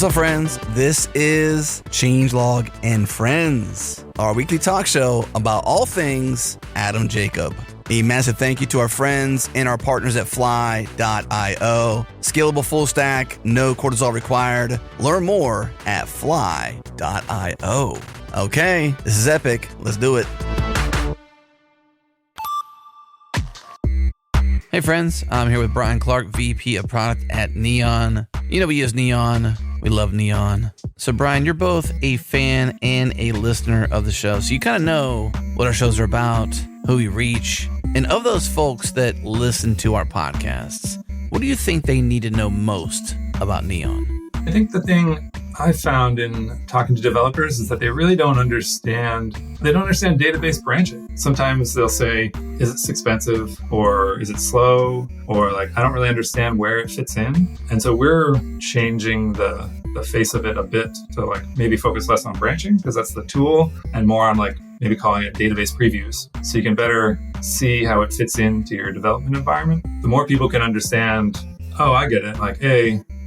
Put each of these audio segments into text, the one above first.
What's up, friends? This is Changelog and Friends, our weekly talk show about all things Adam Jacob. A massive thank you to our friends and our partners at Fly.io. Scalable full stack, no cortisol required. Learn more at Fly.io. Okay, this is epic. Let's do it. Hey friends, I'm here with Brian Clark, VP of Product at Neon. You know we use Neon. We love Neon. So Brian, you're both a fan and a listener of the show, so you kind of know what our shows are about, who we reach. And of those folks that listen to our podcasts, what do you think they need to know most about Neon? I think the thing I found in talking to developers is that they really don't understand database branching. Sometimes they'll say, is it expensive or is it slow? Or like, I don't really understand where it fits in. And so we're changing the face of it a bit to like maybe focus less on branching because that's the tool and more on like maybe calling it database previews. So you can better see how it fits into your development environment. The more people can understand, oh, I get it. Like,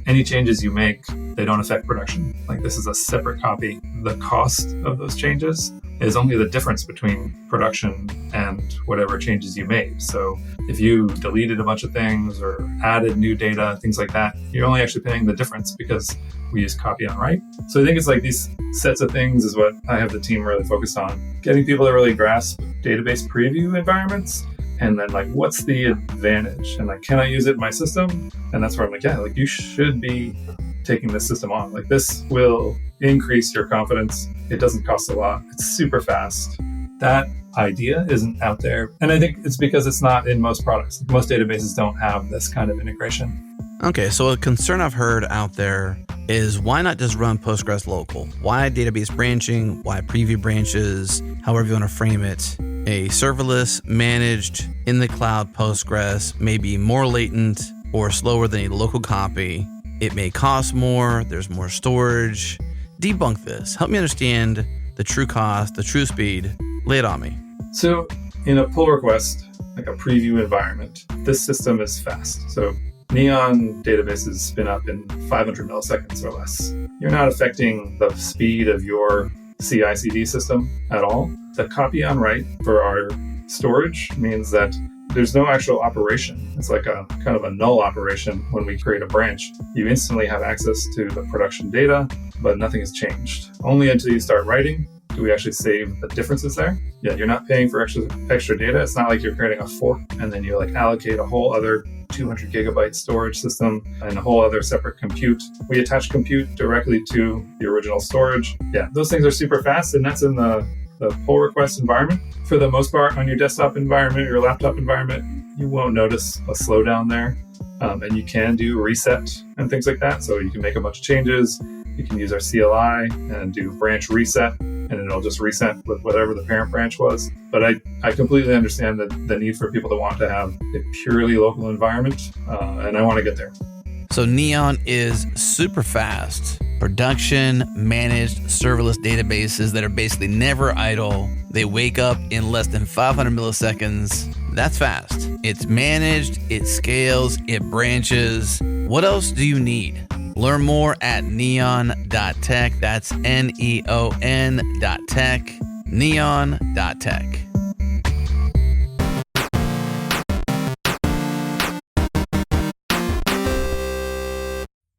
any changes you make, they don't affect production. Like this is a separate copy. The cost of those changes is only the difference between production and whatever changes you made. So if you deleted a bunch of things or added new data, things like that, you're only actually paying the difference because we use copy on write. So I think it's like these sets of things is what I have the team really focused on. Getting people to really grasp database preview environments. And then like, what's the advantage? And like, can I use it in my system? And that's where I'm like, yeah, like you should be taking this system on. Like this will increase your confidence. It doesn't cost a lot. It's super fast. That idea isn't out there. And I think it's because it's not in most products. Most databases don't have this kind of integration. Okay, so a concern I've heard out there is why not just run Postgres local? Why database branching? Why preview branches? However you want to frame it. A serverless, managed, in the cloud Postgres may be more latent or slower than a local copy. It may cost more, there's more storage. Debunk this. Help me understand the true cost, the true speed. Lay it on me. So in a pull request, like a preview environment, this system is fast. So Neon databases spin up in 500 milliseconds or less. You're not affecting the speed of your CI/CD system at all. The copy on write for our storage means that there's no actual operation. It's like a kind of a null operation when we create a branch. You instantly have access to the production data, but nothing has changed. Only until you start writing do we actually save the differences there. Yeah, you're not paying for extra data. It's not like you're creating a fork and then you like allocate a whole other 200 gigabyte storage system and a whole other separate compute. We attach compute directly to the original storage. Yeah, those things are super fast, and that's in the pull request environment. For the most part, on your desktop environment, your laptop environment, you won't notice a slowdown there. And you can do reset and things like that. So you can make a bunch of changes. You can use our CLI and do branch reset, and it'll just reset with whatever the parent branch was. But I completely understand the need for people to want to have a purely local environment, and I want to get there. So Neon is super fast. Production, managed, serverless databases that are basically never idle. They wake up in less than 500 milliseconds. That's fast. It's managed, it scales, it branches. What else do you need? Learn more at neon.tech. That's neon.tech. Neon.tech.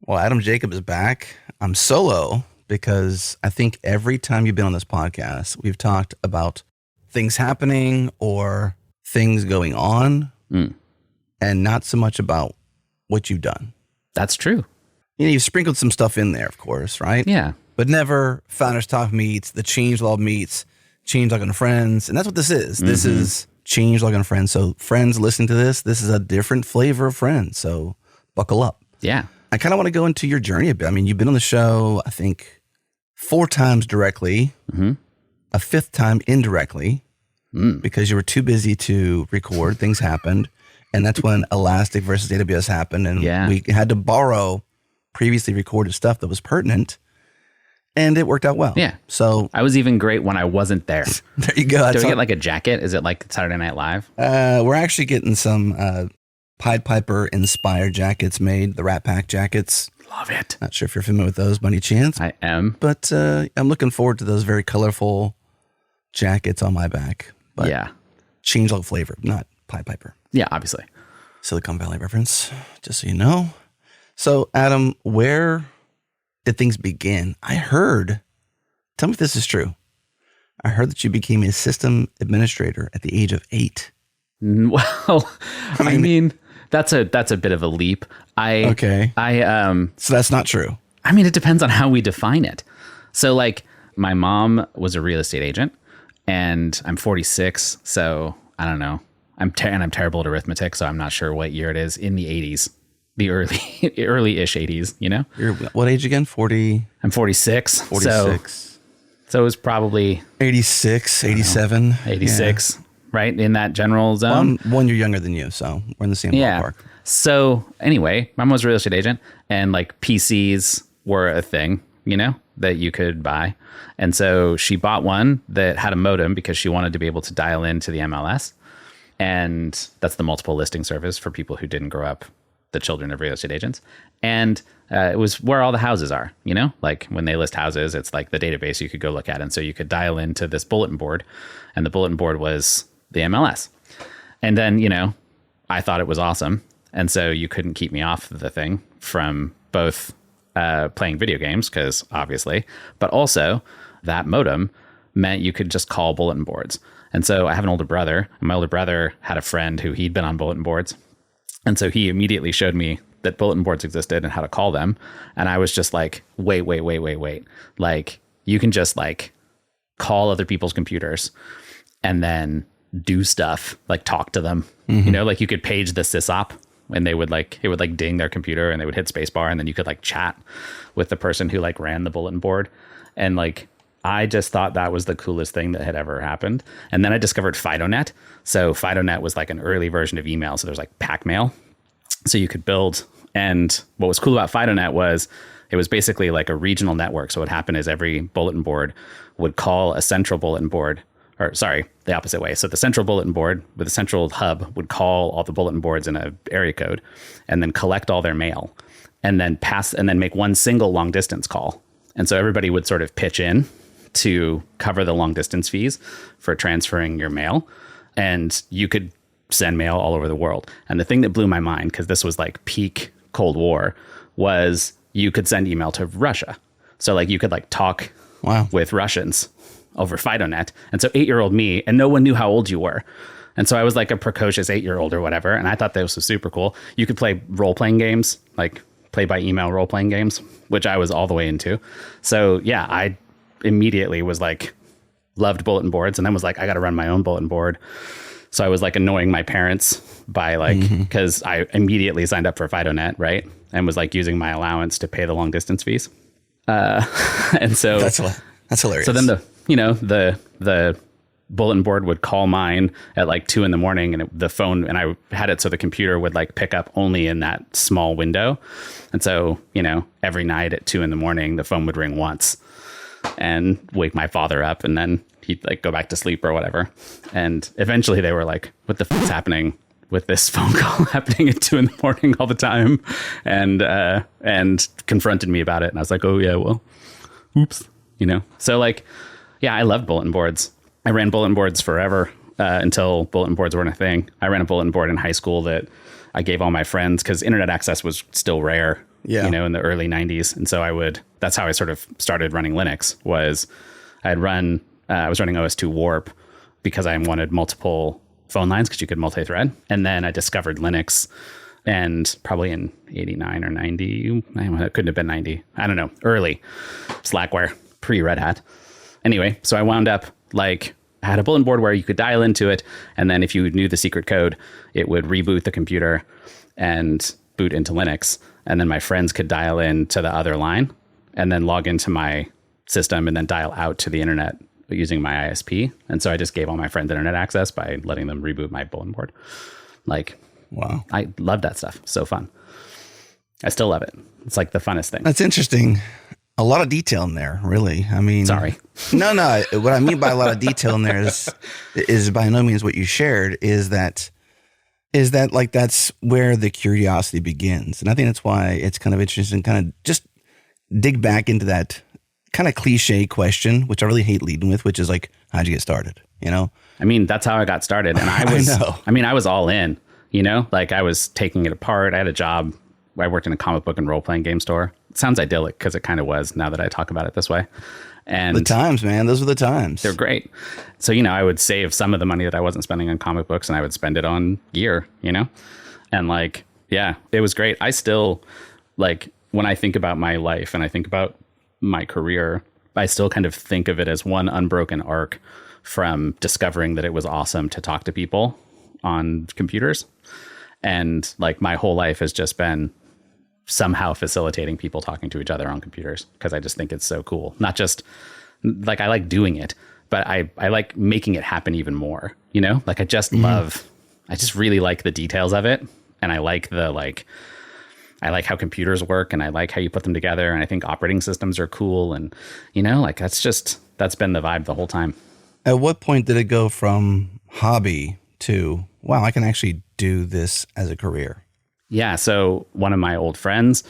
Well, Adam Jacob is back. I'm solo because I think every time you've been on this podcast, we've talked about things happening or things going on and not so much about what you've done. That's true. You know, you've sprinkled some stuff in there, of course, right? Yeah. But never Founders Talk meets, the Changelog meets, Changelog and Friends. And that's what this is. Mm-hmm. This is Changelog and Friends. So friends, listen to this. This is a different flavor of Friends. So buckle up. Yeah. I kind of want to go into your journey a bit. I mean, you've been on the show, I think, 4 times directly, a 5th time indirectly, because you were too busy to record. Things happened. And that's when Elastic versus AWS happened. And we had to borrow previously recorded stuff that was pertinent. And it worked out well. Yeah. So I was even great when I wasn't there. There you go. Do we get like a jacket? Is it like Saturday Night Live? We're actually getting some Pied Piper inspired jackets made, the Rat Pack jackets. love it. Not sure if you're familiar with those by any chance, I am. but I'm looking forward to those very colorful jackets on my back. But Yeah. changelog flavor, not Pied Piper. Yeah, obviously. Silicon Valley reference, just so you know. So, Adam, where did things begin? Tell me if this is true. I heard that you became a system administrator at the age of 8. Well, I mean, that's a bit of a leap. So that's not true. I mean, it depends on how we define it. So like my mom was a real estate agent and I'm 46. So I don't know. I'm terrible at arithmetic. So I'm not sure what year it is in the 80s, the early-ish 80s, you know? You're what age again? 40? I'm 46. 46. So it was probably 86, 87. 86, right? In that general zone. Well, I'm 1 year younger than you. So we're in the same ballpark. So anyway, my mom was a real estate agent and like PCs were a thing, you know, that you could buy. And so she bought one that had a modem because she wanted to be able to dial into the MLS. And that's the multiple listing service for people who didn't grow up the children of real estate agents. And it was where all the houses are, you know, like when they list houses, it's like the database you could go look at. And so you could dial into this bulletin board and the bulletin board was the MLS. And then, you know, I thought it was awesome. And so you couldn't keep me off the thing from both playing video games, because obviously, but also that modem meant you could just call bulletin boards. And so I have an older brother, and my older brother had a friend who he'd been on bulletin boards. And so he immediately showed me that bulletin boards existed and how to call them. And I was just like, wait. Like you can just like call other people's computers and then do stuff, like talk to them, you know, like you could page the sysop and they would like, it would like ding their computer and they would hit spacebar and then you could like chat with the person who like ran the bulletin board. And like, I just thought that was the coolest thing that had ever happened. And then I discovered FidoNet. So FidoNet was like an early version of email. So there's like pack mail. So you could build. And what was cool about FidoNet was it was basically like a regional network. So what happened is every bulletin board would call a central bulletin board, or sorry, the opposite way. So the central bulletin board with a central hub would call all the bulletin boards in a area code and then collect all their mail and then make one single long distance call. And so everybody would sort of pitch in to cover the long distance fees for transferring your mail. And you could send mail all over the world. And the thing that blew my mind, because this was like peak Cold War, was you could send email to Russia. So like you could like talk with Russians over FidoNet. And so 8-year-old me, and no one knew how old you were. And so I was like a precocious 8-year-old or whatever. And I thought this was super cool. You could play role-playing games, like play by email role-playing games, which I was all the way into. So yeah, I immediately was like, loved bulletin boards, and then was like, I got to run my own bulletin board. So I was like annoying my parents by like, because I immediately signed up for FidoNet, right? And was like using my allowance to pay the long distance fees. And so that's hilarious. So then the bulletin board would call mine at like 2 a.m. and the phone, and I had it so the computer would like pick up only in that small window. And so, you know, every night at 2 a.m, the phone would ring once and wake my father up, and then he'd like go back to sleep or whatever. And eventually they were like, what the f*** is happening with this phone call happening at 2 a.m. all the time? And confronted me about it. And I was like, oh yeah, well, oops, you know? So like, yeah, I loved bulletin boards. I ran bulletin boards forever until bulletin boards weren't a thing. I ran a bulletin board in high school that I gave all my friends because internet access was still rare, you know, in the early 90s. And so that's how I sort of started running Linux. I was running OS2 Warp because I wanted multiple phone lines because you could multi-thread. And then I discovered Linux, and probably in 89 or 90, it couldn't have been 90. I don't know, early Slackware, pre-Red Hat. Anyway, so I wound up like, I had a bulletin board where you could dial into it. And then if you knew the secret code, it would reboot the computer and boot into Linux. And then my friends could dial in to the other line and then log into my system and then dial out to the internet using my ISP. And so I just gave all my friends internet access by letting them reboot my bulletin board. Like, wow. I love that stuff. So fun. I still love it. It's like the funnest thing. That's interesting. A lot of detail in there, really. I mean, sorry. No. What I mean by a lot of detail in there is by no means what you shared, is that is that like that's where the curiosity begins. And I think that's why it's kind of interesting to kind of just dig back into that kind of cliche question, which I really hate leading with, which is like, how'd you get started? You know? I mean, that's how I got started. And I was, I mean, I was all in, you know, like I was taking it apart. I had a job. I worked in a comic book and role-playing game store. It sounds idyllic because it kind of was now that I talk about it this way. And the times, man, those were the times. They're great. So, you know, I would save some of the money that I wasn't spending on comic books and I would spend it on gear, you know? And like, yeah, it was great. I still, like, when I think about my life and I think about my career, I still kind of think of it as one unbroken arc from discovering that it was awesome to talk to people on computers. And like my whole life has just been somehow facilitating people talking to each other on computers because I just think it's so cool. Not just like I like doing it, but I like making it happen even more, you know? Like I just love, I just really like the details of it. And I like I like how computers work and I like how you put them together. And I think operating systems are cool. And, you know, like that's been the vibe the whole time. At what point did it go from hobby to, wow, I can actually do this as a career? Yeah. So one of my old friends,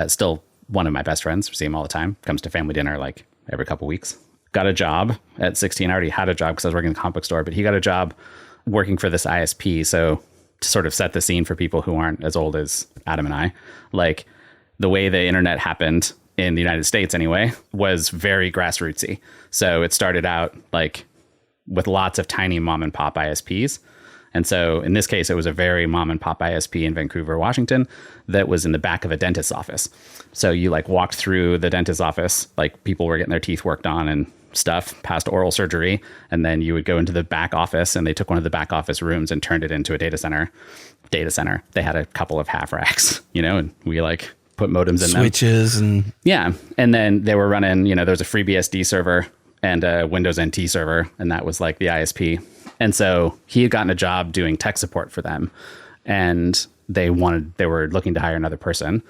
still one of my best friends, see him all the time, comes to family dinner like every couple of weeks, got a job at 16. I already had a job because I was working in the comic book store, but he got a job working for this ISP. So to sort of set the scene for people who aren't as old as Adam and I, like the way the internet happened in the United States anyway, was very grassrootsy. So it started out like with lots of tiny mom and pop ISPs. And so in this case, it was a very mom and pop ISP in Vancouver, Washington, that was in the back of a dentist's office. So you like walked through the dentist's office, like people were getting their teeth worked on and stuff, past oral surgery. And then you would go into the back office and they took one of the back office rooms and turned it into a data center. They had a couple of half racks, you know, and we like put modems in switches them. And yeah. And then they were running, you know, there was a FreeBSD server and a Windows NT server. And that was like the ISP. And so he had gotten a job doing tech support for them and they were looking to hire another person.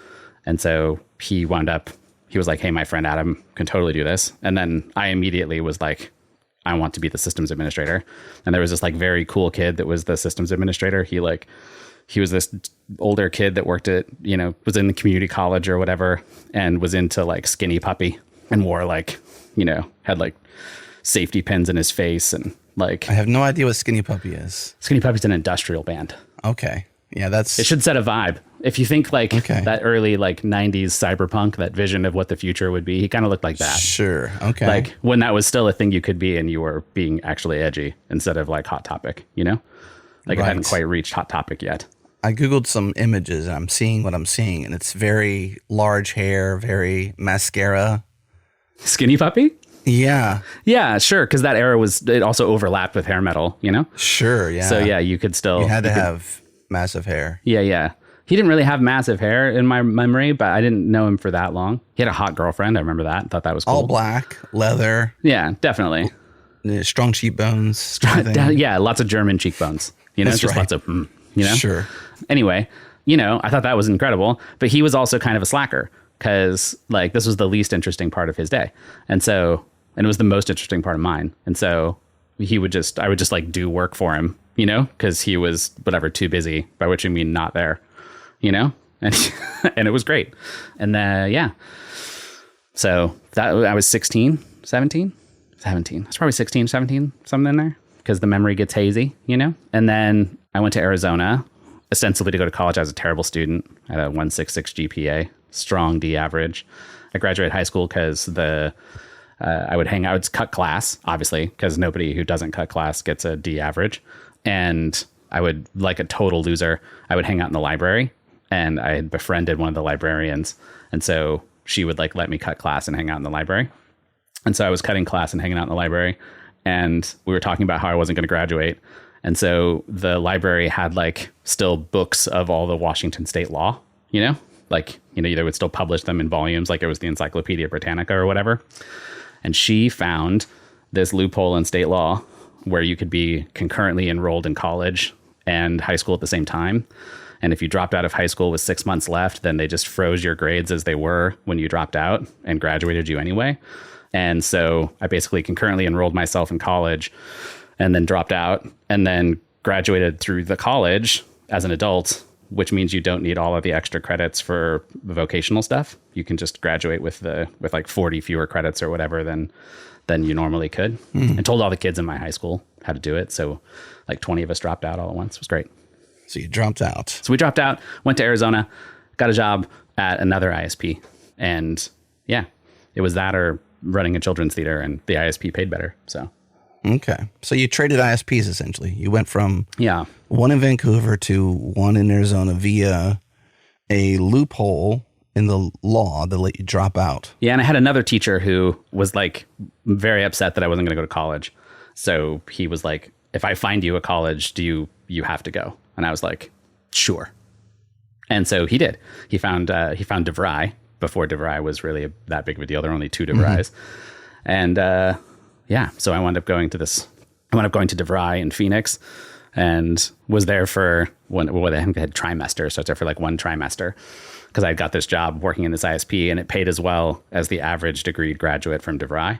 And so he was like, hey, my friend Adam can totally do this. And then I immediately was like, I want to be the systems administrator. And there was this like very cool kid that was the systems administrator. He was this older kid that worked at, you know, was in the community college or whatever and was into like Skinny Puppy and wore like, you know, had like safety pins in his face and like. I have no idea what Skinny Puppy is. Skinny Puppy's an industrial band. Okay. Yeah, it should set a vibe. If you think like that early like 90s cyberpunk, that vision of what the future would be, he kind of looked like that. Sure. Okay. Like when that was still a thing you could be and you were being actually edgy instead of like Hot Topic, you know? Like it hadn't quite reached Hot Topic yet. I Googled some images and I'm seeing what I'm seeing and it's very large hair, very mascara. Skinny Puppy? Yeah. Yeah, sure. Because that era it also overlapped with hair metal, you know? Sure, yeah. So yeah, you had to have massive hair. Yeah, yeah. He didn't really have massive hair in my memory, but I didn't know him for that long. He had a hot girlfriend. I remember that. Thought that was cool. All black, leather. Yeah, definitely. Strong cheekbones. Yeah, lots of German cheekbones. You know, lots of, you know? Sure. Anyway, you know, I thought that was incredible. But he was also kind of a slacker because like this was the least interesting part of his day. And it was the most interesting part of mine. And so I would just like do work for him, you know, because he was whatever, too busy, by which I mean not there, you know, and it was great. And yeah. So I was 17. I was probably 16, 17, something in there because the memory gets hazy, you know. And then I went to Arizona ostensibly to go to college. I was a terrible student. I had a 1.66 GPA, strong D average. I graduated high school because I would cut class, obviously, because nobody who doesn't cut class gets a D average. And I would, like a total loser, I would hang out in the library. And I had befriended one of the librarians. And so she would like let me cut class and hang out in the library. And so I was cutting class and hanging out in the library. And we were talking about how I wasn't going to graduate. And so the library had like still books of all the Washington state law, you know, like, you know, they would still publish them in volumes, like it was the Encyclopedia Britannica or whatever. And she found this loophole in state law where you could be concurrently enrolled in college and high school at the same time. And if you dropped out of high school with 6 months left, then they just froze your grades as they were when you dropped out and graduated you anyway. And so I basically concurrently enrolled myself in college and then dropped out and then graduated through the college as an adult, which means you don't need all of the extra credits for vocational stuff. You can just graduate with like 40 fewer credits or whatever than you normally could. And told all the kids in my high school how to do it. So like 20 of us dropped out all at once. It was great. So you dropped out. So we dropped out, went to Arizona, got a job at another ISP. And yeah, it was that or running a children's theater, and the ISP paid better. So. Okay. So you traded ISPs essentially. You went from yeah, one in Vancouver to one in Arizona via a loophole in the law that let you drop out. Yeah, and I had another teacher who was like very upset that I wasn't going to go to college. So he was like, if I find you a college, you have to go? And I was like, sure. And so he did. He found DeVry before DeVry was really that big of a deal. There were only 2 DeVrys. And yeah, so I wound up going to DeVry in Phoenix and was there for I think they had trimester. So I was there for like 1 trimester because I got this job working in this ISP, and it paid as well as the average degree graduate from DeVry.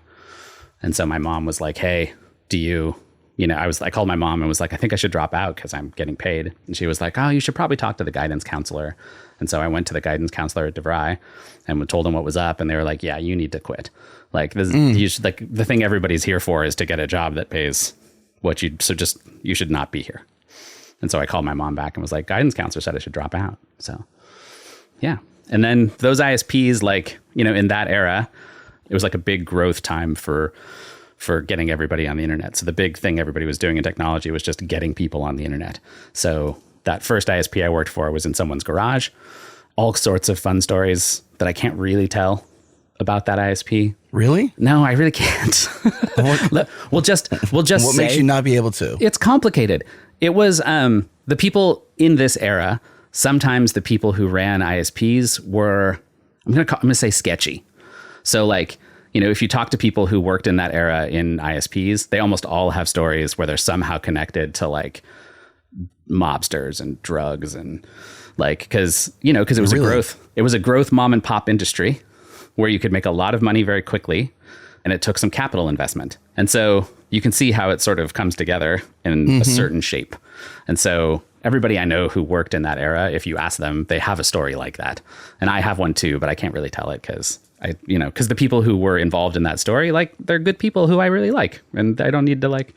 And so my mom was like, hey, I called my mom and was like, I think I should drop out because I'm getting paid. And she was like, oh, you should probably talk to the guidance counselor. And so I went to the guidance counselor at DeVry and told them what was up. And they were like, yeah, you need to quit. Like this, the thing everybody's here for is to get a job that pays you should not be here. And so I called my mom back and was like, guidance counselor said I should drop out. So yeah. And then those ISPs, like, in that era, it was like a big growth time for getting everybody on the internet. So the big thing everybody was doing in technology was just getting people on the internet. So that first ISP I worked for was in someone's garage. All sorts of fun stories that I can't really tell about that ISP. Really? No, I really can't. We'll just what say makes you not be able to? It's complicated. It was the people in this era. Sometimes the people who ran ISPs were, I'm going to say sketchy. So like, if you talk to people who worked in that era in ISPs, they almost all have stories where they're somehow connected to like mobsters and drugs and like, because it was a growth mom and pop industry where you could make a lot of money very quickly, and it took some capital investment. And so you can see how it sort of comes together in a certain shape. And so everybody I know who worked in that era, if you ask them, they have a story like that. And I have one too, but I can't really tell it because the people who were involved in that story, like, they're good people who I really like, and I don't need to like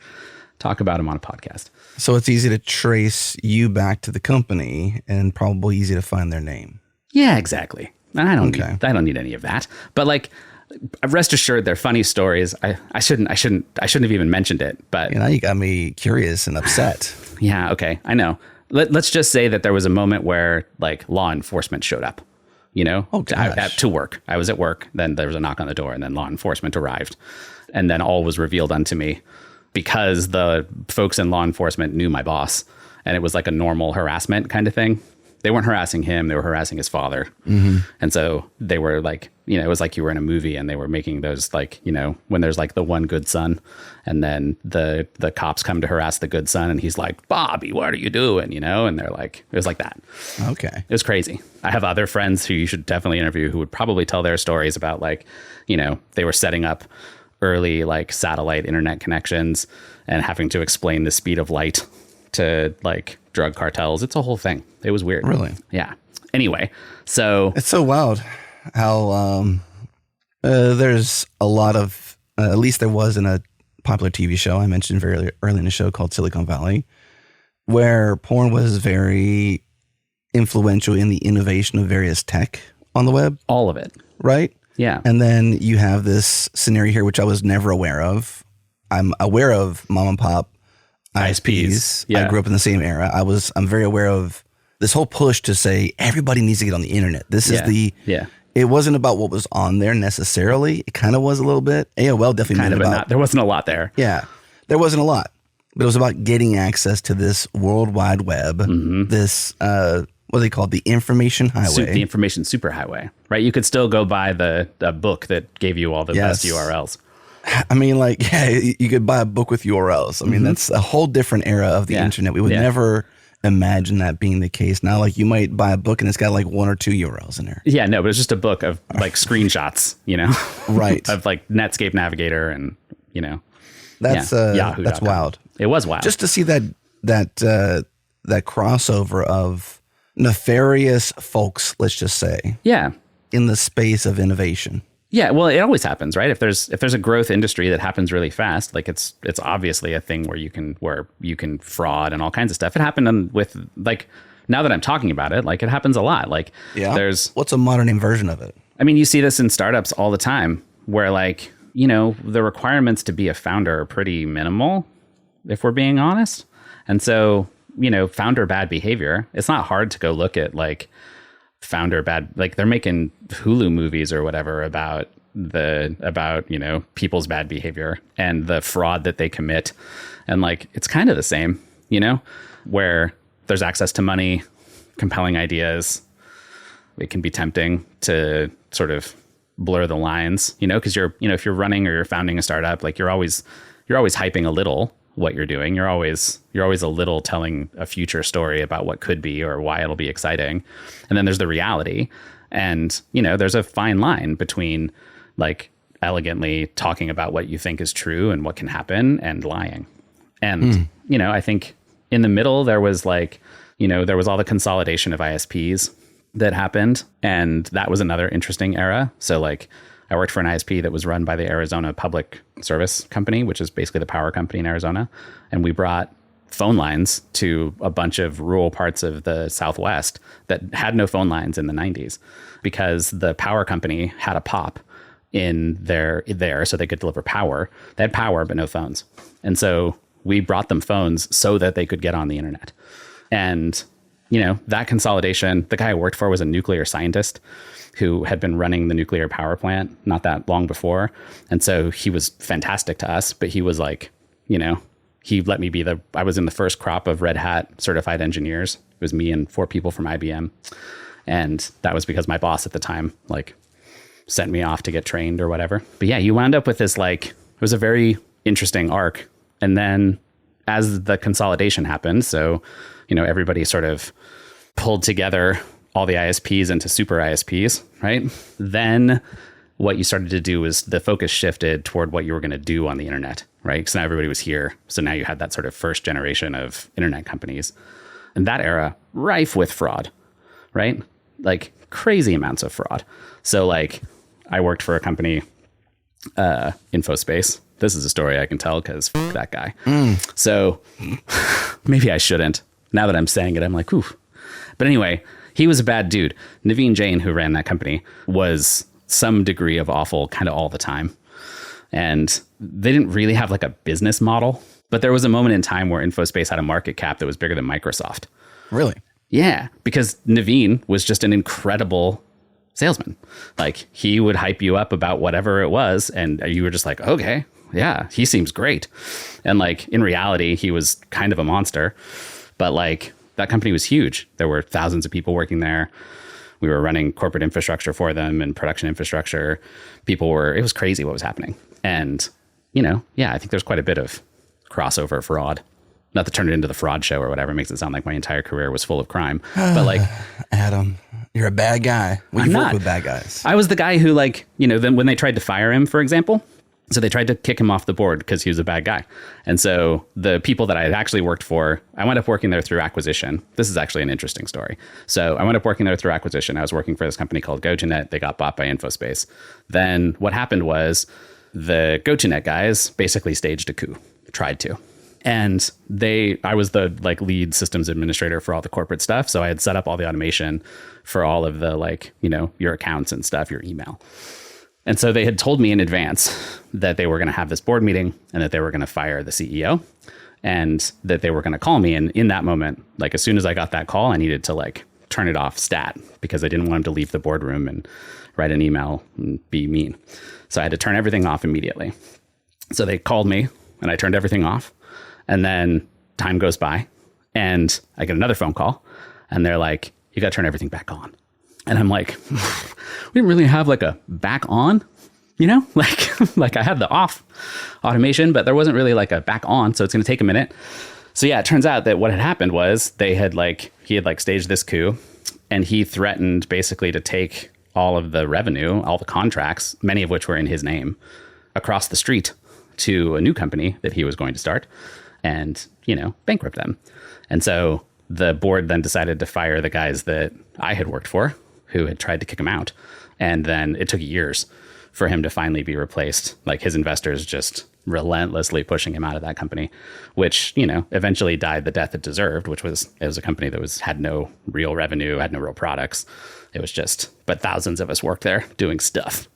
talk about them on a podcast. So it's easy to trace you back to the company and probably easy to find their name. Yeah, exactly. And I don't need any of that. But like, rest assured, they're funny stories. I shouldn't have even mentioned it, but now you got me curious and upset. Yeah. Okay. I know. Let's just say that there was a moment where like law enforcement showed up, to work. I was at work. Then there was a knock on the door, and then law enforcement arrived, and then all was revealed unto me because the folks in law enforcement knew my boss, and it was like a normal harassment kind of thing. They weren't harassing him. They were harassing his father. And so they were like, it was like you were in a movie and they were making those like, when there's like the one good son and then the cops come to harass the good son and he's like, Bobby, what are you doing? And they're like, it was like that. Okay. It was crazy. I have other friends who you should definitely interview who would probably tell their stories about like, they were setting up early like satellite internet connections and having to explain the speed of light to like drug cartels. It's a whole thing. It was weird. Really? Yeah. Anyway, so it's so wild how there's a lot of at least there was in a popular TV show I mentioned very early in the show called Silicon Valley, where porn was very influential in the innovation of various tech on the web. All of it. Right? Yeah. And then you have this scenario here, which I was never aware of. I'm aware of Mom-and-pop ISPs. Yeah. I grew up in the same era. I'm very aware of this whole push to say everybody needs to get on the internet. This is it wasn't about what was on there necessarily. It kind of was a little bit. AOL definitely kind of, but not. There wasn't a lot there. Yeah, there wasn't a lot, but it was about getting access to this World Wide Web. This what they called the information highway, the information superhighway. Right? You could still go buy the book that gave you all the best URLs. I mean, like, yeah, you could buy a book with URLs. I mean, that's a whole different era of the internet. We would never imagine that being the case. Now, like, you might buy a book and it's got like 1 or 2 URLs in there. Yeah, no, but it's just a book of like screenshots, right? Of like Netscape Navigator and, that's Yahoo. That's wild. It was wild. Just to see that that crossover of nefarious folks, let's just say, Yeah. in the space of innovation. Yeah, well, it always happens, right? If there's a growth industry that happens really fast, like it's obviously a thing where you can fraud and all kinds of stuff. It happened with, like, now that I'm talking about it, like, it happens a lot. Like, what's a modern name version of it? I mean, you see this in startups all the time, where, like, you know, the requirements to be a founder are pretty minimal, if we're being honest. And so, you know, founder bad behavior, it's not hard to go look at, like, founder bad, like, they're making Hulu movies or whatever about you know, people's bad behavior and the fraud that they commit. And, like, it's kind of the same, you know, where there's access to money, compelling ideas. It can be tempting to sort of blur the lines, you know, because if you're running or you're founding a startup, like, you're always hyping a little what you're doing. You're always a little telling a future story about what could be or why it'll be exciting. And then there's the reality. And, you know, there's a fine line between, like, elegantly talking about what you think is true and what can happen and lying. And, you know, I think in the middle, there was, like, you know, there was all the consolidation of ISPs that happened. And that was another interesting era. So, like, I worked for an ISP that was run by the Arizona Public Service Company, which is basically the power company in Arizona. And we brought phone lines to a bunch of rural parts of the Southwest that had no phone lines in the 90s because the power company had a POP in there so they could deliver power. They had power, but no phones. And so we brought them phones so that they could get on the internet. And, you know, that consolidation, the guy I worked for was a nuclear scientist who had been running the nuclear power plant not that long before. And so he was fantastic to us, but he was like, you know, he let me I was in the first crop of Red Hat certified engineers. It was me and 4 people from IBM. And that was because my boss at the time, like, sent me off to get trained or whatever. But yeah, you wound up with this, like, it was a very interesting arc. And then as the consolidation happened, so, you know, everybody sort of pulled together all the ISPs into super ISPs, right? Then what you started to do was the focus shifted toward what you were going to do on the internet, right? Because now everybody was here. So now you had that sort of first generation of internet companies. And that era, rife with fraud, right? Like, crazy amounts of fraud. So, like, I worked for a company, InfoSpace. This is a story I can tell because that guy. So maybe I shouldn't. Now that I'm saying it, I'm like, oof. But anyway, he was a bad dude. Naveen Jain, who ran that company, was some degree of awful kind of all the time. And they didn't really have, like, a business model. But there was a moment in time where InfoSpace had a market cap that was bigger than Microsoft. Really? Yeah, because Naveen was just an incredible salesman. Like, he would hype you up about whatever it was, and you were just like, okay, yeah, he seems great. And, like, in reality, he was kind of a monster. But, like, that company was huge. There were thousands of people working there. We were running corporate infrastructure for them and production infrastructure. It was crazy what was happening. And, you know, yeah, I think there's quite a bit of crossover fraud. Not to turn it into the fraud show or whatever. It makes it sound like my entire career was full of crime. But, like, Adam, you're a bad guy. I'm You not. work with bad guys. I was the guy who, like, you know, then when they tried to fire him, for example, so they tried to kick him off the board because he was a bad guy. And so the people that I had actually worked for, I wound up working there through acquisition. This is actually an interesting story. So I wound up working there through acquisition. I was working for this company called GoToNet. They got bought by InfoSpace. Then what happened was the GoToNet guys basically staged a coup, tried to. And I was the, like, lead systems administrator for all the corporate stuff. So I had set up all the automation for all of the, like, you know, your accounts and stuff, your email. And so they had told me in advance that they were going to have this board meeting and that they were going to fire the CEO and that they were going to call me. And in that moment, like, as soon as I got that call, I needed to, like, turn it off stat because I didn't want him to leave the boardroom and write an email and be mean. So I had to turn everything off immediately. So they called me and I turned everything off. And then time goes by and I get another phone call and they're like, you got to turn everything back on. And I'm like, we didn't really have, like, a back on, you know, like I had the off automation, but there wasn't really, like, a back on. So it's going to take a minute. So yeah, it turns out that what had happened was he had staged this coup and he threatened basically to take all of the revenue, all the contracts, many of which were in his name, across the street to a new company that he was going to start and, you know, bankrupt them. And so the board then decided to fire the guys that I had worked for who had tried to kick him out. And then it took years for him to finally be replaced. Like his investors just relentlessly pushing him out of that company, which, eventually died the death it deserved, it was a company that had no real revenue, had no real products. It was but thousands of us worked there doing stuff.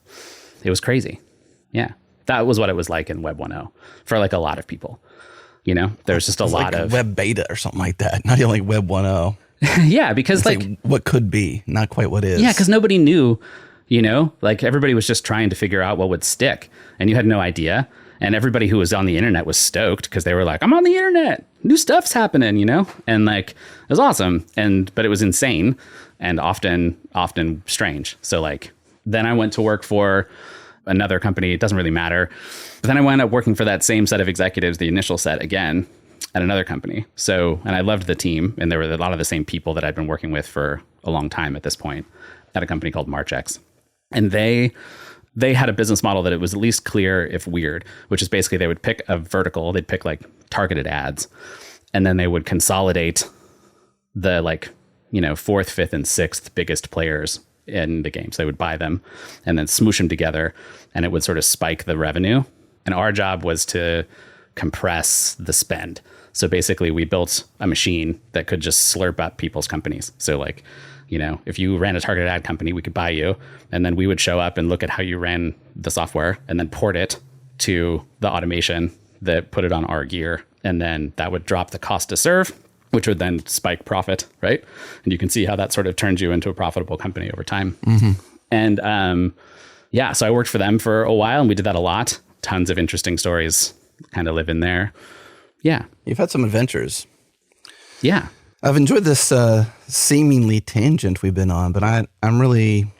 It was crazy. Yeah. That was what it was like in Web 1.0 for like a lot of people. There was just a lot of web beta or something like that. Not even like Web 1.0. Yeah. Because like what could be, not quite what is. Yeah. Because nobody knew, like everybody was just trying to figure out what would stick and you had no idea. And everybody who was on the internet was stoked because they were like, I'm on the internet. New stuff's happening, And like, it was awesome. But it was insane and often strange. So like, then I went to work for another company. It doesn't really matter. But then I wound up working for that same set of executives, the initial set again, at another company. So, and I loved the team. And there were a lot of the same people that I'd been working with for a long time at this point at a company called Marchex. And they had a business model that it was at least clear if weird, which is basically they would pick a vertical, they'd pick like targeted ads, and then they would consolidate the like, fourth, fifth, and sixth biggest players in the game. So they would buy them and then smoosh them together and it would sort of spike the revenue. And our job was to compress the spend. So basically we built a machine that could just slurp up people's companies. So like, if you ran a targeted ad company, we could buy you and then we would show up and look at how you ran the software and then port it to the automation that put it on our gear. And then that would drop the cost to serve, which would then spike profit, right? And you can see how that sort of turns you into a profitable company over time. Mm-hmm. And so I worked for them for a while and we did that a lot. Tons of interesting stories kind of live in there. Yeah. You've had some adventures. Yeah. I've enjoyed this seemingly tangent we've been on, but I'm really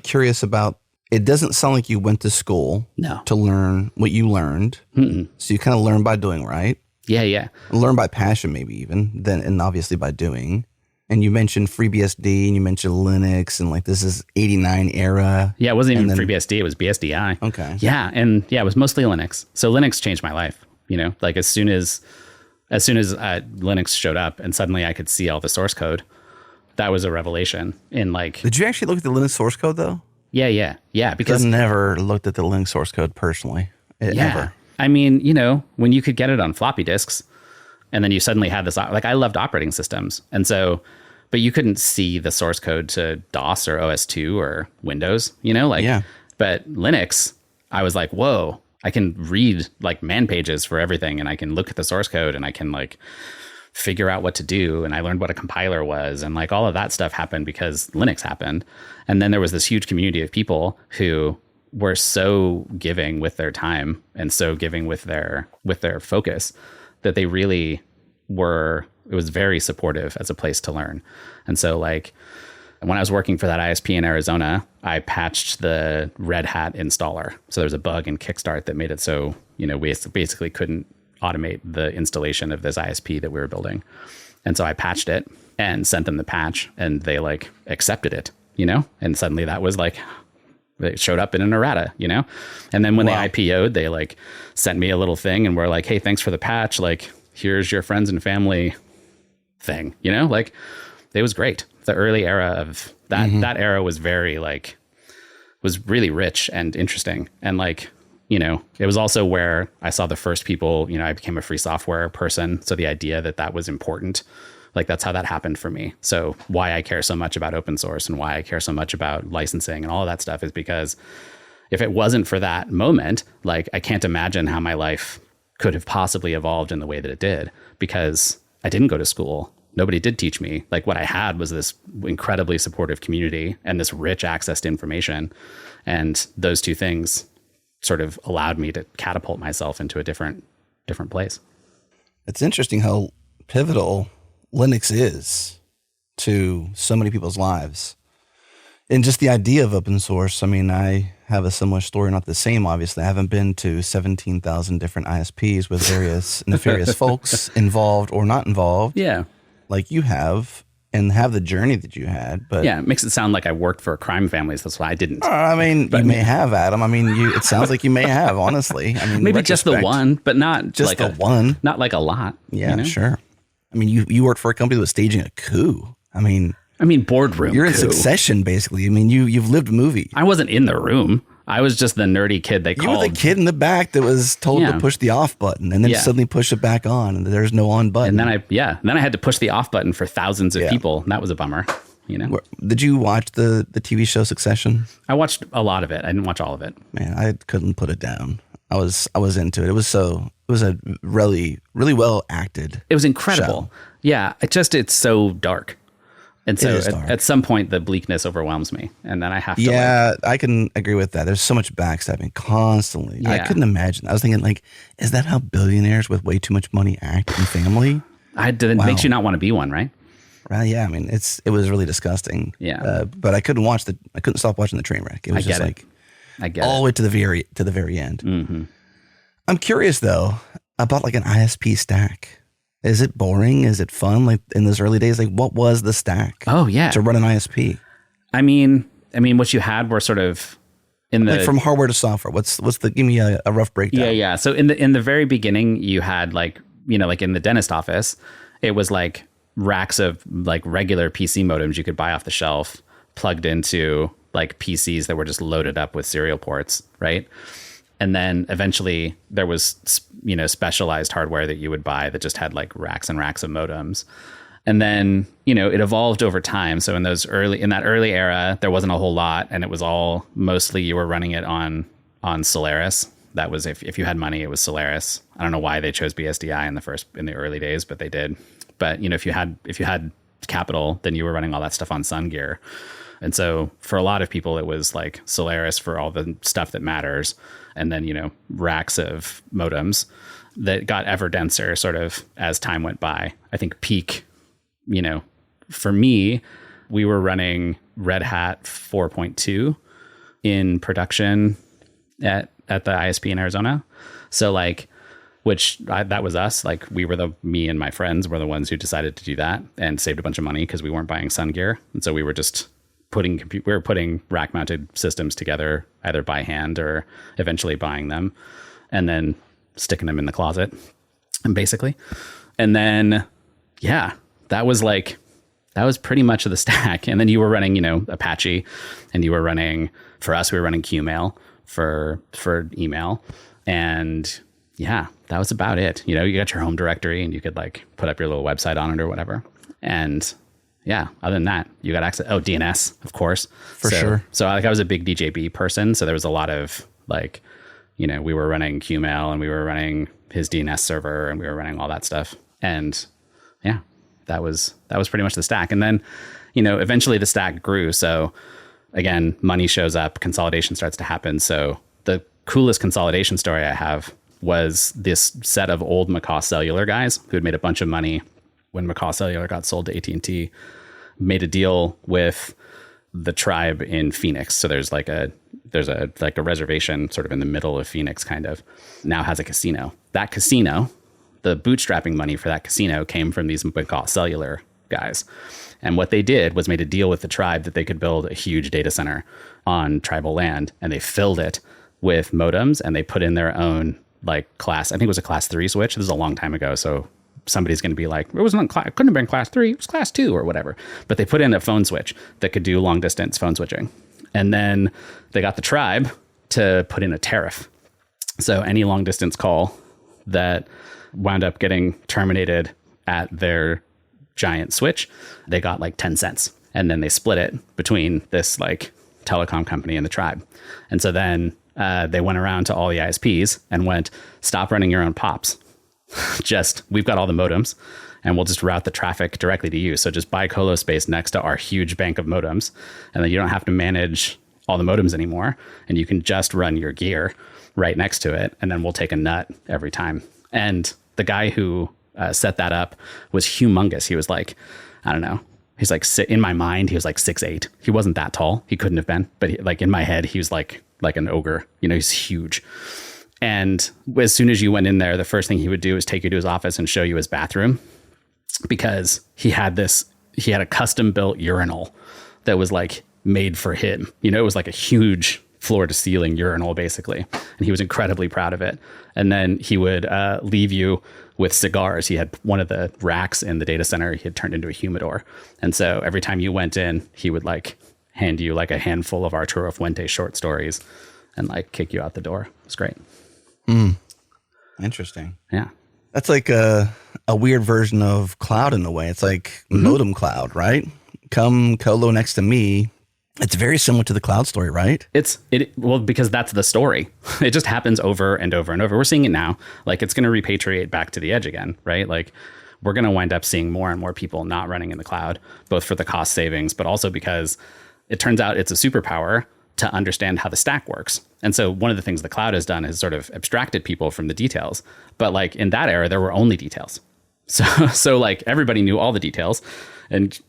curious about, it doesn't sound like you went to school to learn what you learned. Mm-mm. So you kind of learn by doing, right? Yeah. Learn by passion, maybe even, and obviously by doing. And you mentioned FreeBSD and you mentioned Linux and like this is 89 era. Yeah, it wasn't even FreeBSD, it was BSDI. Okay. Yeah, and it was mostly Linux. So Linux changed my life, like as soon as Linux showed up and suddenly I could see all the source code, that was a revelation in like... Did you actually look at the Linux source code though? Yeah, because... I've never looked at the Linux source code personally, ever. I mean, when you could get it on floppy disks and then you suddenly had this, like I loved operating systems. And so, but you couldn't see the source code to DOS or OS2 or Windows, but Linux, I was like, whoa, I can read like man pages for everything and I can look at the source code and I can like figure out what to do. And I learned what a compiler was and like all of that stuff happened because Linux happened. And then there was this huge community of people who were so giving with their time and so giving with their focus that they really were, it was very supportive as a place to learn. And so like when I was working for that ISP in Arizona, I patched the Red Hat installer. So there was a bug in Kickstart that made it so, we basically couldn't automate the installation of this ISP that we were building. And so I patched it and sent them the patch and they like accepted it, and suddenly that was like, they showed up in an errata, and then when they IPO'd, they like sent me a little thing and were like, hey, thanks for the patch. Like, here's your friends and family thing, like it was great. The early era of that, that era was very like, was really rich and interesting. And like, it was also where I saw the first people, I became a free software person. So the idea that was important, like that's how that happened for me. So why I care so much about open source and why I care so much about licensing and all of that stuff is because if it wasn't for that moment, like I can't imagine how my life could have possibly evolved in the way that it did because I didn't go to school. Nobody did teach me. Like what I had was this incredibly supportive community and this rich access to information. And those two things sort of allowed me to catapult myself into a different place. It's interesting how pivotal Linux is to so many people's lives. And just the idea of open source, I mean, I have a similar story, not the same, obviously. I haven't been to 17,000 different ISPs with various nefarious folks involved or not involved. Yeah. Like you have, and have the journey that you had. But yeah, it makes it sound like I worked for crime families. That's why I didn't. I mean, you may have, Adam. I mean, it sounds like you may have, honestly. I mean, maybe just the one, but not just like the one. Not like a lot. Yeah, sure. I mean, you worked for a company that was staging a coup. I mean, boardroom. You're in coup. Succession, basically. I mean, you've lived a movie. I wasn't in the room. I was just the nerdy kid they called. You were the kid in the back that was told to push the off button and then suddenly push it back on, and there's no on button. And then I had to push the off button for thousands of people. And that was a bummer. Did you watch the TV show Succession? I watched a lot of it. I didn't watch all of it. Man, I couldn't put it down. I was into it. It was a really, really well acted. It was incredible. Show. Yeah. It's so dark. And so at some point the bleakness overwhelms me, and then I have to. Yeah, I can agree with that. There's so much backstabbing constantly. Yeah. I couldn't imagine. I was thinking, like, is that how billionaires with way too much money act in family? It makes you not want to be one, right? Right. Yeah. I mean, it was really disgusting. Yeah. But I couldn't stop watching the train wreck. It was just like all the way to the very end. Mm-hmm. I'm curious though about like an ISP stack. Is it boring? Is it fun? Like in those early days, like what was the stack? Oh yeah, to run an ISP. I mean, what you had were sort of in the like from hardware to software. Give me a rough breakdown. Yeah. So in the very beginning, you had like in the dentist office, it was like racks of like regular PC modems you could buy off the shelf, plugged into like PCs that were just loaded up with serial ports, right? And then eventually there was, specialized hardware that you would buy that just had like racks and racks of modems. And then, it evolved over time. So in that early era, there wasn't a whole lot, and it was all mostly you were running it on Solaris. That was if you had money, it was Solaris. I don't know why they chose BSDI in the early days, but they did. But if you had capital, then you were running all that stuff on Sun Gear. And so for a lot of people, it was like Solaris for all the stuff that matters. And then, racks of modems that got ever denser sort of as time went by. I think peak, for me, we were running Red Hat 4.2 in production at the ISP in Arizona. So like, that was us. Like me and my friends were the ones who decided to do that and saved a bunch of money because we weren't buying Sun Gear. And so we were just putting rack mounted systems together either by hand or eventually buying them and then sticking them in the closet basically. And then, that was pretty much the stack. And then you were running, Apache, and you were running, for us, we were running Qmail for email. And that was about it. You got your home directory and you could like put up your little website on it or whatever. And other than that, you got access. Oh, DNS, of course. For sure. So I was a big DJB person. So there was a lot of like, we were running Qmail and we were running his DNS server and we were running all that stuff. And that was pretty much the stack. And then, eventually the stack grew. So again, money shows up, consolidation starts to happen. So the coolest consolidation story I have was this set of old Macaw Cellular guys who had made a bunch of money when Macaw Cellular got sold to AT&T, made a deal with the tribe in Phoenix. So there's a reservation sort of in the middle of Phoenix, kind of, now has a casino. That casino, the bootstrapping money for that casino came from these Macaw Cellular guys. And what they did was made a deal with the tribe that they could build a huge data center on tribal land, and they filled it with modems, and they put in their own like I think it was a class 3 switch. This was a long time ago, so somebody's going to be like, it couldn't have been class 3, it was class 2 or whatever. But they put in a phone switch that could do long distance phone switching. And then they got the tribe to put in a tariff. So any long distance call that wound up getting terminated at their giant switch, they got like 10 cents. And then they split it between this like telecom company and the tribe. And so then they went around to all the ISPs and went, stop running your own POPs. We've got all the modems and we'll just route the traffic directly to you. So just buy colo space next to our huge bank of modems. And then you don't have to manage all the modems anymore. And you can just run your gear right next to it. And then we'll take a nut every time. And the guy who set that up was humongous. He was like, I don't know. He's like, in my mind, he was like 6'8". He wasn't that tall. He couldn't have been. But like in my head, he was like an ogre. He's huge. And as soon as you went in there, the first thing he would do is take you to his office and show you his bathroom, because he had a custom built urinal that was like made for him. It was like a huge floor to ceiling urinal, basically. And he was incredibly proud of it. And then he would leave you with cigars. He had one of the racks in the data center he had turned into a humidor. And so every time you went in, he would like hand you like a handful of Arturo Fuentes short stories and like kick you out the door. It was great. Interesting. Yeah. That's like a weird version of cloud in a way. It's like modem cloud, right? Come colo next to me. It's very similar to the cloud story, right? Well, because that's the story. It just happens over and over and over. We're seeing it now. Like it's going to repatriate back to the edge again, right? Like we're going to wind up seeing more and more people not running in the cloud, both for the cost savings, but also because it turns out it's a superpower to understand how the stack works. And so one of the things the cloud has done is sort of abstracted people from the details. But like in that era, there were only details. So like everybody knew all the details and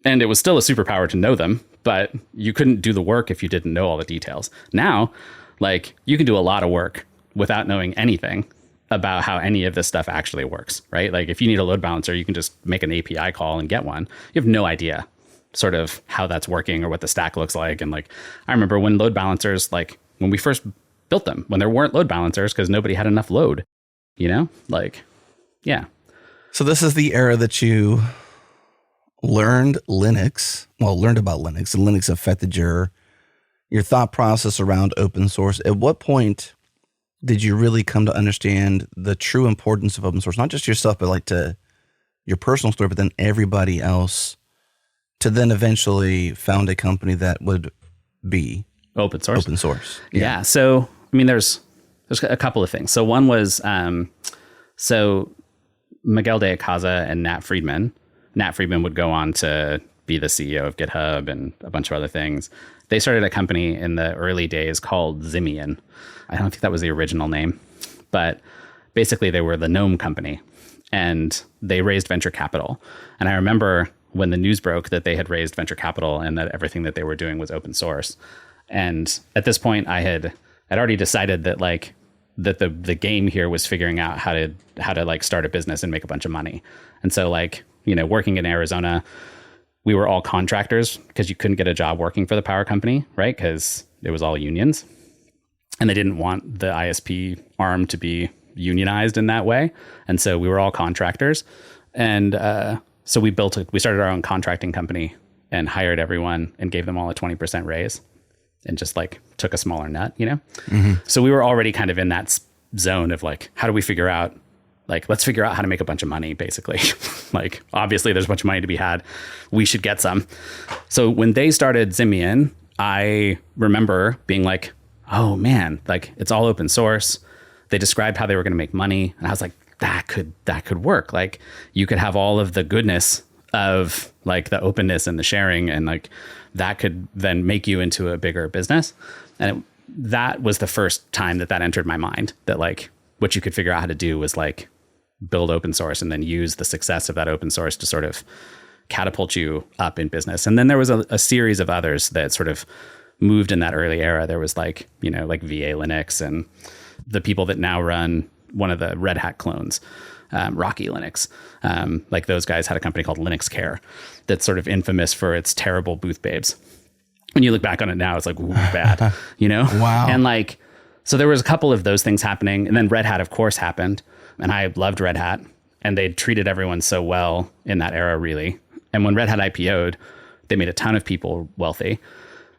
it was still a superpower to know them, but you couldn't do the work if you didn't know all the details. Now, like you can do a lot of work without knowing anything about how any of this stuff actually works, right? Like if you need a load balancer, you can just make an API call and get one. You have no idea sort of how that's working or what the stack looks like. And like, I remember when load balancers, like when we first built them, when there weren't load balancers because nobody had enough load, you know, like, yeah. So this is the era that you learned about Linux, and Linux affected your thought process around open source. At what point did you really come to understand the true importance of open source? Not just yourself, but like to your personal story, but then everybody else, to then eventually found a company that would be open source. Yeah. So, I mean, there's a couple of things. So one was, so Miguel de Icaza and Nat Friedman would go on to be the CEO of GitHub and a bunch of other things. They started a company in the early days called Zimian. I don't think that was the original name, but basically they were the GNOME company and they raised venture capital. And I remember when the news broke that they had raised venture capital and that everything that they were doing was open source. And at this point I'd already decided that like that the game here was figuring out how to like start a business and make a bunch of money. And so like, you know, working in Arizona, we were all contractors because you couldn't get a job working for the power company, right? Because it was all unions and they didn't want the ISP arm to be unionized in that way. And so we were all contractors. And so we started our own contracting company and hired everyone and gave them all a 20% raise and just like took a smaller nut, you know? Mm-hmm. So we were already kind of in that zone of like, how do we figure out, like, let's figure out how to make a bunch of money, basically. Like, obviously there's a bunch of money to be had. We should get some. So when they started Zimian, I remember being like, oh man, like it's all open source. They described how they were going to make money. And I was like, that could work. Like you could have all of the goodness of like the openness and the sharing, and like that could then make you into a bigger business. And that was the first time that entered my mind, that like what you could figure out how to do was like build open source and then use the success of that open source to sort of catapult you up in business. And then there was a series of others that sort of moved in that early era. There was like, you know, like VA Linux and the people that now run one of the Red Hat clones, Rocky Linux. Like those guys had a company called Linux Care that's sort of infamous for its terrible booth babes. When you look back on it now, it's like, ooh, bad, you know? Wow. And like, so there was a couple of those things happening. And then Red Hat, of course, happened. And I loved Red Hat. And they treated everyone so well in that era, really. And when Red Hat IPO'd, they made a ton of people wealthy.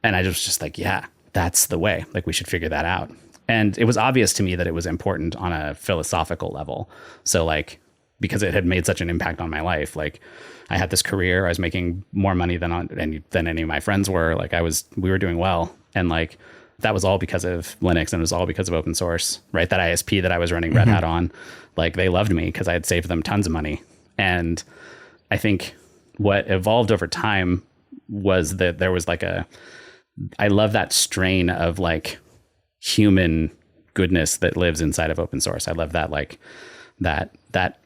And I was just like, yeah, that's the way. Like, we should figure that out. And it was obvious to me that it was important on a philosophical level. So like, because it had made such an impact on my life, like I had this career, I was making more money than any of my friends were. Like we were doing well. And like, that was all because of Linux and it was all because of open source, right? That ISP that I was running Red Hat on, like they loved me because I had saved them tons of money. And I think what evolved over time was that there was like I love that strain of like human goodness that lives inside of open source. I love that, like that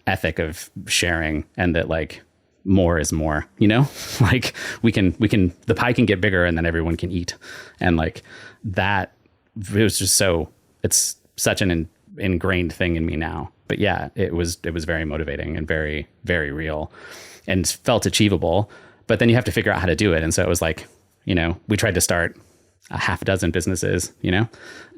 ethic of sharing, and that like more is more, you know, like we can, the pie can get bigger and then everyone can eat. And like that, it was just it's such an ingrained thing in me now. But yeah, it was very motivating and very, very real and felt achievable. But then you have to figure out how to do it. And so it was like, you know, we tried to start a half a dozen businesses,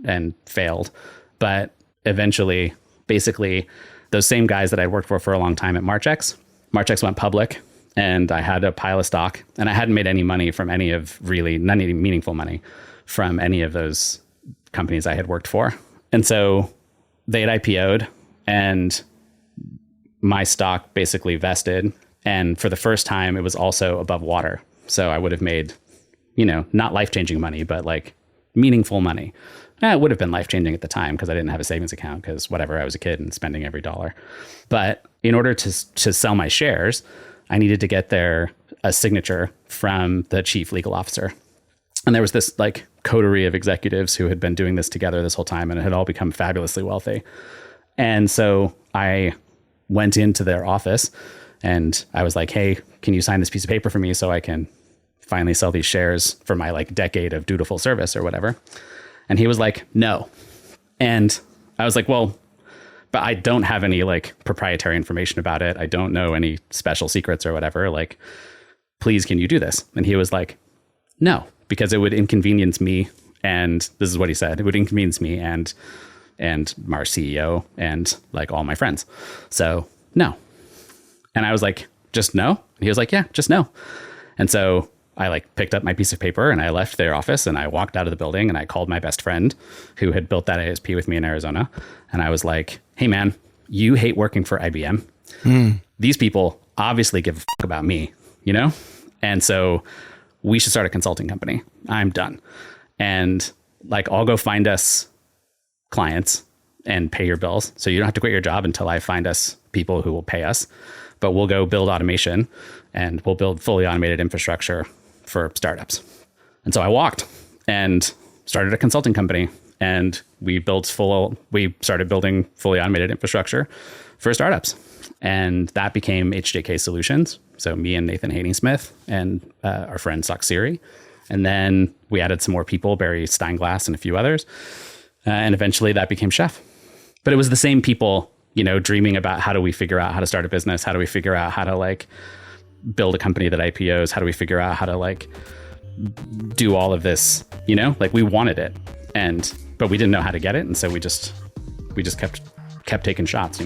and failed. But eventually, basically, those same guys that I worked for a long time at Marchex went public, and I had a pile of stock, and I hadn't made any money from not any meaningful money from any of those companies I had worked for. And so they had IPO'd, and my stock basically vested. And for the first time, it was also above water. So I would have made, not life-changing money, but like meaningful money. It would have been life-changing at the time because I didn't have a savings account because whatever, I was a kid and spending every dollar. But in order to sell my shares, I needed to get a signature from the chief legal officer. And there was this like coterie of executives who had been doing this together this whole time and had all become fabulously wealthy. And so I went into their office and I was like, hey, can you sign this piece of paper for me so I can finally sell these shares for my like decade of dutiful service or whatever? And he was like, no. And I was like, well, but I don't have any like proprietary information about it. I don't know any special secrets or whatever. Like, please, can you do this? And he was like, no, because it would inconvenience me. And this is what he said. It would inconvenience me and our CEO and like all my friends. So no. And I was like, just no? And he was like, yeah, just no. And so I like picked up my piece of paper and I left their office and I walked out of the building and I called my best friend who had built that ISP with me in Arizona. And I was like, hey man, you hate working for IBM. These people obviously give a fuck about me, And so we should start a consulting company. I'm done. And like, I'll go find us clients and pay your bills. So you don't have to quit your job until I find us people who will pay us, but we'll go build automation and we'll build fully automated infrastructure for startups. And so I walked and started a consulting company, and we started building fully automated infrastructure for startups. And that became HJK Solutions. So me and Nathan Haining-Smith and our friend Saksiri. And then we added some more people, Barry Steinglass and a few others. And eventually that became Chef. But it was the same people, dreaming about how do we figure out how to start a business? How do we figure out how to like build a company that IPOs? How do we figure out how to like do all of this? Like we wanted it, but we didn't know how to get it. And so we just kept taking shots,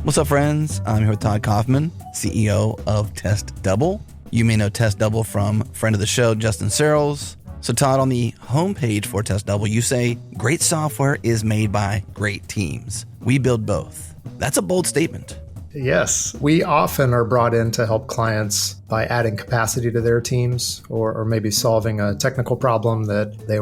What's up, friends? I'm here with Todd Kaufman, CEO of Test Double. You may know Test Double from friend of the show, Justin Searles. So Todd, on the homepage for Test Double, you say, great software is made by great teams. We build both. That's a bold statement. Yes. We often are brought in to help clients by adding capacity to their teams or maybe solving a technical problem that they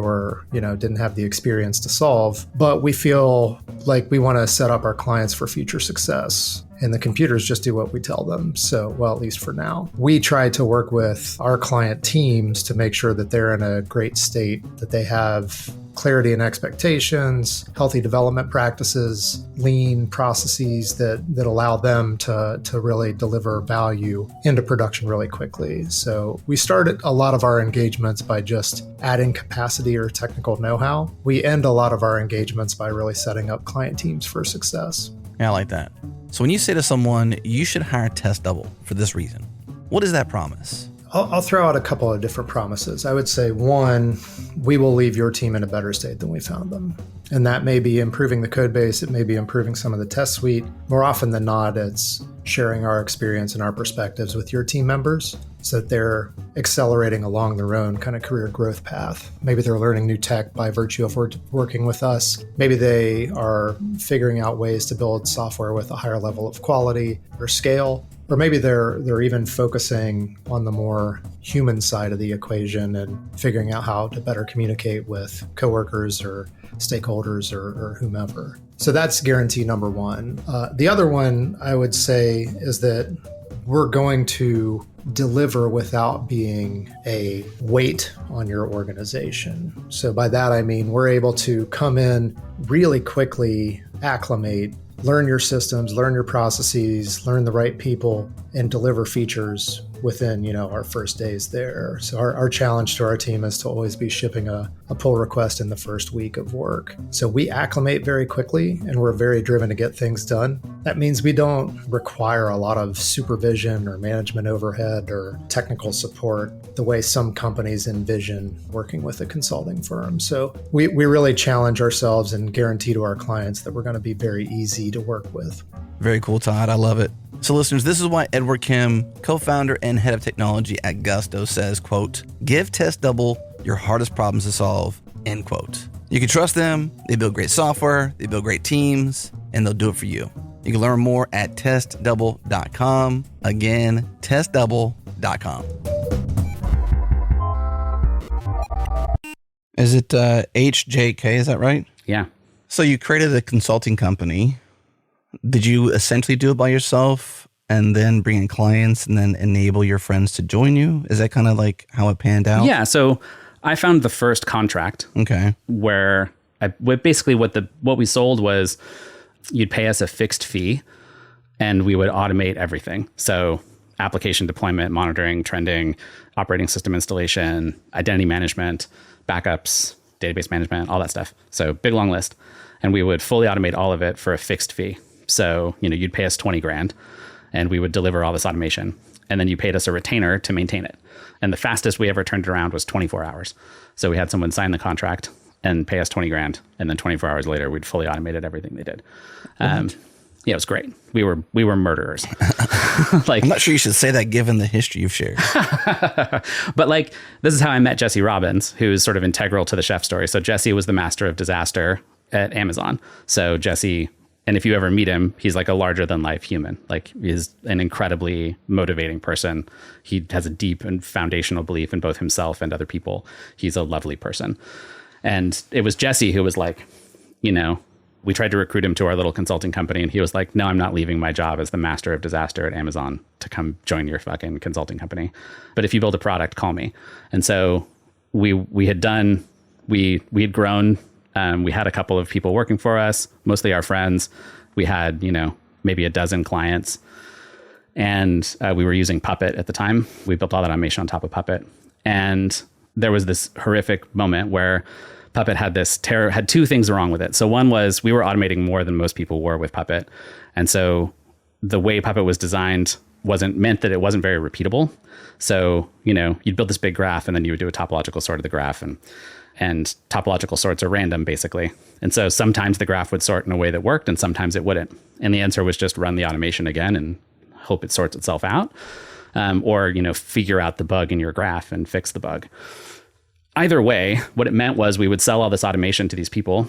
didn't have the experience to solve. But we feel like we want to set up our clients for future success. And the computers just do what we tell them. So, well, at least for now. We try to work with our client teams to make sure that they're in a great state, that they have clarity and expectations, healthy development practices, lean processes that allow them to really deliver value into production really quickly. So we started a lot of our engagements by just adding capacity or technical know-how. We end a lot of our engagements by really setting up client teams for success. Yeah, I like that. So when you say to someone, you should hire Test Double for this reason, what is that promise? I'll throw out a couple of different promises. I would say, one, we will leave your team in a better state than we found them. And that may be improving the code base. It may be improving some of the test suite. More often than not, it's sharing our experience and our perspectives with your team members so that they're accelerating along their own kind of career growth path. Maybe they're learning new tech by virtue of working with us. Maybe they are figuring out ways to build software with a higher level of quality or scale. Or maybe they're even focusing on the more human side of the equation and figuring out how to better communicate with coworkers or stakeholders or whomever. So that's guarantee number one. The other one I would say is that we're going to deliver without being a weight on your organization. So by that, I mean, we're able to come in really quickly, acclimate, learn your systems, learn your processes, learn the right people, and deliver features within, our first days there. So our challenge to our team is to always be shipping a pull request in the first week of work. So we acclimate very quickly and we're very driven to get things done. That means we don't require a lot of supervision or management overhead or technical support the way some companies envision working with a consulting firm. So we really challenge ourselves and guarantee to our clients that we're going to be very easy to work with. Very cool, Todd. I love it. So listeners, this is why Edward Kim, co-founder and head of technology at Gusto, says, quote, give Test Double your hardest problems to solve, end quote. You can trust them. They build great software. They build great teams, and they'll do it for you. You can learn more at testdouble.com. Again, testdouble.com. Is it HJK? Is that right? Yeah. So you created a consulting company. Did you essentially do it by yourself and then bring in clients and then enable your friends to join you? Is that kind of like how it panned out? Yeah. So I found the first contract. Okay. Where basically what we sold was you'd pay us a fixed fee and we would automate everything. So application deployment, monitoring, trending, operating system installation, identity management, backups, database management, all that stuff. So big, long list. And we would fully automate all of it for a fixed fee. So, you'd pay us $20,000 and we would deliver all this automation. And then you paid us a retainer to maintain it. And the fastest we ever turned it around was 24 hours. So we had someone sign the contract and pay us $20,000. And then 24 hours later, we'd fully automated everything they did. Yeah, it was great. We were murderers. I'm not sure you should say that given the history you've shared. But this is how I met Jesse Robbins, who's sort of integral to the chef story. So Jesse was the master of disaster at Amazon. So Jesse, and if you ever meet him, he's like a larger than life human. He's an incredibly motivating person. He has a deep and foundational belief in both himself and other people. He's a lovely person. And it was Jesse who was like, we tried to recruit him to our little consulting company. And he was like, no, I'm not leaving my job as the master of disaster at Amazon to come join your fucking consulting company. But if you build a product, call me. And so we had grown. We had a couple of people working for us, mostly our friends. We had, maybe a dozen clients. And we were using Puppet at the time. We built all that automation on top of Puppet. And there was this horrific moment where Puppet had two things wrong with it. So one was we were automating more than most people were with Puppet. And so the way Puppet was designed meant that it wasn't very repeatable. So, you'd build this big graph and then you would do a topological sort of the graph, and topological sorts are random basically. And so sometimes the graph would sort in a way that worked and sometimes it wouldn't. And the answer was just run the automation again and hope it sorts itself out. Or figure out the bug in your graph and fix the bug. Either way, what it meant was we would sell all this automation to these people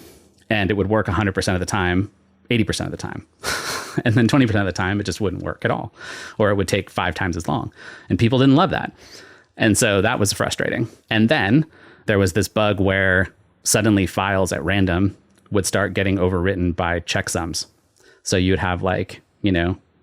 and it would work 100% of the time, 80% of the time. And then 20% of the time, it just wouldn't work at all. Or it would take 5 times as long. And people didn't love that. And so that was frustrating. And then there was this bug where suddenly files at random would start getting overwritten by checksums. So you'd have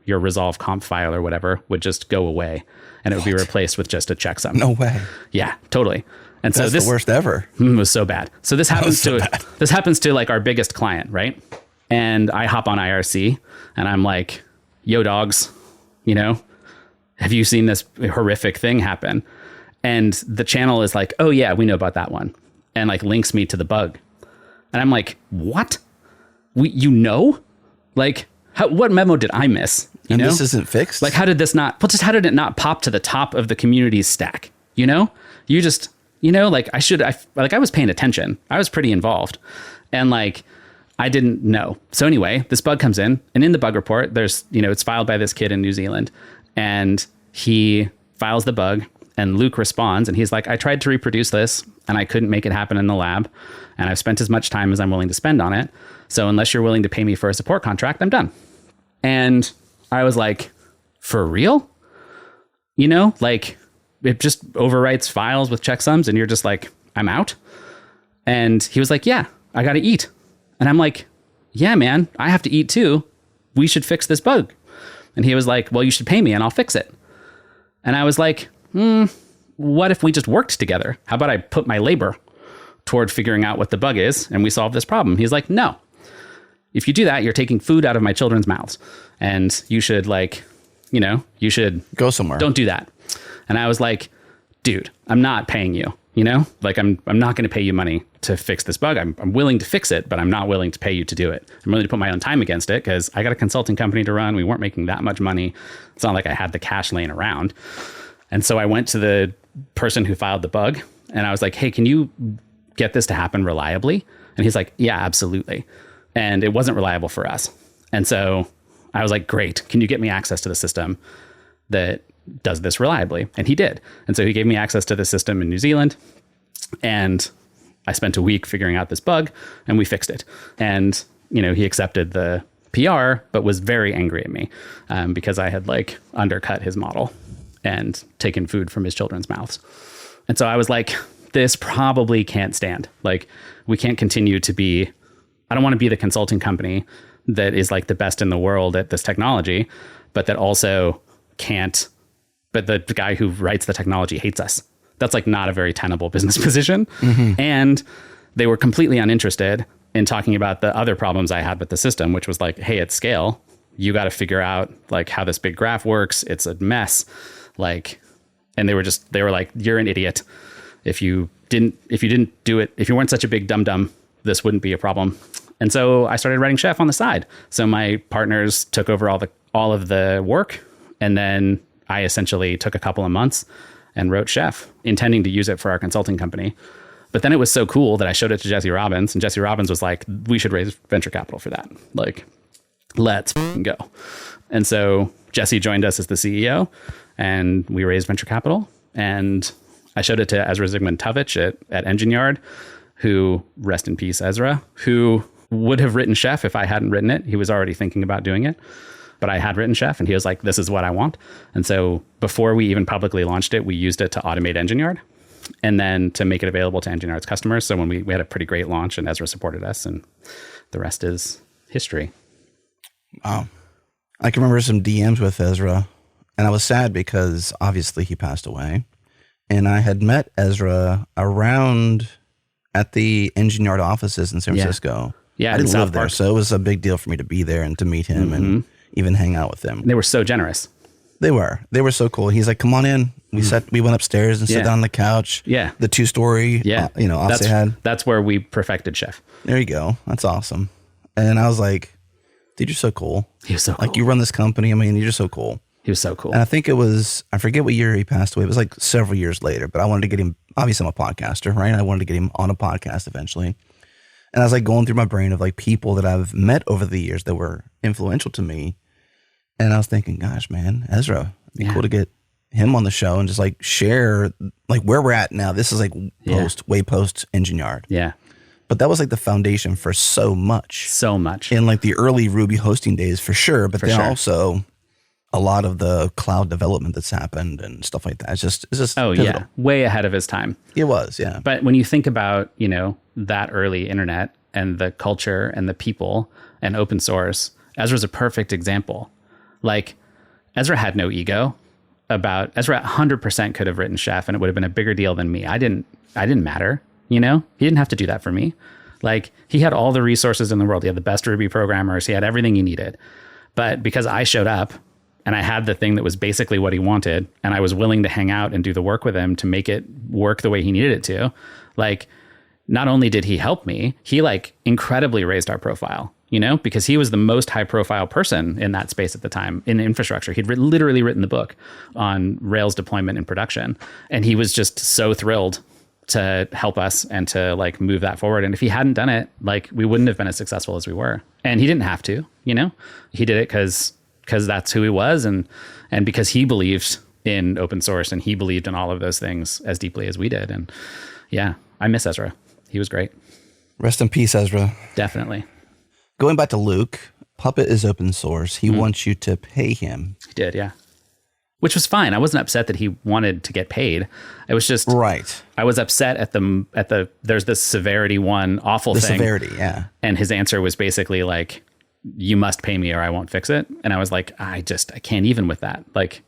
your resolve comp file or whatever would just go away and it would be replaced with just a checksum. No way. Yeah, totally. And that's the worst ever. Was so bad. So this happens to our biggest client, right? And I hop on IRC and I'm like, yo dogs, have you seen this horrific thing happen? And the channel is like, oh yeah, we know about that one. And links me to the bug. And I'm like, what? What memo did I miss? This isn't fixed? How did this not, how did it not pop to the top of the community's stack? You just, I was paying attention. I was pretty involved. And I didn't know. So anyway, this bug comes in and in the bug report, there's, it's filed by this kid in New Zealand and he files the bug and Luke responds and he's like, I tried to reproduce this and I couldn't make it happen in the lab. And I've spent as much time as I'm willing to spend on it. So unless you're willing to pay me for a support contract, I'm done. And I was like, for real? It just overwrites files with checksums and you're just like, I'm out. And he was like, yeah, I got to eat. And I'm like, yeah, man, I have to eat too. We should fix this bug. And he was like, well, you should pay me and I'll fix it. And I was like, what if we just worked together? How about I put my labor toward figuring out what the bug is and we solve this problem? He's like, no. If you do that, you're taking food out of my children's mouths and you should you should go somewhere. Don't do that. And I was like, dude, I'm not paying you, you know, like I'm not going to pay you money to fix this bug. I'm willing to fix it, but I'm not willing to pay you to do it. I'm willing to put my own time against it because I got a consulting company to run. We weren't making that much money. It's not like I had the cash laying around. And so I went to the person who filed the bug and I was like, hey, can you get this to happen reliably? And he's like, yeah, absolutely. And it wasn't reliable for us. And so I was like, great. Can you get me access to the system that does this reliably? And he did. And so he gave me access to the system in New Zealand. And I spent a week figuring out this bug and we fixed it. And, you know, he accepted the PR, but was very angry at me because I had like undercut his model and taken food from his children's mouths. And so I was like, this probably can't stand. Like, we can't continue to be, I don't want to be the consulting company that is like the best in the world at this technology, but that also can't, but the guy who writes the technology hates us. That's like not a very tenable business position. Mm-hmm. And they were completely uninterested in talking about the other problems I had with the system, which was like, hey, at scale, you got to figure out like how this big graph works. It's a mess. Like, and they were like, you're an idiot. If you didn't do it, if you weren't such a big dum-dum, this wouldn't be a problem. And so I started writing Chef on the side. So my partners took over all of the work. And then I essentially took a couple of months and wrote Chef, intending to use it for our consulting company. But then it was so cool that I showed it to Jesse Robbins, and Jesse Robbins was like, we should raise venture capital for that. Like, let's go. And so Jesse joined us as the CEO, and we raised venture capital. And I showed it to Ezra Zygmunt-Tuvich at Engine Yard, who, rest in peace, Ezra, who would have written Chef if I hadn't written it. He was already thinking about doing it. But I had written Chef, and he was like, this is what I want. And so before we even publicly launched it, we used it to automate Engine Yard and then to make it available to Engine Yard's customers. So when we had a pretty great launch, and Ezra supported us, and the rest is history. Wow. I can remember some DMs with Ezra, and I was sad because obviously he passed away. And I had met Ezra around at the Engine Yard offices in San Francisco. Yeah, I didn't live there, so it was a big deal for me to be there and to meet him and even hang out with him. They were so generous. They were so cool. He's like, come on in. We went upstairs and sat down on the couch. Yeah. The 2-story, that's where we perfected Chef. There you go. That's awesome. And I was like, dude, you're so cool. He was so cool. Like, you run this company. I mean, you're just so cool. He was so cool. And I think it was, I forget what year he passed away. It was like several years later, but I wanted to get him, obviously I'm a podcaster, right? I wanted to get him on a podcast eventually. And I was like going through my brain of like people that I've met over the years that were influential to me. And I was thinking, gosh, man, Ezra, it'd be cool to get him on the show and just like share like where we're at now. This is like way post Engine Yard. Yeah. But that was like the foundation for so much. So much. In like the early Ruby hosting days for sure. But then also a lot of the cloud development that's happened and stuff like that. It's just pivotal. Yeah. Way ahead of his time. It was, yeah. But when you think about, you know, that early internet and the culture and the people and open source, Ezra's a perfect example. Like, Ezra had no ego about, Ezra 100% could have written Chef and it would have been a bigger deal than me. I didn't matter, you know? He didn't have to do that for me. Like, he had all the resources in the world. He had the best Ruby programmers. He had everything he needed. But because I showed up and I had the thing that was basically what he wanted, and I was willing to hang out and do the work with him to make it work the way he needed it to, like, not only did he help me, he like incredibly raised our profile, you know, because he was the most high profile person in that space at the time in infrastructure. He'd literally written the book on Rails deployment and production. And he was just so thrilled to help us and to like move that forward. And if he hadn't done it, like, we wouldn't have been as successful as we were. And he didn't have to, you know, he did it because that's who he was. And because he believed in open source and he believed in all of those things as deeply as we did. And yeah, I miss Ezra. He was great. Rest in peace, Ezra. Definitely. Going back to Luke, Puppet is open source. He wants you to pay him. He did, yeah. Which was fine. I wasn't upset that he wanted to get paid. It was just right. I was upset at the there's this severity one awful thing. The severity, yeah. And his answer was basically like, you must pay me or I won't fix it. And I was like, I can't even with that. Like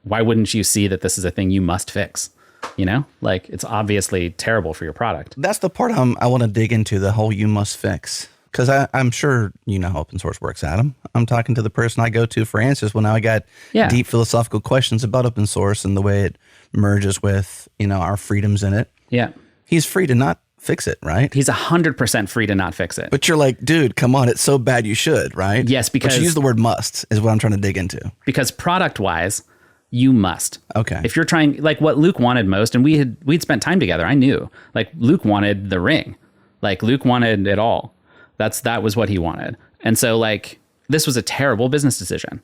why wouldn't you see that this is a thing you must fix? You know, like, it's obviously terrible for your product. That's the part I want to dig into, the whole you must fix. Because I'm sure you know how open source works, Adam. I'm talking to the person I go to for answers. Well, now I got deep philosophical questions about open source and the way it merges with, our freedoms in it. Yeah. He's free to not fix it, right? He's 100% free to not fix it. But you're like, dude, come on, it's so bad you should, right? Yes, because... But you use the word must is what I'm trying to dig into. Because product-wise, you must. Okay. If you're trying, like what Luke wanted most, and we'd spent time together, I knew. Like Luke wanted the ring. Like Luke wanted it all. That was what he wanted. And so like, this was a terrible business decision.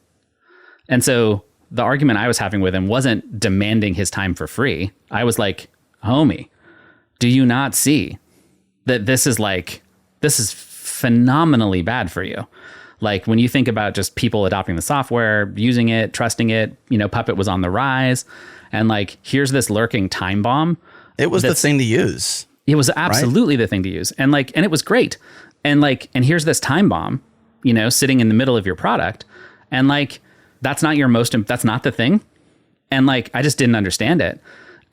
And so the argument I was having with him wasn't demanding his time for free. I was like, homie, do you not see that this is phenomenally bad for you? Like when you think about just people adopting the software, using it, trusting it, Puppet was on the rise. And like, here's this lurking time bomb. It was the thing to use. It was absolutely the thing to use. And like, and it was great. And like, and here's this time bomb, sitting in the middle of your product. And like, that's not the thing. And like, I just didn't understand it.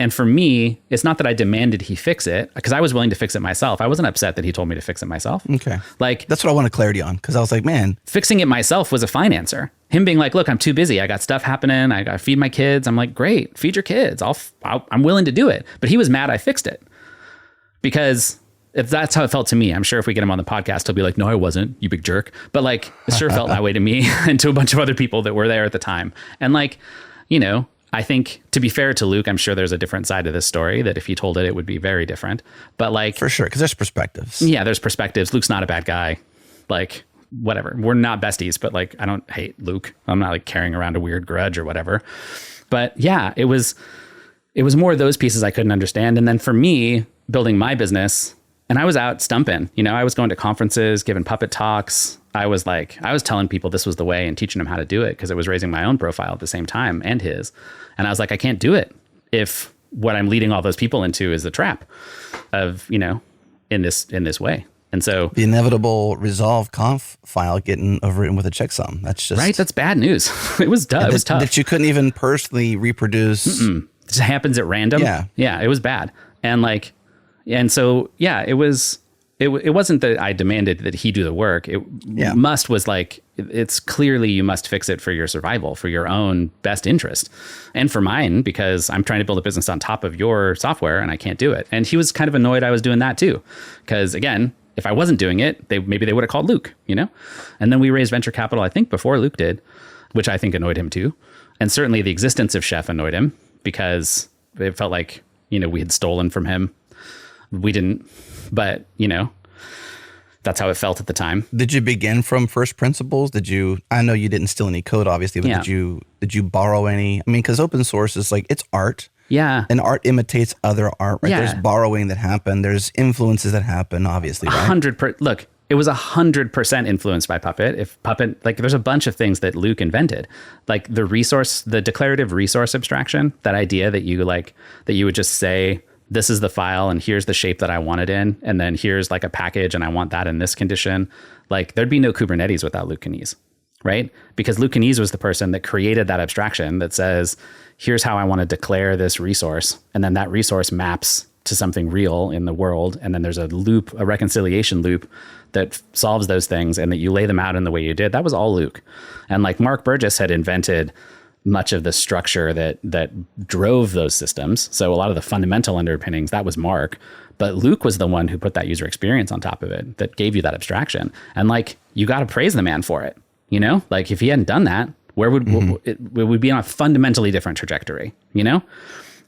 And for me, it's not that I demanded he fix it, because I was willing to fix it myself. I wasn't upset that he told me to fix it myself. Okay. Like, that's what I wanted clarity on, because I was like, man. Fixing it myself was a fine answer. Him being like, look, I'm too busy. I got stuff happening. I got to feed my kids. I'm like, great, feed your kids. I'm willing to do it. But he was mad I fixed it. Because if that's how it felt to me. I'm sure if we get him on the podcast, he'll be like, no, I wasn't, you big jerk. But like, it sure felt that way to me and to a bunch of other people that were there at the time. And like, I think, to be fair to Luke, I'm sure there's a different side of this story that if he told it, it would be very different. But like, for sure, because there's perspectives. Yeah, there's perspectives. Luke's not a bad guy. Like, whatever. We're not besties, but like, I don't hate Luke. I'm not like carrying around a weird grudge or whatever. But yeah, it was more of those pieces I couldn't understand. And then for me, building my business, and I was out stumping. I was going to conferences, giving Puppet talks. I was telling people this was the way and teaching them how to do it, because it was raising my own profile at the same time and his. And I was like, I can't do it if what I'm leading all those people into is the trap of, in this way. And so the inevitable resolve conf file getting overwritten with a checksum. That's just right. That's bad news. It was tough. It was tough. That you couldn't even personally reproduce. It just happens at random. Yeah. It was bad. And so, yeah, it wasn't that I demanded that he do the work. Must was like, it's clearly you must fix it for your survival, for your own best interest, and for mine, because I'm trying to build a business on top of your software and I can't do it. And he was kind of annoyed I was doing that too. Because again, if I wasn't doing it, maybe they would have called Luke, And then we raised venture capital, I think, before Luke did, which I think annoyed him too. And certainly the existence of Chef annoyed him, because it felt like, we had stolen from him. We didn't, but that's how it felt at the time. Did you begin from first principles? I know you didn't steal any code, obviously, but did you borrow any? I mean, because open source is like, it's art. Yeah. And art imitates other art, right? Yeah. There's borrowing that happen. There's influences that happen, obviously, right? Look, it was 100% influenced by Puppet. If Puppet, like, there's a bunch of things that Luke invented, like the declarative resource abstraction, that idea that you would just say, this is the file and here's the shape that I want it in. And then here's like a package and I want that in this condition. Like, there'd be no Kubernetes without Luke Kanies, right? Because Luke Kanies was the person that created that abstraction that says, here's how I want to declare this resource. And then that resource maps to something real in the world. And then there's a reconciliation loop that solves those things and that you lay them out in the way you did. That was all Luke. And like Mark Burgess had invented much of the structure that drove those systems. So a lot of the fundamental underpinnings, that was Mark. But Luke was the one who put that user experience on top of it, that gave you that abstraction. And like, you got to praise the man for it. Like, if he hadn't done that, where would it would be on a fundamentally different trajectory,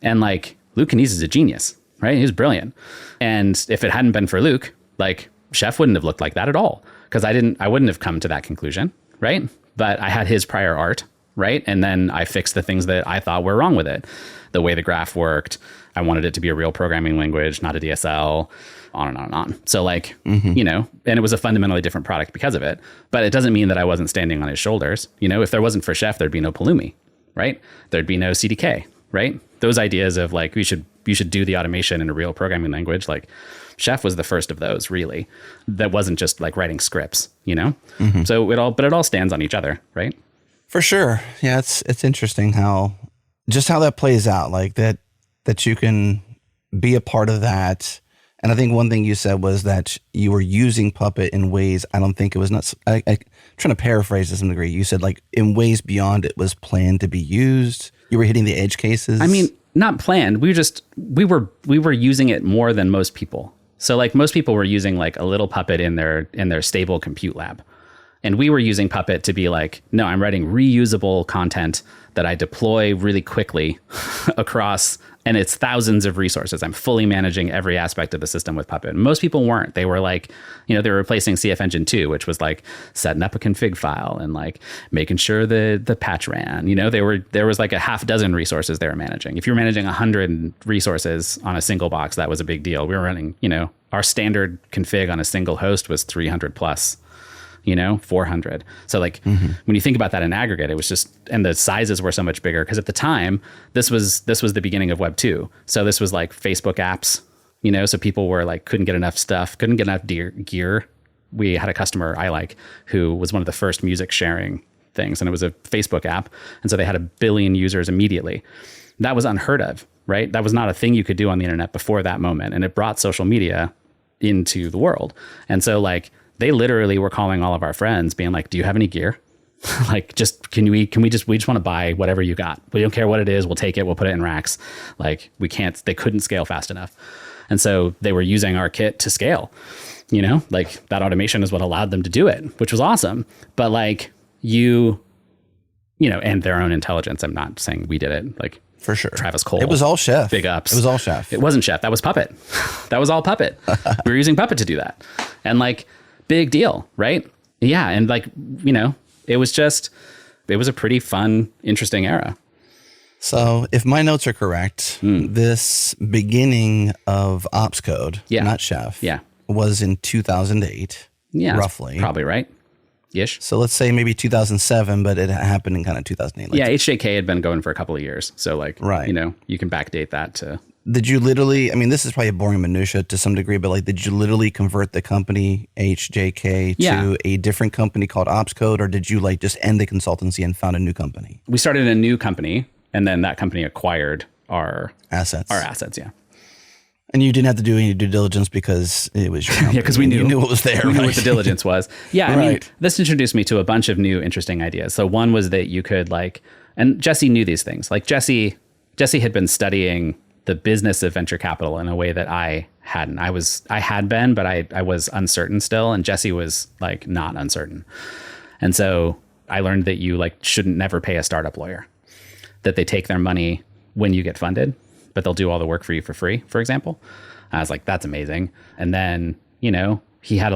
And like, Luke Kanies is a genius, right? He was brilliant. And if it hadn't been for Luke, like, Chef wouldn't have looked like that at all, because I wouldn't have come to that conclusion, right? But I had his prior art, right? And then I fixed the things that I thought were wrong with it. The way the graph worked, I wanted it to be a real programming language, not a DSL, on and on and on. So like, and it was a fundamentally different product because of it. But it doesn't mean that I wasn't standing on his shoulders. If there wasn't for Chef, there'd be no Pulumi, right? There'd be no CDK, right? Those ideas of like, you should do the automation in a real programming language. Like, Chef was the first of those, really. That wasn't just like writing scripts, So it all stands on each other, right? For sure. Yeah, it's interesting how that plays out, like that you can be a part of that And I think one thing you said was that you were using Puppet in ways I don't think it was not. I'm trying to paraphrase to some degree. You said like in ways beyond it was planned to be used. You were hitting the edge cases. I mean, not planned. We were using it more than most people. So like most people were using like a little Puppet in their stable compute lab. And we were using Puppet to be like, no, I'm writing reusable content that I deploy really quickly across, and it's thousands of resources. I'm fully managing every aspect of the system with Puppet. Most people weren't. They were like, they were replacing CF Engine 2, which was like setting up a config file and like making sure the patch ran. There was like a half dozen resources they were managing. If you're managing 100 resources on a single box, that was a big deal. We were running, our standard config on a single host was 300 plus. 400. So like when you think about that in aggregate, it was just, and the sizes were so much bigger because at the time this was the beginning of Web 2. So this was like Facebook apps, so people were like, couldn't get enough stuff, couldn't get enough gear. We had a customer who was one of the first music sharing things, and it was a Facebook app. And so they had 1 billion users immediately. That was unheard of, right? That was not a thing you could do on the internet before that moment. And it brought social media into the world. And so like, they literally were calling all of our friends being like, do you have any gear? Like, we just want to buy whatever you got. We don't care what it is. We'll take it. We'll put it in racks. Like they couldn't scale fast enough. And so they were using our kit to scale, like that automation is what allowed them to do it, which was awesome. But like and their own intelligence. I'm not saying we did it. Like, for sure. Travis Cole. It was all Chef. Big ups. It was all Chef. It wasn't Chef. That was Puppet. That was all Puppet. We were using Puppet to do that. And like, big deal, right? Yeah. And like, it was a pretty fun, interesting era. So if my notes are correct, this beginning of Opscode, not Chef, was in 2008, roughly. Probably right. Ish. So let's say maybe 2007, but it happened in kind of 2008. Like HJK had been going for a couple of years. So like, right. You can backdate that to... Did you literally, this is probably a boring minutia to some degree, but like, did you literally convert the company HJK to a different company called Opscode, or did you like just end the consultancy and found a new company? We started a new company, and then that company acquired our assets. Yeah. And you didn't have to do any due diligence because it was your company. Yeah, because we knew what was there. We knew what the diligence was. Yeah, right. This introduced me to a bunch of new interesting ideas. So one was that you could like, and Jesse knew these things. Like Jesse had been studying the business of venture capital in a way that I hadn't. I had been, but I was uncertain still, and Jesse was like not uncertain. And so I learned that you like shouldn't never pay a startup lawyer, that they take their money when you get funded, but they'll do all the work for you for free, for example. I was like, that's amazing. And then, he had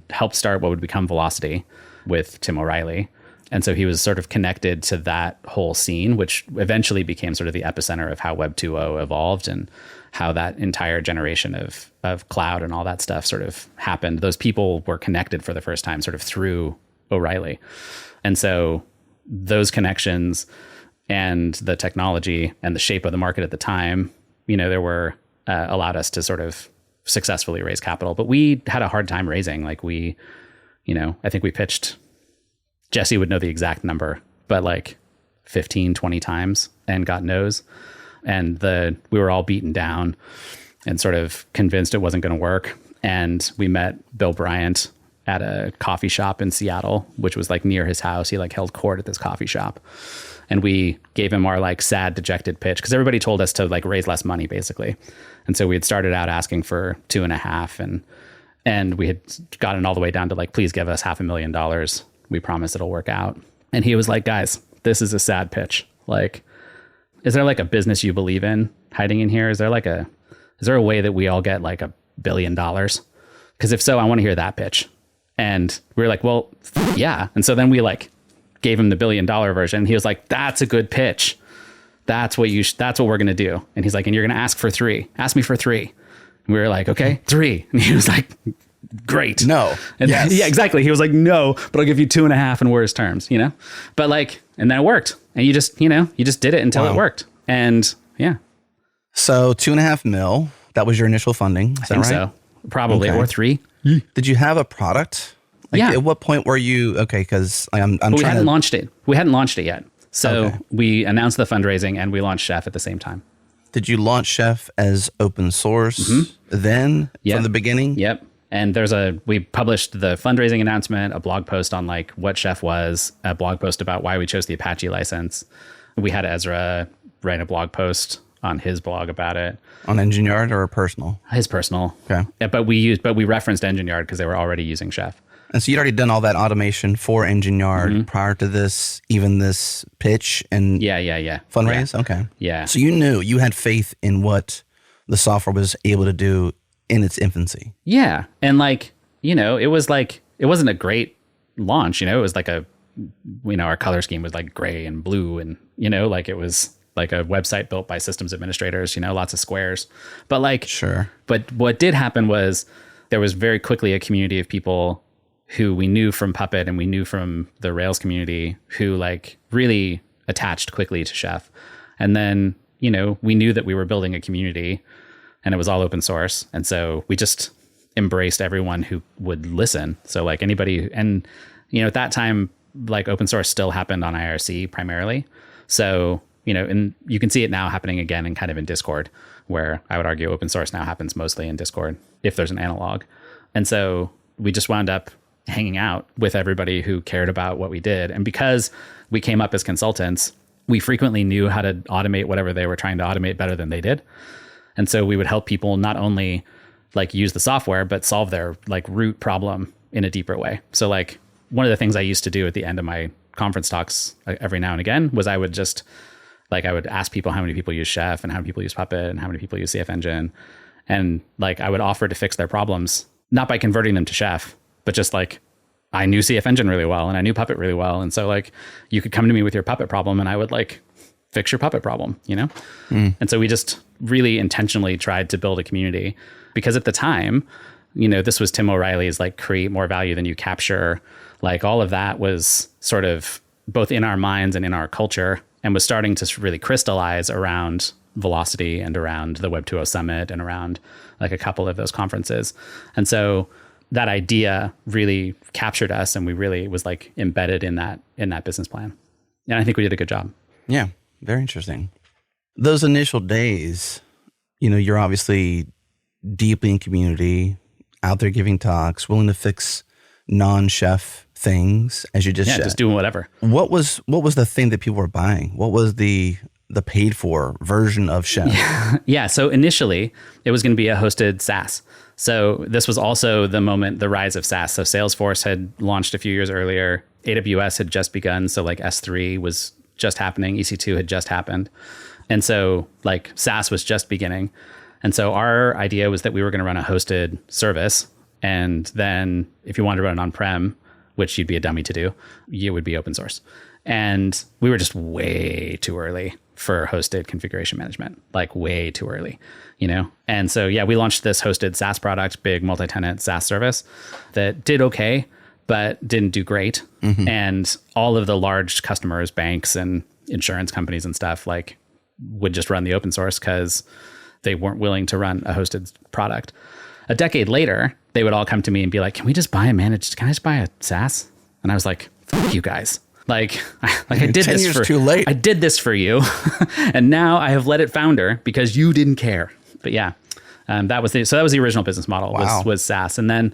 helped start what would become Velocity with Tim O'Reilly. And so he was sort of connected to that whole scene, which eventually became sort of the epicenter of how Web 2.0 evolved and how that entire generation of cloud and all that stuff sort of happened. Those people were connected for the first time sort of through O'Reilly. And so those connections and the technology and the shape of the market at the time, there were allowed us to sort of successfully raise capital. But we had a hard time raising. Like I think we pitched... Jesse would know the exact number, but like 15, 20 times and got no's. And we were all beaten down and sort of convinced it wasn't going to work. And we met Bill Bryant at a coffee shop in Seattle, which was like near his house. He like held court at this coffee shop. And we gave him our like sad, dejected pitch because everybody told us to like raise less money basically. And so we had started out asking for 2.5 and we had gotten all the way down to like, please give us $500,000. We promise it'll work out. And he was like, guys, this is a sad pitch. Like, is there like a business you believe in hiding in here? Is there a way that we all get like $1 billion? Because if so, I want to hear that pitch. And we were like, well, yeah. And so then we like gave him the $1 billion version. He was like, that's a good pitch. That's what we're going to do. And he's like, and you're going to ask for 3. Ask me for 3. And we were like, okay, 3. And he was like, great. No. And yes. Yeah, exactly. He was like, no, but I'll give you 2.5 in worse terms, but like, and then it worked. And you just did it until it worked. And yeah. So 2.5 mil, that was your initial funding. Is I think so. Probably. Okay. Or 3. Did you have a product? Like, yeah. At what point were you, okay, because I'm trying we hadn't launched it. We hadn't launched it yet. So we announced the fundraising and we launched Chef at the same time. Did you launch Chef as open source then from the beginning? Yep. And we published the fundraising announcement, a blog post on like what Chef was, a blog post about why we chose the Apache license. We had Ezra write a blog post on his blog about it. On EngineYard or personal? His personal. Okay. Yeah, but we referenced EngineYard because they were already using Chef. And so you'd already done all that automation for EngineYard prior to this, even this pitch and fundraise? Yeah. Okay. Yeah. So you had faith in what the software was able to do in its infancy. Yeah. And like, it wasn't a great launch, it was like our color scheme was like gray and blue and, like it was like a website built by systems administrators, lots of squares. But like, sure. But what did happen was there was very quickly a community of people who we knew from Puppet and we knew from the Rails community who like really attached quickly to Chef. And then, we knew that we were building a community and it was all open source. And so we just embraced everyone who would listen. So like anybody, and, at that time, like open source still happened on IRC primarily. So, and you can see it now happening again and kind of in Discord, where I would argue open source now happens mostly in Discord if there's an analog. And so we just wound up hanging out with everybody who cared about what we did. And because we came up as consultants, we frequently knew how to automate whatever they were trying to automate better than they did. And so we would help people not only like use the software, but solve their like root problem in a deeper way. So like one of the things I used to do at the end of my conference talks every now and again was I would ask people how many people use Chef and how many people use Puppet and how many people use CF Engine. And like I would offer to fix their problems, not by converting them to Chef, but just like I knew CF Engine really well and I knew Puppet really well. And so like you could come to me with your Puppet problem and I would like fix your Puppet problem, And so we just really intentionally tried to build a community because at the time, this was Tim O'Reilly's like create more value than you capture. Like all of that was sort of both in our minds and in our culture and was starting to really crystallize around Velocity and around the Web 2.0 Summit and around like a couple of those conferences. And so that idea really captured us and we really was like embedded in that business plan. And I think we did a good job. Yeah. Very interesting. Those initial days, you're obviously deeply in community, out there giving talks, willing to fix non-Chef things, as you just said. Just doing whatever. What was the thing that people were buying? What was the paid for version of Chef? Yeah. So initially, it was going to be a hosted SaaS. So this was also the rise of SaaS. So Salesforce had launched a few years earlier. AWS had just begun. So like S3 was just happening. EC2 had just happened. And so like SaaS was just beginning. And so our idea was that we were going to run a hosted service. And then if you wanted to run it on-prem, which you'd be a dummy to do, it would be open source. And we were just way too early for hosted configuration management, like way too early, And so, we launched this hosted SaaS product, big multi-tenant SaaS service that did okay, but didn't do great. And all of the large customers, banks and insurance companies and stuff like would just run the open source because they weren't willing to run a hosted product. A decade later, they would all come to me and be like, can I just buy a SaaS? And I was like, fuck you guys. Like I did 10 this years too late. I did this for you. And now I have let it founder because you didn't care. But that was the original business model. Wow. was SaaS. And then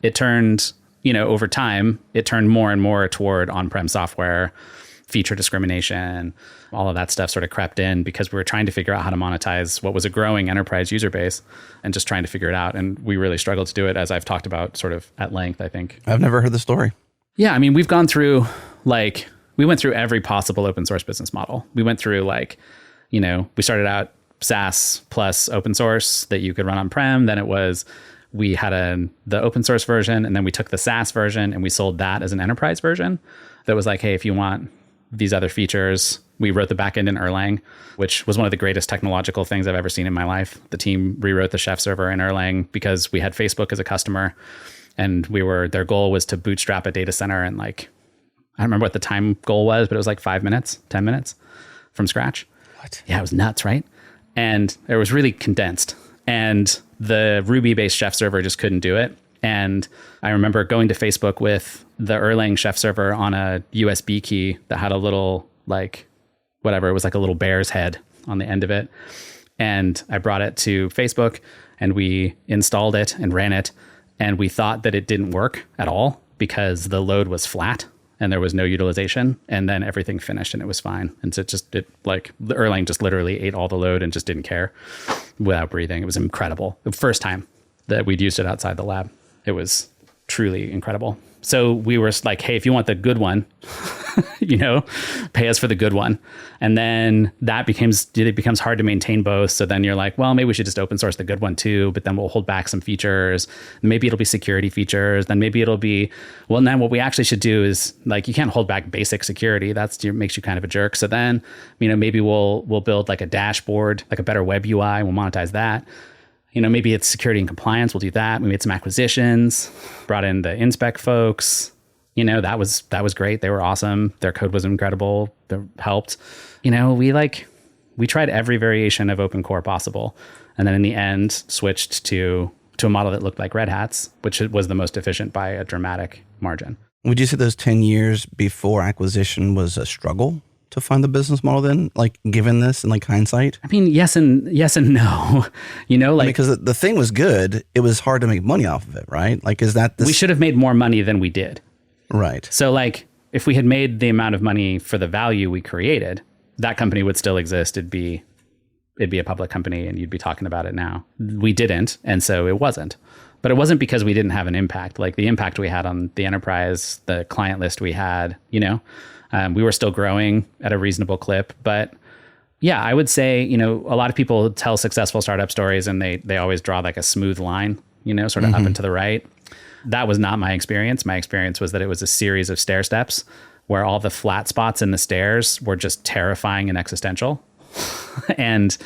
it turned, over time, it turned more and more toward on-prem software, feature discrimination, all of that stuff sort of crept in because we were trying to figure out how to monetize what was a growing enterprise user base and just trying to figure it out. And we really struggled to do it, as I've talked about sort of at length, I think. I've never heard the story. Yeah. I mean, we've gone through we went through every possible open source business model. We went through we started out SaaS plus open source that you could run on-prem. Then we had the open source version, and then we took the SaaS version and we sold that as an enterprise version that was like, hey, if you want these other features, we wrote the backend in Erlang, which was one of the greatest technological things I've ever seen in my life. The team rewrote the Chef server in Erlang because we had Facebook as a customer, and their goal was to bootstrap a data center in I don't remember what the time goal was, but it was like 5 minutes, 10 minutes from scratch. What? Yeah, it was nuts, right? And it was really condensed. And the Ruby-based Chef server just couldn't do it. And I remember going to Facebook with the Erlang Chef server on a USB key that had a little, it was like a little bear's head on the end of it. And I brought it to Facebook and we installed it and ran it. And we thought that it didn't work at all because the load was flat and there was no utilization. And then everything finished and it was fine. And so the Erlang just literally ate all the load and just didn't care without breathing. It was incredible. The first time that we'd used it outside the lab, it was truly incredible. So we were like, hey, if you want the good one, pay us for the good one. And then it becomes hard to maintain both. So then you're like, well, maybe we should just open source the good one too, but then we'll hold back some features. Maybe it'll be security features. Then maybe it'll be, well, then what we actually should do is like, you can't hold back basic security. Makes you kind of a jerk. So then, maybe we'll build like a dashboard, like a better web UI. We'll monetize that. Maybe it's security and compliance. We'll do that. We made some acquisitions, brought in the inspec folks. That was great. They were awesome. Their code was incredible. They helped. We tried every variation of open core possible. And then in the end, switched to a model that looked like Red Hat's, which was the most efficient by a dramatic margin. Would you say those 10 years before acquisition was a struggle to find the business model then, like given this in like hindsight? I mean, yes and no, because the thing was good. It was hard to make money off of it, right? Like, is that we should have made more money than we did. Right. So like if we had made the amount of money for the value we created, that company would still exist. It'd be a public company and you'd be talking about it now. We didn't. And so it wasn't. But it wasn't because we didn't have an impact. Like the impact we had on the enterprise, the client list we had, we were still growing at a reasonable clip. But yeah, I would say, a lot of people tell successful startup stories and they always draw like a smooth line, sort of up and to the right. That was not my experience. My experience was that it was a series of stair steps where all the flat spots in the stairs were just terrifying and existential. and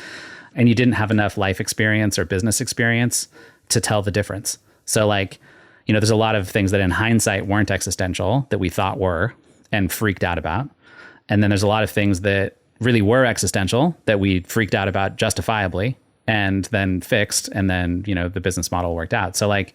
you didn't have enough life experience or business experience to tell the difference. So like, there's a lot of things that in hindsight weren't existential that we thought were and freaked out about. And then there's a lot of things that really were existential that we freaked out about justifiably and then fixed. And then, the business model worked out. So like,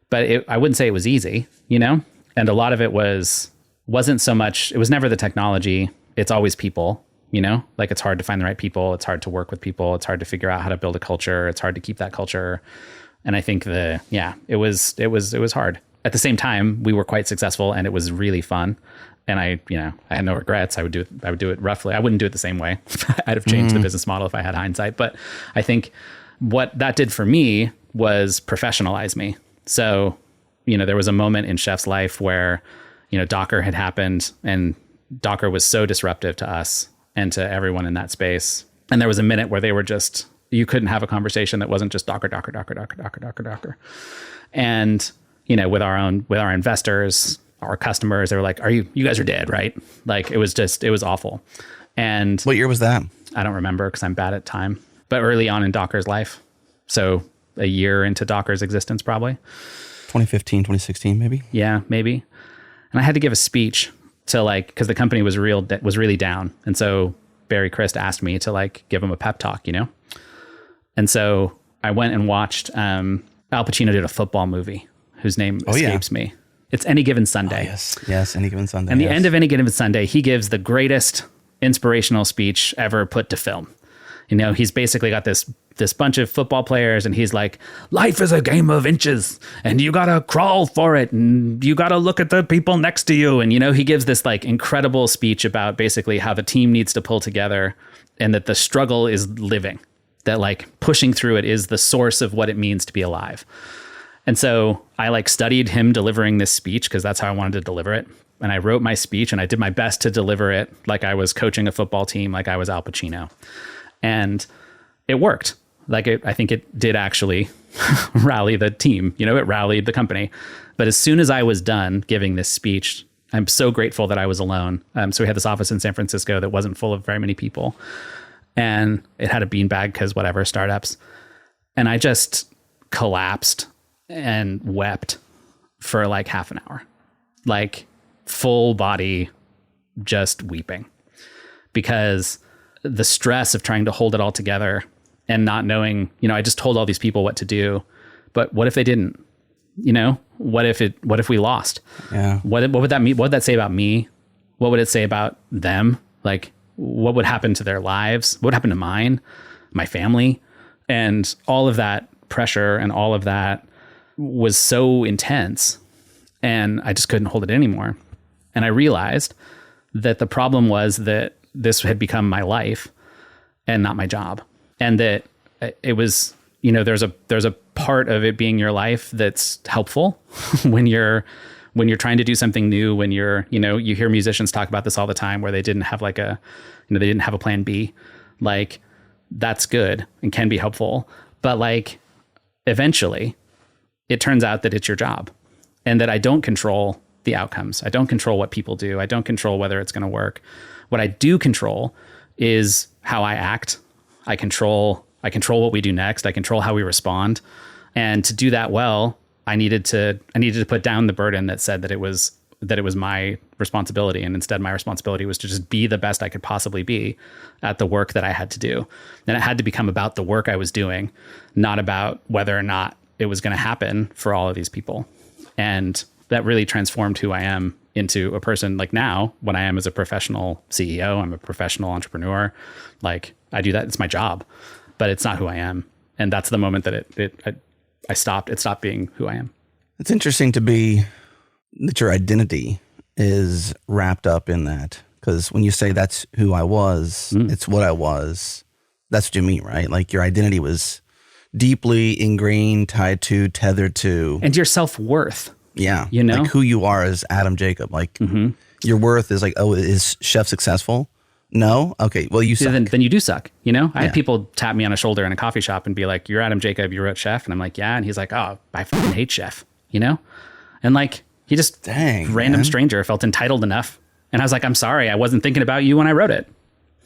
but I wouldn't say it was easy, and a lot of it wasn't so much, it was never the technology. It's always people, like it's hard to find the right people. It's hard to work with people. It's hard to figure out how to build a culture. It's hard to keep that culture. And I think it was hard. At the same time, we were quite successful and it was really fun. And I had no regrets. I would do it roughly. I wouldn't do it the same way. I'd have changed the business model if I had hindsight. But I think what that did for me was professionalize me. So, there was a moment in Chef's life where, Docker had happened and Docker was so disruptive to us and to everyone in that space. And there was a minute where they were just, you couldn't have a conversation that wasn't just Docker. And, with our investors, our customers, they were like, you guys are dead, right? Like it was awful. And what year was that? I don't remember because I'm bad at time, but early on in Docker's life. So a year into Docker's existence, probably 2015, 2016, maybe. Yeah, maybe. And I had to give a speech to because the company was really down. And so Barry Christ asked me to give him a pep talk, And so I went and watched, Al Pacino did a football movie whose name escapes me. It's Any Given Sunday. Oh, yes. Any Given Sunday. And the end of Any Given Sunday, he gives the greatest inspirational speech ever put to film. He's basically got this bunch of football players and he's like, life is a game of inches and you got to crawl for it and you got to look at the people next to you. And, he gives this incredible speech about basically how the team needs to pull together and that the struggle is living, that pushing through it is the source of what it means to be alive. And so I studied him delivering this speech because that's how I wanted to deliver it. And I wrote my speech and I did my best to deliver it like I was coaching a football team, like I was Al Pacino. And it worked. I think it did actually rally the team, it rallied the company. But as soon as I was done giving this speech, I'm so grateful that I was alone. So we had this office in San Francisco that wasn't full of very many people. And it had a beanbag because whatever, startups. And I just collapsed and wept for half an hour, full body, just weeping because the stress of trying to hold it all together and not knowing, I just told all these people what to do, but what if they didn't, what if we lost? Yeah. What would that mean? What would that say about me? What would it say about them? What would happen to their lives? What would happen to mine? my family, and all of that pressure and all of that was so intense, and I just couldn't hold it anymore. And I realized that the problem was that this had become my life and not my job. And that it was, there's a part of it being your life that's helpful when you're trying to do something new, when you hear musicians talk about this all the time, where they didn't have they didn't have a plan B. Like, that's good and can be helpful. But like, eventually it turns out that it's your job, and that I don't control the outcomes. I don't control what people do. I don't control whether it's going to work. What I do control is how I act. I control what we do next. I control how we respond. And to do that well, I needed to put down the burden that said that it was my responsibility. And instead, my responsibility was to just be the best I could possibly be at the work that I had to do. And it had to become about the work I was doing, not about whether or not it was going to happen for all of these people. And that really transformed who I am into a person. Like, now, when I am as a professional CEO, I'm a professional entrepreneur. Like, I do that. It's my job, but it's not who I am. And that's the moment that it stopped being who I am. It's interesting that your identity is wrapped up in that. Because when you say that's who I was, it's what I was, that's what you mean, right? Like, your identity was deeply ingrained, tethered to. And your self-worth. Yeah. Like, who you are as Adam Jacob. Like, your worth is like, oh, is Chef successful? No? Okay, well, you suck. Then you do suck, I had people tap me on a shoulder in a coffee shop and be like, "You're Adam Jacob, you wrote Chef." And I'm like, "Yeah." And he's like, "Oh, I fucking hate Chef," And like, he just, random stranger, felt entitled enough. And I was like, "I'm sorry, I wasn't thinking about you when I wrote it."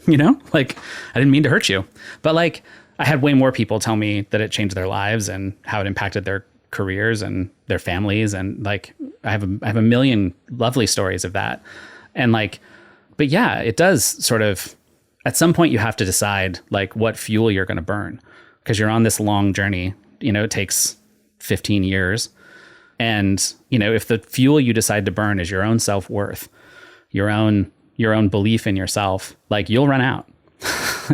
Like, I didn't mean to hurt you. But like, I had way more people tell me that it changed their lives and how it impacted their careers and their families. And like, I have a million lovely stories of that. And like, but yeah, it does sort of, at some point you have to decide like what fuel you're going to burn, because you're on this long journey. It takes 15 years. And, if the fuel you decide to burn is your own self-worth, your own belief in yourself, like, you'll run out.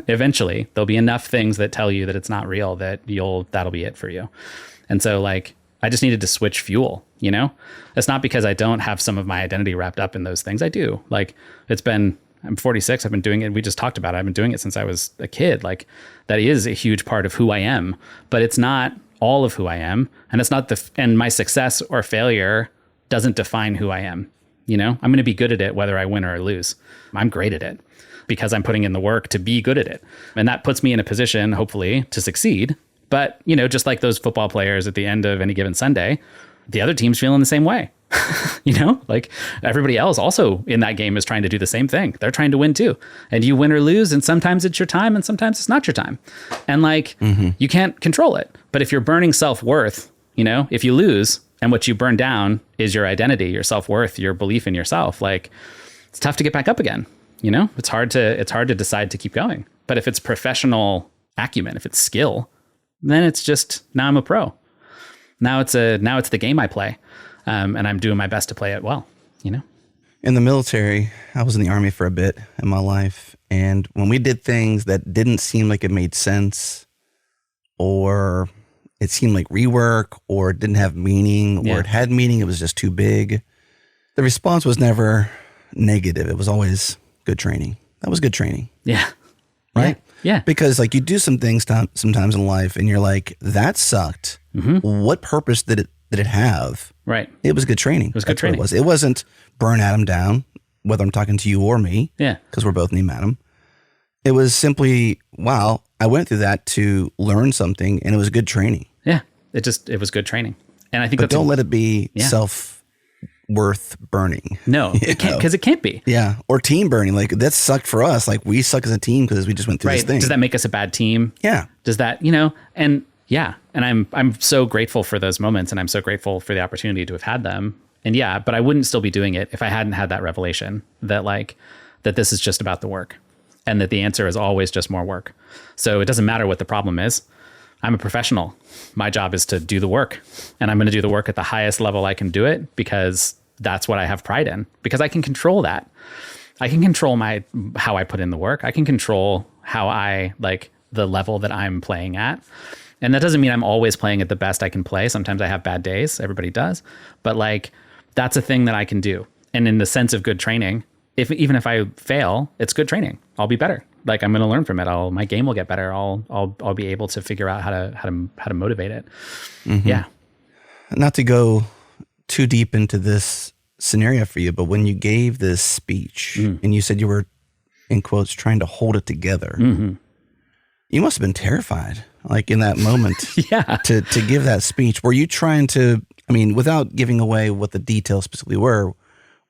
Eventually there'll be enough things that tell you that it's not real, that'll be it for you. And so like, I just needed to switch fuel, It's not because I don't have some of my identity wrapped up in those things. I do. Like, I'm 46. I've been doing it. We just talked about it. I've been doing it since I was a kid. Like, that is a huge part of who I am, but it's not all of who I am. And it's not and my success or failure doesn't define who I am. I'm going to be good at it, whether I win or lose. I'm great at it because I'm putting in the work to be good at it. And that puts me in a position, hopefully, to succeed. But, just like those football players at the end of any given Sunday, the other team's feeling the same way. Like, everybody else also in that game is trying to do the same thing. They're trying to win too. And you win or lose. And sometimes it's your time and sometimes it's not your time. And like, you can't control it. But if you're burning self-worth, if you lose and what you burn down is your identity, your self-worth, your belief in yourself, like, it's tough to get back up again. It's hard to decide to keep going. But if it's professional acumen, if it's skill, then it's just, now I'm a pro. Now it's the game I play. And I'm doing my best to play it well, In the military, I was in the Army for a bit in my life. And when we did things that didn't seem like it made sense, or it seemed like rework, or it didn't have meaning, or it had meaning, it was just too big, the response was never negative. It was always good training. That was good training. Yeah. Right? Yeah. Because like, you do some things sometimes in life and you're like, that sucked. What purpose did it have? Right. It was good training. It was good training. It wasn't burn Adam down, whether I'm talking to you or me. Yeah. Because we're both named Adam. It was simply, wow, I went through that to learn something, and it was good training. Yeah. It was good training. And I think but don't let it be self-worth burning. No, it can't, because it can't be. Yeah. Or team burning. Like, that sucked for us. Like, we suck as a team because we just went through this thing. Does that make us a bad team? Yeah. Does that, and yeah. And I'm so grateful for those moments, and I'm so grateful for the opportunity to have had them. And yeah, but I wouldn't still be doing it if I hadn't had that revelation that this is just about the work, and that the answer is always just more work. So it doesn't matter what the problem is. I'm a professional. My job is to do the work, and I'm going to do the work at the highest level I can do it, because that's what I have pride in, because I can control that. I can control how I put in the work. I can control how I the level that I'm playing at. And that doesn't mean I'm always playing at the best I can play. Sometimes I have bad days. Everybody does. But like, that's a thing that I can do. And in the sense of good training, even if I fail, it's good training. I'll be better. Like, I'm going to learn from it. My game will get better. I'll be able to figure out how to motivate it. Mm-hmm. Yeah. Not to go too deep into this scenario for you, but when you gave this speech and you said you were, in quotes, trying to hold it together, you must have been terrified, like in that moment, to give that speech. Were you trying to, I mean, without giving away what the details specifically were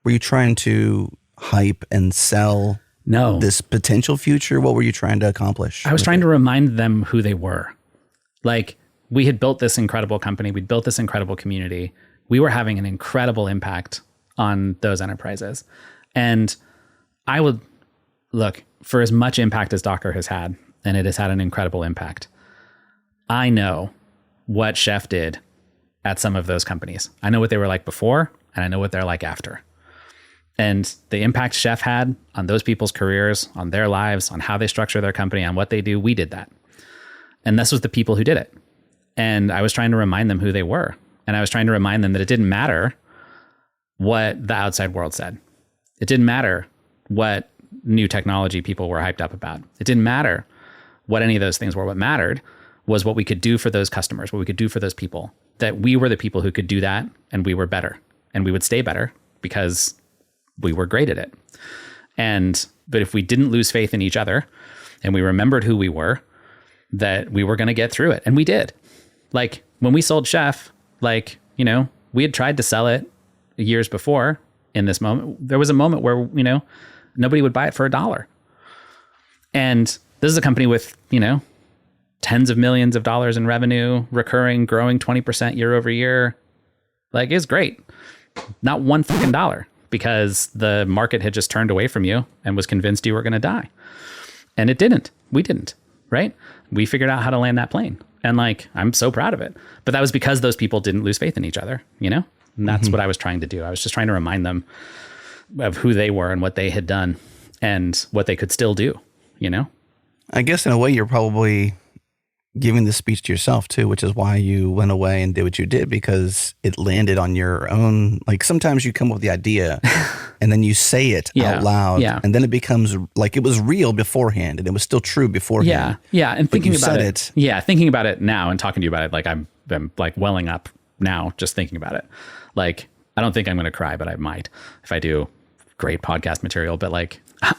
you trying to hype and sell this potential future? What were you trying to accomplish? I was trying to remind them who they were. Like, we had built this incredible company. We'd built this incredible community. We were having an incredible impact on those enterprises. And I would look, for as much impact as Docker has had, and it has had an incredible impact, I know what Chef did at some of those companies. I know what they were like before, and I know what they're like after. And the impact Chef had on those people's careers, on their lives, on how they structure their company, on what they do, we did that. And this was the people who did it. And I was trying to remind them who they were. And I was trying to remind them that it didn't matter what the outside world said. It didn't matter what new technology people were hyped up about. It didn't matter what any of those things were. What mattered was what we could do for those customers, what we could do for those people, that we were the people who could do that, and we were better, and we would stay better because we were great at it. But if we didn't lose faith in each other and we remembered who we were, that we were going to get through it. And we did. Like, when we sold Chef, like, you know, we had tried to sell it years before. In this moment, there was a moment where, you know, nobody would buy it for $1. And this is a company with, you know, tens of millions of dollars in revenue, recurring, growing 20% year over year. Like, it's great. Not one fucking dollar, because the market had just turned away from you and was convinced you were going to die. And it didn't. We didn't, right? We figured out how to land that plane. And like, I'm so proud of it. But that was because those people didn't lose faith in each other, you know? And that's what I was trying to do. I was just trying to remind them of who they were and what they had done and what they could still do, you know? I guess in a way you're probably giving the speech to yourself too, which is why you went away and did what you did, because it landed on your own. Like, sometimes you come up with the idea and then you say it out loud, and then it becomes like it was real beforehand and it was still true beforehand. And thinking about it. Thinking about it now and talking to you about it, like I'm like welling up now just thinking about it. Like, I don't think I'm going to cry, but I might if I do great podcast material. But like, of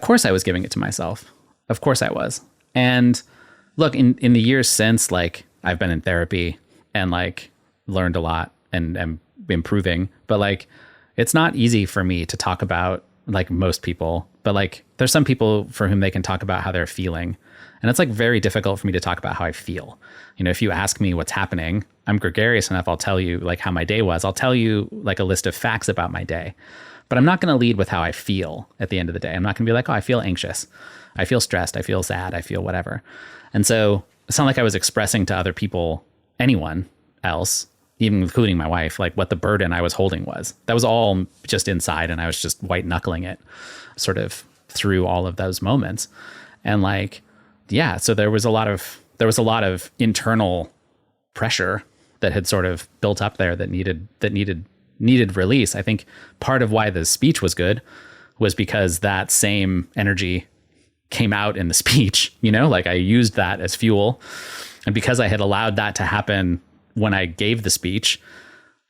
course I was giving it to myself. Of course I was. And look, in the years since, like, I've been in therapy and like learned a lot and am improving, but like, it's not easy for me to talk about, like most people, but like, there's some people for whom they can talk about how they're feeling. And it's like very difficult for me to talk about how I feel. You know, if you ask me what's happening, I'm gregarious enough. I'll tell you like how my day was. I'll tell you like a list of facts about my day, but I'm not going to lead with how I feel at the end of the day. I'm not going to be like, oh, I feel anxious. I feel stressed. I feel sad. I feel whatever. And so it's not like I was expressing to other people, anyone else, even including my wife, like what the burden I was holding was. That was all just inside, and I was just white knuckling it sort of through all of those moments. And like, yeah, so there was a lot of internal pressure that had sort of built up there that needed release. I think part of why the speech was good was because that same energy came out in the speech, you know, like I used that as fuel. And because I had allowed that to happen when I gave the speech,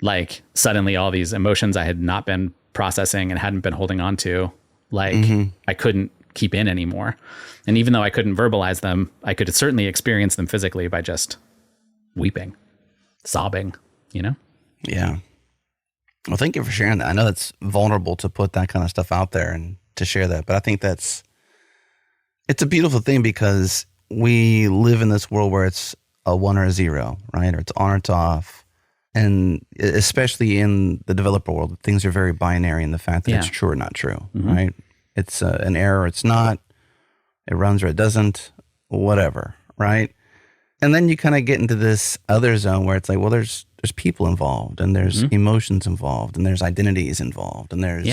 like suddenly all these emotions I had not been processing and hadn't been holding on to, like I couldn't keep in anymore. And even though I couldn't verbalize them, I could certainly experience them physically by just weeping, sobbing, you know? Yeah. Well, thank you for sharing that. I know that's vulnerable to put that kind of stuff out there and to share that, but I think it's a beautiful thing, because we live in this world where it's a 1 or a 0, right? Or it's on or it's off. And especially in the developer world, things are very binary in the fact that it's true or not true, right? It's an error, it's not, it runs or it doesn't, whatever, right? And then you kind of get into this other zone where it's like, well, there's people involved, and there's emotions involved, and there's identities involved, and there's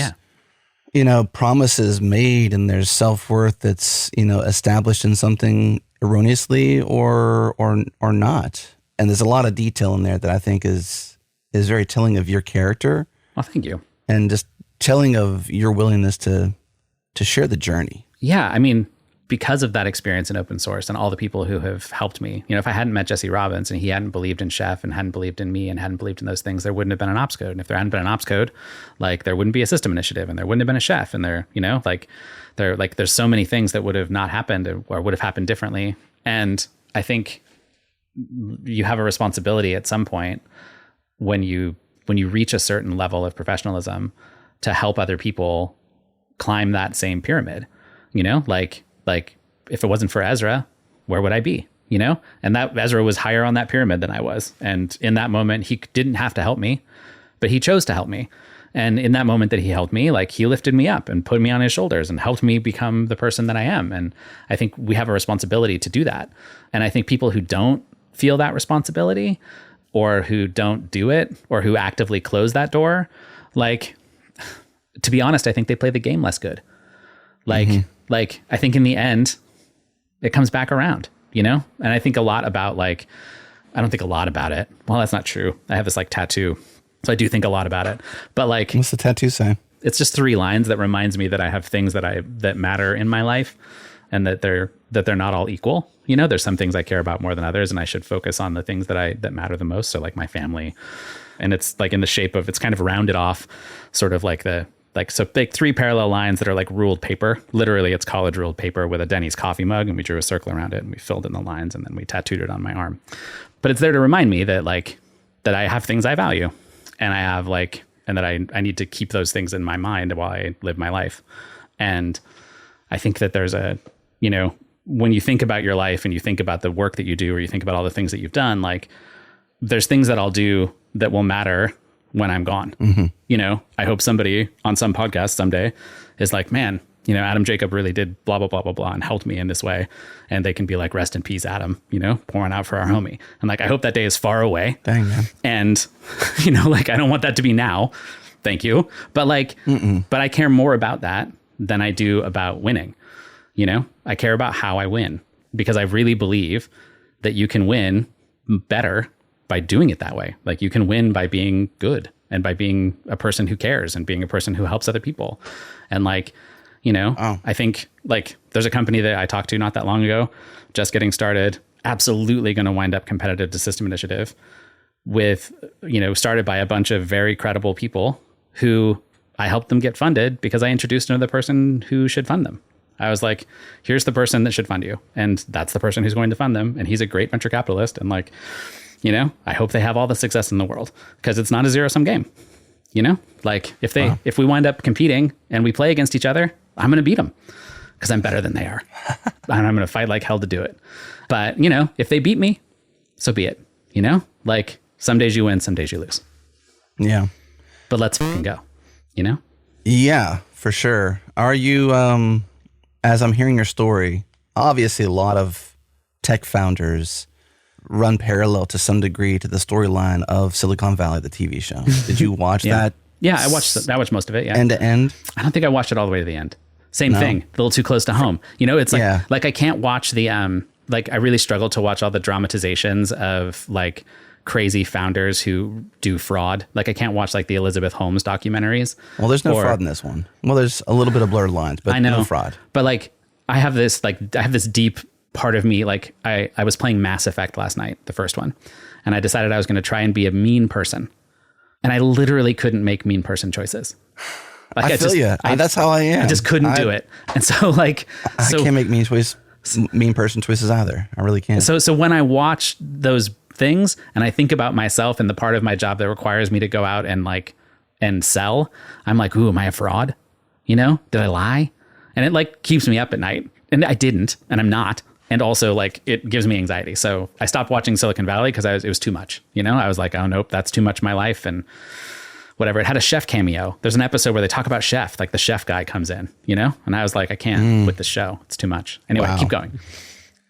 promises made and there's self-worth that's, established in something erroneously or not. And there's a lot of detail in there that I think is very telling of your character. Well, thank you. And just telling of your willingness to share the journey. Yeah. I mean, because of that experience in open source and all the people who have helped me, if I hadn't met Jesse Robbins and he hadn't believed in Chef and hadn't believed in me and hadn't believed in those things, there wouldn't have been an Opscode. And if there hadn't been an Opscode, there wouldn't be a system initiative and there wouldn't have been a Chef. And there's so many things that would have not happened or would have happened differently. And I think you have a responsibility at some point when you reach a certain level of professionalism to help other people climb that same pyramid, like if it wasn't for Ezra, where would I be? And that Ezra was higher on that pyramid than I was. And in that moment, he didn't have to help me, but he chose to help me. And in that moment that he helped me, he lifted me up and put me on his shoulders and helped me become the person that I am. And I think we have a responsibility to do that. And I think people who don't feel that responsibility or who don't do it or who actively close that door, to be honest, I think they play the game less good. I think in the end, it comes back around, and I think a lot about I don't think a lot about it. Well, that's not true. I have this tattoo, so I do think a lot about it. But what's the tattoo say? It's just 3 lines that reminds me that I have things that matter in my life, and that they're not all equal. There's some things I care about more than others, and I should focus on the things that matter the most. So my family, and it's in the shape of, it's kind of rounded off, sort of so 3 parallel lines that are ruled paper. Literally, it's college ruled paper with a Denny's coffee mug, and we drew a circle around it and we filled in the lines, and then we tattooed it on my arm. But it's there to remind me that that I have things I value, and I have and that I need to keep those things in my mind while I live my life. And I think that there's when you think about your life and you think about the work that you do, or you think about all the things that you've done, there's things that I'll do that will matter when I'm gone. Mm-hmm. I hope somebody on some podcast someday is man, Adam Jacob really did blah, blah, blah, blah, blah, and helped me in this way. And they can be rest in peace, Adam, pouring out for our homie. And I hope that day is far away. Dang, man. And, I don't want that to be now. Thank you. But but I care more about that than I do about winning. I care about how I win, because I really believe that you can win better by doing it that way. You can win by being good and by being a person who cares and being a person who helps other people. And I think there's a company that I talked to not that long ago, just getting started, absolutely going to wind up competitive to System Initiative with, started by a bunch of very credible people who I helped them get funded because I introduced another person who should fund them. I was here's the person that should fund you. And that's the person who's going to fund them. And he's a great venture capitalist. And I hope they have all the success in the world, because it's not a zero-sum game. If we wind up competing and we play against each other, I'm going to beat them because I'm better than they are. And I'm going to fight like hell to do it. But, if they beat me, so be it. Some days you win, some days you lose. Yeah. But let's fucking go, Yeah, for sure. Are you, as I'm hearing your story, obviously a lot of tech founders run parallel to some degree to the storyline of Silicon Valley, the TV show. Did you watch that? Yeah, I watched most of it. Yeah, end to end. I don't think I watched it all the way to the end. Same thing, a little too close to home. It's I can't watch the I really struggle to watch all the dramatizations of crazy founders who do fraud. I can't watch the Elizabeth Holmes documentaries. Well, there's no fraud in this one. Well, there's a little bit of blurred lines, but no fraud. But I have this deep part of me. I was playing Mass Effect last night, the first one, and I decided I was going to try and be a mean person, and I literally couldn't make mean person choices. I feel you. That's how I am. I just couldn't do it, and so I can't make mean person choices either. I really can't. So when I watch those things and I think about myself and the part of my job that requires me to go out and sell, I'm ooh, am I a fraud? Did I lie? And it keeps me up at night. And I didn't, and I'm not. And also it gives me anxiety. So I stopped watching Silicon Valley because it was too much. I was oh nope, that's too much of my life. And whatever. It had a chef cameo. There's an episode where they talk about chef, the chef guy comes in, and I was I can't with this show. It's too much. Anyway, Keep going.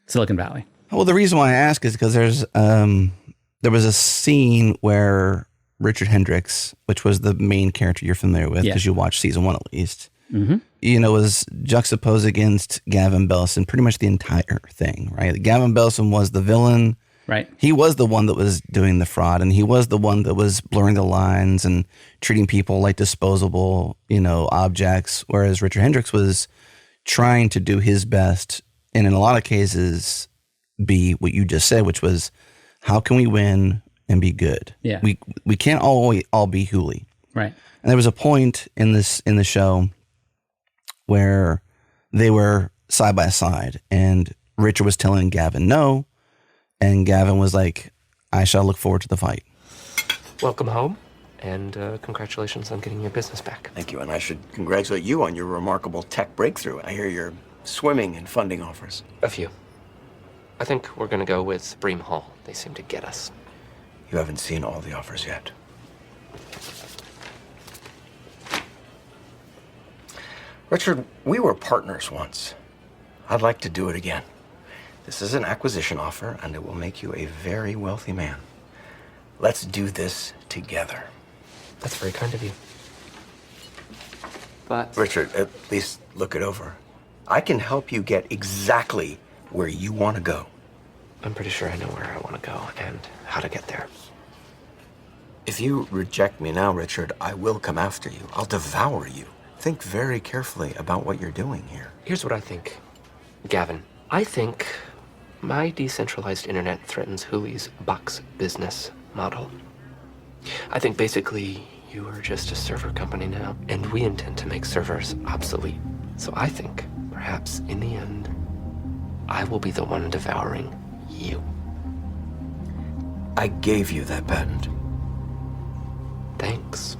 Silicon Valley. Well, the reason why I ask is because there was a scene where Richard Hendricks, which was the main character you're familiar with because you watched season 1 at least, was juxtaposed against Gavin Belson pretty much the entire thing, right? Gavin Belson was the villain. Right. He was the one that was doing the fraud, and he was the one that was blurring the lines and treating people like disposable, objects, whereas Richard Hendricks was trying to do his best, and in a lot of cases be what you just said, which was, how can we win and be good? Yeah. We can't all be Hooli. Right. And there was a point in the show where they were side by side, and Richard was telling Gavin no, and Gavin was like, I shall look forward to the fight. Welcome home, and congratulations on getting your business back. Thank you, and I should congratulate you on your remarkable tech breakthrough. I hear you're swimming in funding offers. A few. I think we're going to go with Bream Hall. They seem to get us. You haven't seen all the offers yet. Richard, we were partners once. I'd like to do it again. This is an acquisition offer, and it will make you a very wealthy man. Let's do this together. That's very kind of you. But... Richard, at least look it over. I can help you get exactly where you want to go. I'm pretty sure I know where I want to go and how to get there. If you reject me now, Richard, I will come after you. I'll devour you. Think very carefully about what you're doing here. Here's what I think, Gavin. I think my decentralized internet threatens Hooli's box business model. I think basically you are just a server company now, and we intend to make servers obsolete. So I think, perhaps in the end, I will be the one devouring you. I gave you that patent. Thanks.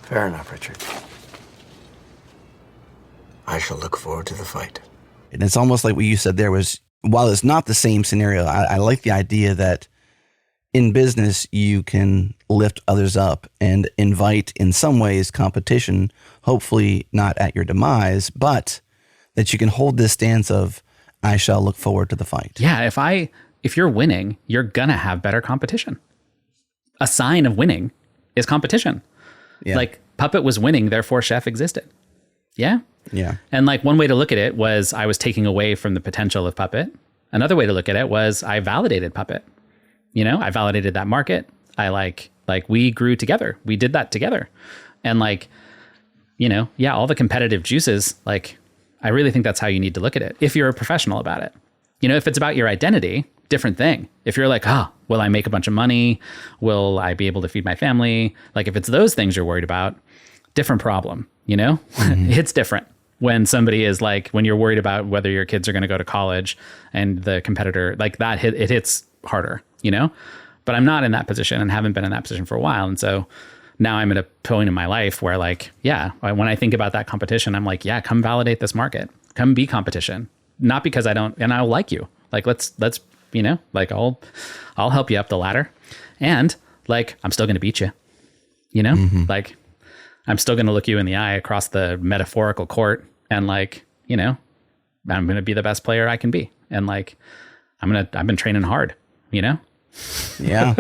Fair enough, Richard. I shall look forward to the fight. And it's almost like what you said there was, while it's not the same scenario, I like the idea that in business, you can lift others up and invite, in some ways, competition, hopefully not at your demise, but that you can hold this stance of, I shall look forward to the fight. Yeah, if you're winning, you're gonna have better competition. A sign of winning is competition. Yeah. Like Puppet was winning, therefore Chef existed. Yeah. Yeah. And like one way to look at it was I was taking away from the potential of Puppet. Another way to look at it was I validated Puppet. I validated that market. I like we grew together. We did that together. And all the competitive juices, I really think that's how you need to look at it. If you're a professional about it, if it's about your identity, different thing. If you're like, will I make a bunch of money? Will I be able to feed my family? If it's those things you're worried about, different problem, Mm-hmm. It's different when somebody is when you're worried about whether your kids are going to go to college and the competitor it hits harder, but I'm not in that position and haven't been in that position for a while. And so now I'm at a point in my life where when I think about that competition, I'm like, come validate this market, come be competition, not because I'll like you. Let's I'll help you up the ladder, and I'm still going to beat you, Mm-hmm. I'm still going to look you in the eye across the metaphorical court, and I'm going to be the best player I can be. And I've been training hard, Yeah.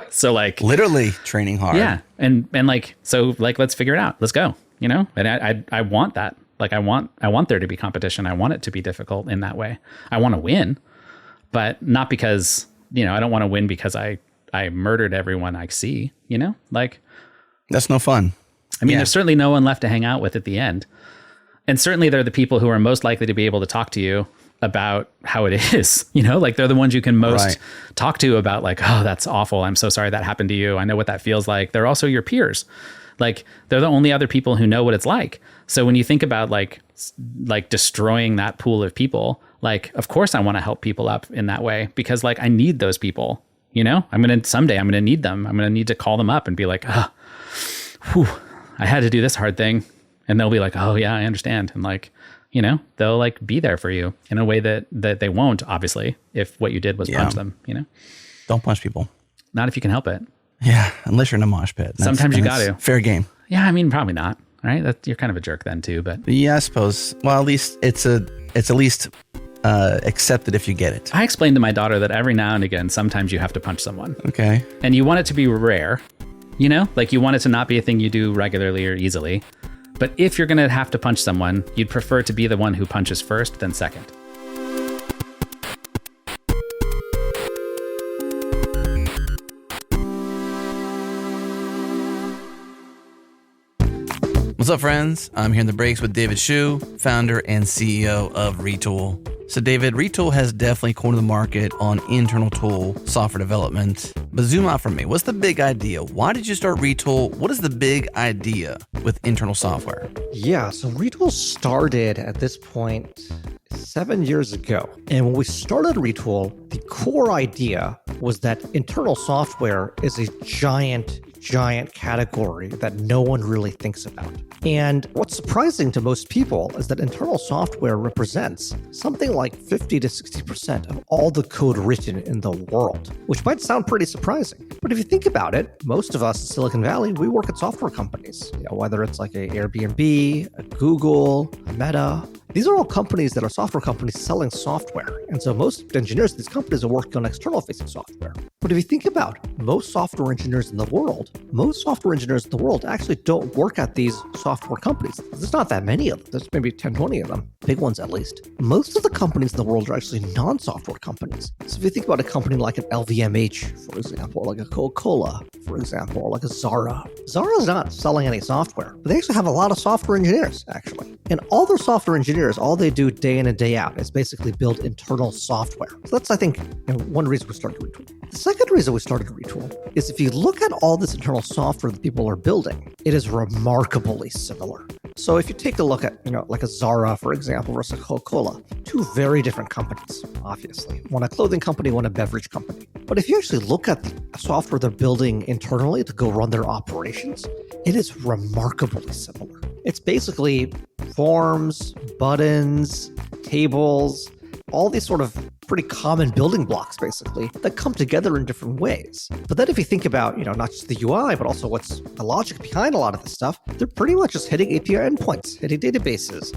So literally training hard. Yeah. And let's figure it out. Let's go, and I want that. I want there to be competition. I want it to be difficult in that way. I want to win, but not because, I don't want to win because I murdered everyone I see, That's no fun. I mean, there's certainly no one left to hang out with at the end. And certainly they're the people who are most likely to be able to talk to you about how it is, they're the ones you can most talk to about oh, that's awful. I'm so sorry that happened to you. I know what that feels like. They're also your peers. They're the only other people who know what it's like. So when you think about destroying that pool of people, of course I want to help people up in that way because I need those people, someday I'm going to need them. I'm going to need to call them up and be I had to do this hard thing. And they'll be like, oh yeah, I understand. And they'll be there for you in a way that they won't, obviously, if what you did was punch them, Don't punch people. Not if you can help it. Yeah. Unless you're in a mosh pit. Sometimes you got to. Fair game. Yeah. I mean, probably not. Right. You're kind of a jerk then too, but yeah, I suppose. Well, at least it's at least accepted if you get it. I explained to my daughter that every now and again, sometimes you have to punch someone. Okay. And you want it to be rare. You know, like you want it to not be a thing you do regularly or easily. But if you're going to have to punch someone, you'd prefer to be the one who punches first than second. What's up, friends? I'm here in the breaks with David Shu, founder and CEO of Retool. So David, Retool has definitely cornered the market on internal tool software development. But zoom out from me. What's the big idea? Why did you start Retool? What is the big idea with internal software? Yeah, so Retool started at this point 7 years ago. And when we started Retool, the core idea was that internal software is a giant category that no one really thinks about. And what's surprising to most people is that internal software represents something like 50 to 60% of all the code written in the world, which might sound pretty surprising. But if you think about it, most of us in Silicon Valley, we work at software companies, whether it's like a Airbnb, a Google, a Meta. These are all companies that are software companies selling software. And so most engineers at these companies are working on external-facing software. But if you think about most software engineers in the world actually don't work at these software companies. There's not that many of them. There's maybe 10, 20 of them, big ones at least. Most of the companies in the world are actually non-software companies. So if you think about a company like an LVMH, for example, or like a Coca-Cola, for example, or like a Zara. Zara's not selling any software, but they actually have a lot of software engineers, actually. And all their software engineers, all they do day in and day out is basically build internal software. So that's, I think, one reason we started Retool. The second reason we started Retool is if you look at all this internal software that people are building, it is remarkably similar. So if you take a look at, like a Zara, for example, versus a Coca-Cola, two very different companies, obviously. One a clothing company, one a beverage company. But if you actually look at the software they're building internally to go run their operations, it is remarkably similar. It's basically forms, buttons, tables, all these sort of pretty common building blocks, basically, that come together in different ways. But then if you think about, not just the UI, but also what's the logic behind a lot of this stuff, they're pretty much just hitting API endpoints, hitting databases.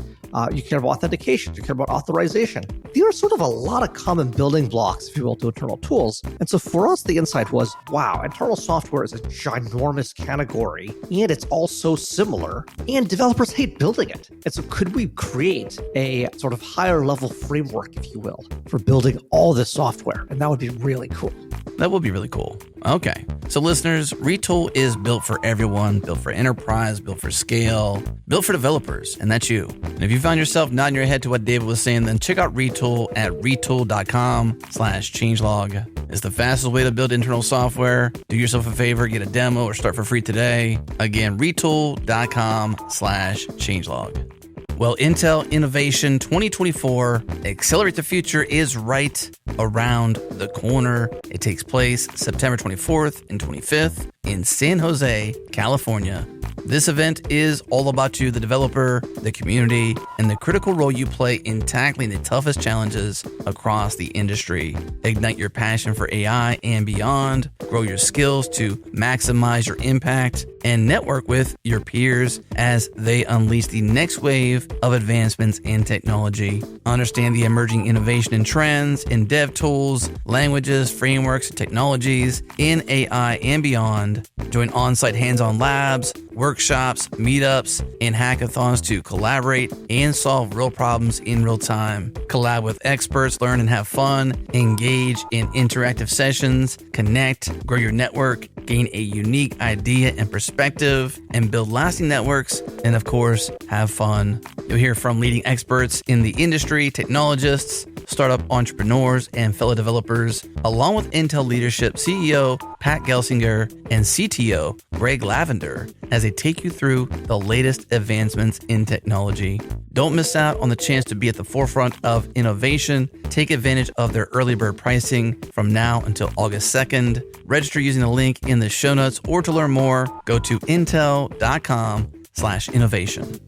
You care about authentication, you care about authorization. These are sort of a lot of common building blocks, if you will, to internal tools. And so for us, the insight was, wow, internal software is a ginormous category, and it's all so similar, and developers hate building it. And so could we create a sort of higher level framework, if you will, for building all this software? And that would be really cool. That would be really cool. Okay. So listeners, Retool is built for everyone, built for enterprise, built for scale, built for developers, and that's you. And if you found yourself nodding your head to what David was saying, then check out Retool at retool.com/changelog. It's the fastest way to build internal software. Do yourself a favor, get a demo or start for free today. Again, retool.com/changelog. Well, Intel Innovation 2024, Accelerate the Future, is right around the corner. It takes place September 24th and 25th in San Jose, California. This event is all about you, the developer, the community, and the critical role you play in tackling the toughest challenges across the industry. Ignite your passion for AI and beyond, grow your skills to maximize your impact, and network with your peers as they unleash the next wave of advancements in technology. Understand the emerging innovation and trends in dev tools, languages, frameworks, and technologies in AI and beyond. Join on-site hands-on labs, workshops, meetups, and hackathons to collaborate and solve real problems in real time. Collab with experts, learn and have fun, engage in interactive sessions, connect, grow your network, gain a unique idea and perspective, and build lasting networks, and of course, have fun. You'll hear from leading experts in the industry, technologists, startup entrepreneurs, and fellow developers, along with Intel leadership CEO Pat Gelsinger and CTO Greg Lavender, as they take you through the latest advancements in technology. Don't miss out on the chance to be at the forefront of innovation. Take advantage of their early bird pricing from now until August 2nd. Register using the link in the show notes, or to learn more, go to intel.com/innovation.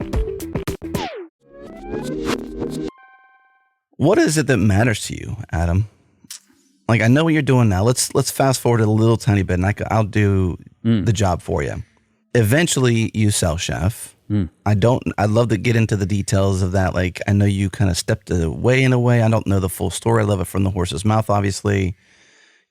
What is it that matters to you, Adam? Like, I know what you're doing now. Let's fast forward a little tiny bit, and I'll do the job for you. Eventually, you sell Chef. I'd love to get into the details of that. Like, I know you kind of stepped away in a way. I don't know the full story. I love it from the horse's mouth, obviously.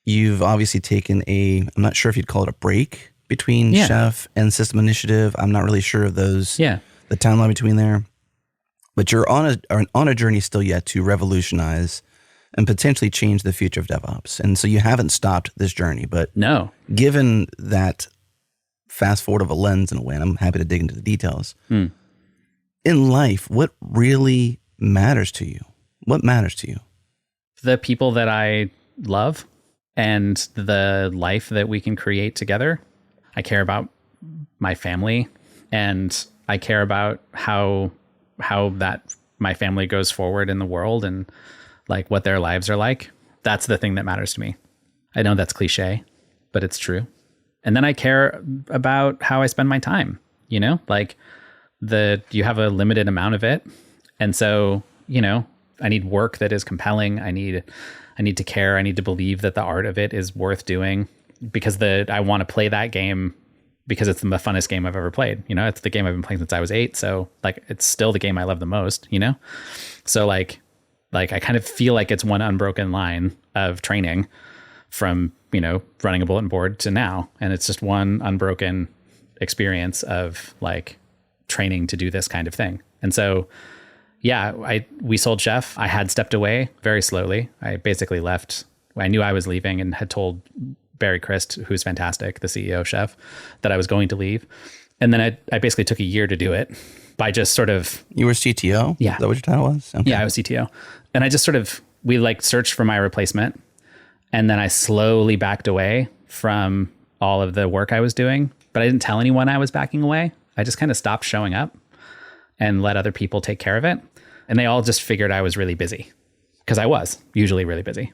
You've obviously taken I'm not sure if you'd call it a break between Chef and System Initiative. I'm not really sure of those. Yeah. The timeline between there. But you're on a journey still yet to revolutionize and potentially change the future of DevOps. And so you haven't stopped this journey. But no, given that fast forward of a lens in a way, and I'm happy to dig into the details. In life, what really matters to you? What matters to you? The people that I love and the life that we can create together. I care about my family, and I care about how that my family goes forward in the world and like what their lives are like. That's the thing that matters to me. I know that's cliche, but it's true. And then I care about how I spend my time, you know, like you have a limited amount of it. And so, you know, I need work that is compelling. I need to care. I need to believe that the art of it is worth doing, because I want to play that game because it's the funnest game I've ever played. You know, it's the game I've been playing since I was 8. So like, it's still the game I love the most, you know? So like I kind of feel like it's one unbroken line of training from, you know, running a bulletin board to now. And it's just one unbroken experience of like training to do this kind of thing. And so, yeah, we sold Chef. I had stepped away very slowly. I basically left. I knew I was leaving and had told Barry Christ, who's fantastic, the CEO of Chef, that I was going to leave. And then I basically took a year to do it by just sort of... You were CTO? Yeah. Is that what your title was? Okay. Yeah, I was CTO. And I just sort of, we like searched for my replacement. And then I slowly backed away from all of the work I was doing, but I didn't tell anyone I was backing away. I just kind of stopped showing up and let other people take care of it. And they all just figured I was really busy, because I was usually really busy.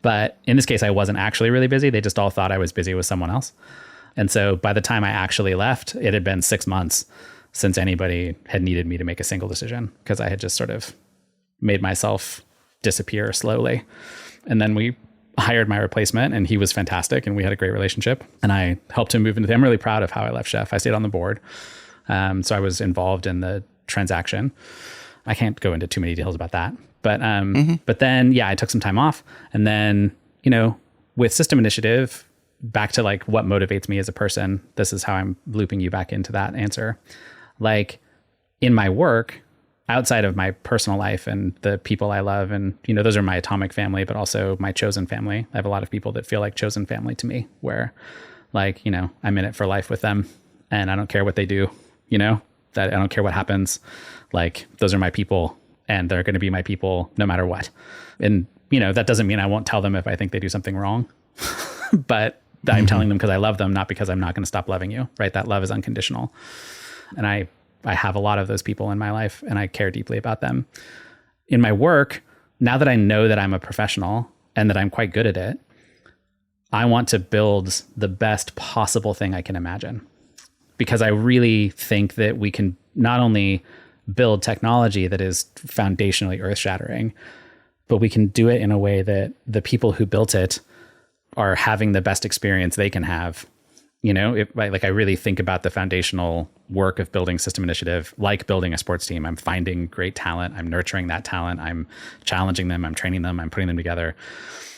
But in this case, I wasn't actually really busy. They just all thought I was busy with someone else. And so by the time I actually left, it had been 6 months since anybody had needed me to make a single decision, because I had just sort of made myself disappear slowly. And then we hired my replacement, and he was fantastic, and we had a great relationship, and I helped him move into I'm really proud of how I left Chef. I stayed on the board. So I was involved in the transaction. I can't go into too many details about that. But but then, yeah, I took some time off. And then, you know, with System Initiative, back to like what motivates me as a person, this is how I'm looping you back into that answer. Like in my work, outside of my personal life and the people I love, and, you know, those are my atomic family, but also my chosen family. I have a lot of people that feel like chosen family to me, where like, you know, I'm in it for life with them, and I don't care what they do, you know, that I don't care what happens. Like, those are my people, and they're going to be my people no matter what. And, you know, that doesn't mean I won't tell them if I think they do something wrong, but I'm telling them because I love them, not because I'm not going to stop loving you, right? That love is unconditional. And I have a lot of those people in my life, and I care deeply about them. In my work, now that I know that I'm a professional and that I'm quite good at it, I want to build the best possible thing I can imagine, because I really think that we can not only build technology that is foundationally earth-shattering, but we can do it in a way that the people who built it are having the best experience they can have. You know, I really think about the foundational work of building System Initiative like building a sports team. I'm finding great talent. I'm nurturing that talent. I'm challenging them. I'm training them. I'm putting them together.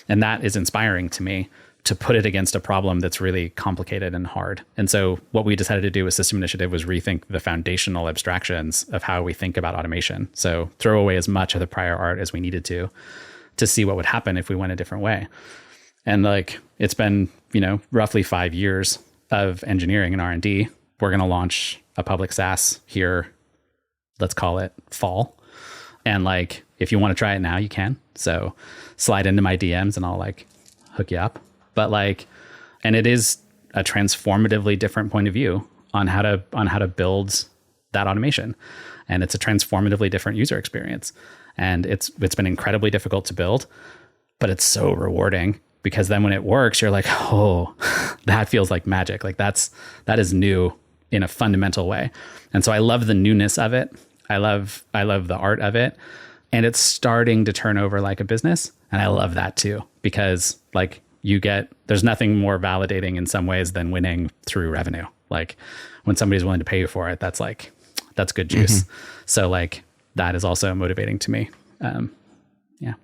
And that is inspiring to me, to put it against a problem that's really complicated and hard. And so what we decided to do with System Initiative was rethink the foundational abstractions of how we think about automation. So throw away as much of the prior art as we needed to see what would happen if we went a different way. And like, it's been, you know, roughly 5 years of engineering and R&D. We're going to launch a public SaaS here, let's call it fall. And like, if you want to try it now, you can. So slide into my DMs and I'll like hook you up. But like, and it is a transformatively different point of view on how to build that automation. And it's a transformatively different user experience. And it's been incredibly difficult to build, but it's so rewarding, because then when it works, you're like, oh, that feels like magic. Like that is new in a fundamental way. And so I love the newness of it. I love the art of it. And it's starting to turn over like a business. And I love that too, because like, there's nothing more validating in some ways than winning through revenue. Like when somebody's willing to pay you for it, that's good juice. So like, that is also motivating to me. Yeah.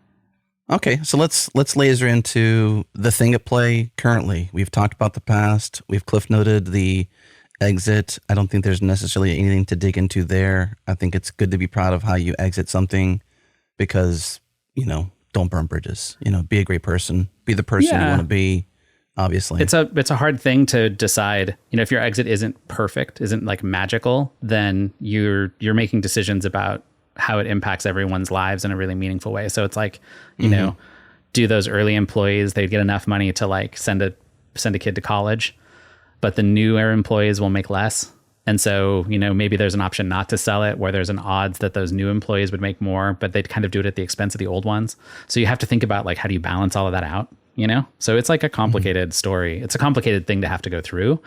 Okay, so let's laser into the thing at play currently. We've talked about the past. We've cliff noted the exit. I don't think there's necessarily anything to dig into there. I think it's good to be proud of how you exit something because, don't burn bridges. Be a great person. Be the person you want to be, obviously. It's a hard thing to decide. If your exit isn't perfect, isn't like magical, then you're making decisions about how it impacts everyone's lives in a really meaningful way. So it's like, do those early employees, they'd get enough money to like send a kid to college, but the newer employees will make less. And so, maybe there's an option not to sell it where there's an odds that those new employees would make more, but they'd kind of do it at the expense of the old ones. So you have to think about like, how do you balance all of that out? So it's like a complicated story. It's a complicated thing to have to go through,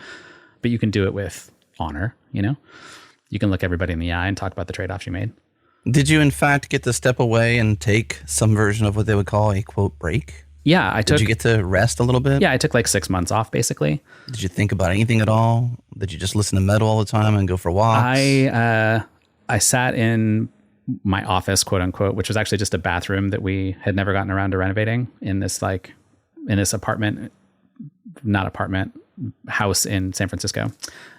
but you can do it with honor. You can look everybody in the eye and talk about the trade-offs you made. Did you, in fact, get to step away and take some version of what they would call a, quote, break? Yeah, Did you get to rest a little bit? Yeah, I took like 6 months off, basically. Did you think about anything at all? Did you just listen to metal all the time and go for walks? I sat in my office, quote unquote, which was actually just a bathroom that we had never gotten around to renovating in this house in San Francisco.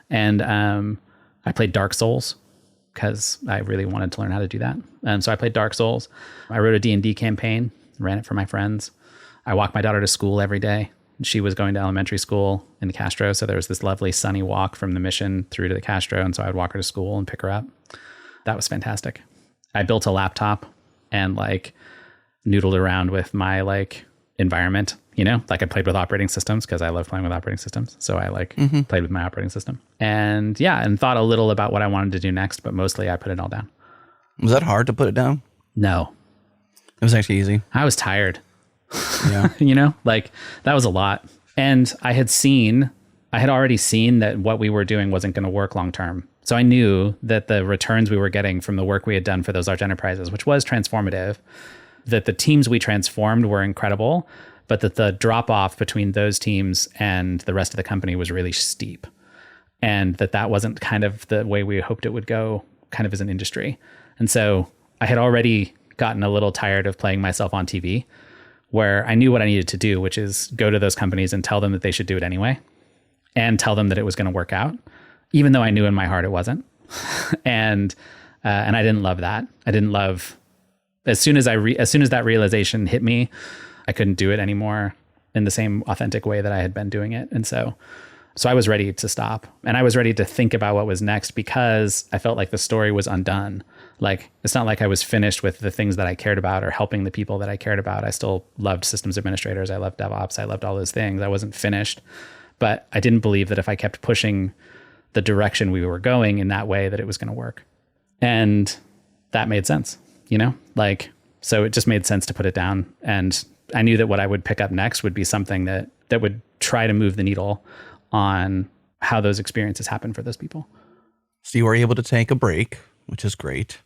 And I played Dark Souls, because I really wanted to learn how to do that. And so I played Dark Souls. I wrote a D&D campaign, ran it for my friends. I walked my daughter to school every day. She was going to elementary school in the Castro. So there was this lovely sunny walk from the Mission through to the Castro. And so I'd walk her to school and pick her up. That was fantastic. I built a laptop and like noodled around with my like environment, like I played with operating systems because I love playing with operating systems. So I played with my operating system and thought a little about what I wanted to do next, but mostly I put it all down. Was that hard to put it down? No. It was actually easy. I was tired. Yeah. Like that was a lot. And I had already seen that what we were doing wasn't going to work long term. So I knew that the returns we were getting from the work we had done for those large enterprises, which was transformative, that the teams we transformed were incredible, but that the drop off between those teams and the rest of the company was really steep. And that wasn't kind of the way we hoped it would go kind of as an industry. And so I had already gotten a little tired of playing myself on TV, where I knew what I needed to do, which is go to those companies and tell them that they should do it anyway and tell them that it was going to work out, even though I knew in my heart it wasn't. And I didn't love that. I didn't love, as soon as that realization hit me, I couldn't do it anymore in the same authentic way that I had been doing it. And so I was ready to stop, and I was ready to think about what was next because I felt like the story was undone. Like, it's not like I was finished with the things that I cared about or helping the people that I cared about. I still loved systems administrators. I loved DevOps. I loved all those things. I wasn't finished, but I didn't believe that if I kept pushing the direction we were going in that way, that it was going to work. And that made sense, so it just made sense to put it down. And I knew that what I would pick up next would be something that would try to move the needle on how those experiences happen for those people. So you were able to take a break, which is great.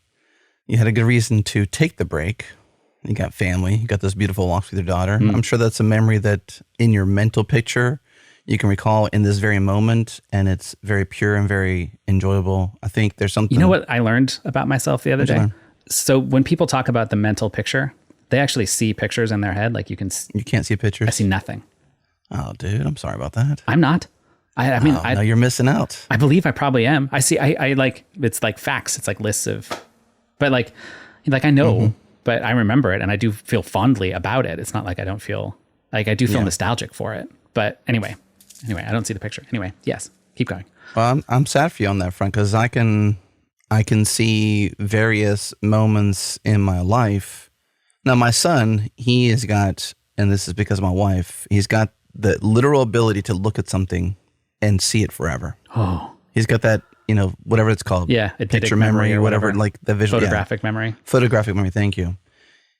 You had a good reason to take the break. You got family. You got those beautiful walks with your daughter. I'm sure that's a memory that in your mental picture you can recall in this very moment, and it's very pure and very enjoyable. I think there's something... You know what I learned about myself the other day? So when people talk about the mental picture, they actually see pictures in their head. Like you can't see pictures? I see nothing. Oh, dude, I'm sorry about that. I'm not. I mean, no, you're missing out. I believe I probably am. I see, I like, it's like facts. It's like lists of, but like I know, but I remember it and I do feel fondly about it. It's not like I don't feel, like I do feel nostalgic for it. But anyway, I don't see the picture. Anyway, yes, keep going. Well, I'm sad for you on that front because I can see various moments in my life. Now, my son, he has got, and this is because of my wife, he's got the literal ability to look at something and see it forever. Oh, he's got that, whatever it's called. Yeah. Picture memory or whatever, like the visual. Photographic memory. Photographic memory. Thank you.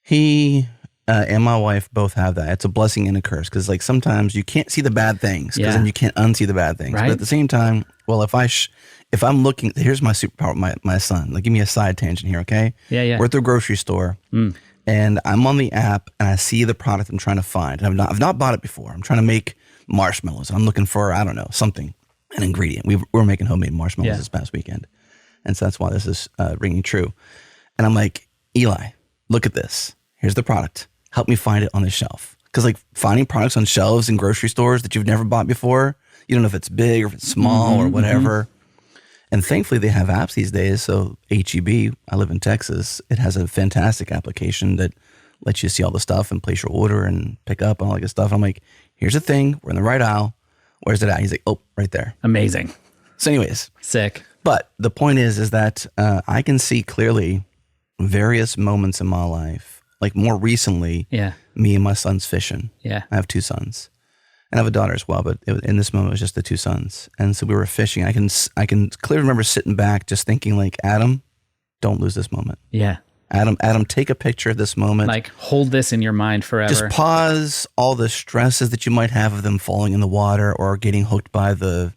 He and my wife both have that. It's a blessing and a curse because like sometimes you can't see the bad things because then you can't unsee the bad things. Right? But at the same time, well, if I'm looking, here's my superpower, my son. Like, give me a side tangent here, okay? Yeah. We're at the grocery store. And I'm on the app and I see the product I'm trying to find. And I've not bought it before. I'm trying to make marshmallows. I'm looking for, I don't know, something, an ingredient. We're making homemade marshmallows this past weekend. And so that's why this is ringing true. And I'm like, Eli, look at this. Here's the product. help me find it on the shelf. Because like finding products on shelves in grocery stores that you've never bought before, you don't know if it's big or if it's small or whatever. And thankfully they have apps these days. So HEB, I live in Texas, it has a fantastic application that lets you see all the stuff and place your order and pick up and all that good stuff. I'm like, here's the thing. We're in the right aisle. Where's it at? He's like, oh, right there. Amazing. So anyways. Sick. But the point is that I can see clearly various moments in my life. Like more recently, me and my son's fishing. Yeah. I have 2 sons. And I have a daughter as well, but in this moment, it was just the 2 sons. And so we were fishing. I can clearly remember sitting back just thinking like, Adam, don't lose this moment. Yeah. Adam, take a picture of this moment. Like hold this in your mind forever. Just pause all the stresses that you might have of them falling in the water or getting hooked by the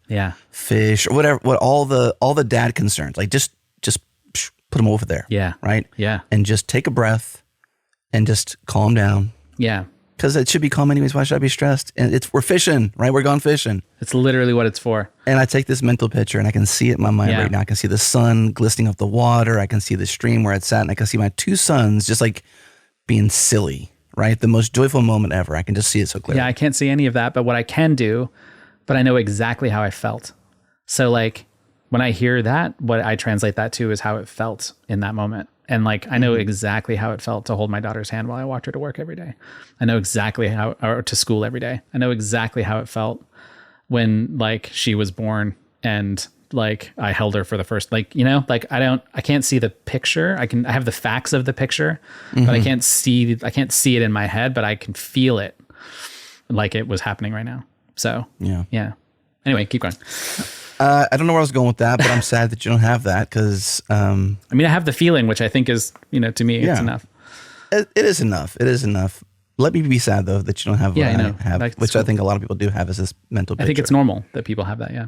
fish or whatever, all the dad concerns. Like just put them over there. Yeah. Right? Yeah. And just take a breath and just calm down. Yeah. Because it should be calm anyways. Why should I be stressed? And we're fishing, right? We're going fishing. It's literally what it's for. And I take this mental picture and I can see it in my mind right now. I can see the sun glistening off the water. I can see the stream where it's at. And I can see my 2 sons just like being silly, right? The most joyful moment ever. I can just see it so clearly. Yeah, I can't see any of that. But what I can do, but I know exactly how I felt. So like when I hear that, what I translate that to is how it felt in that moment. And like, I know exactly how it felt to hold my daughter's hand while I walked her to work every day. I know exactly or to school every day. I know exactly how it felt when like she was born and like I held her for the first, like, you know, like I can't see the picture. I have the facts of the picture, but I can't see it in my head, but I can feel it like it was happening right now. So yeah. Anyway, keep going. I don't know where I was going with that, but I'm sad that you don't have that because... I mean, I have the feeling, which I think is, you know, to me, it's enough. It is enough. It is enough. Let me be sad, though, that you don't have what I have, which cool. I think a lot of people do have is this mental picture. I think it's normal that people have that, yeah.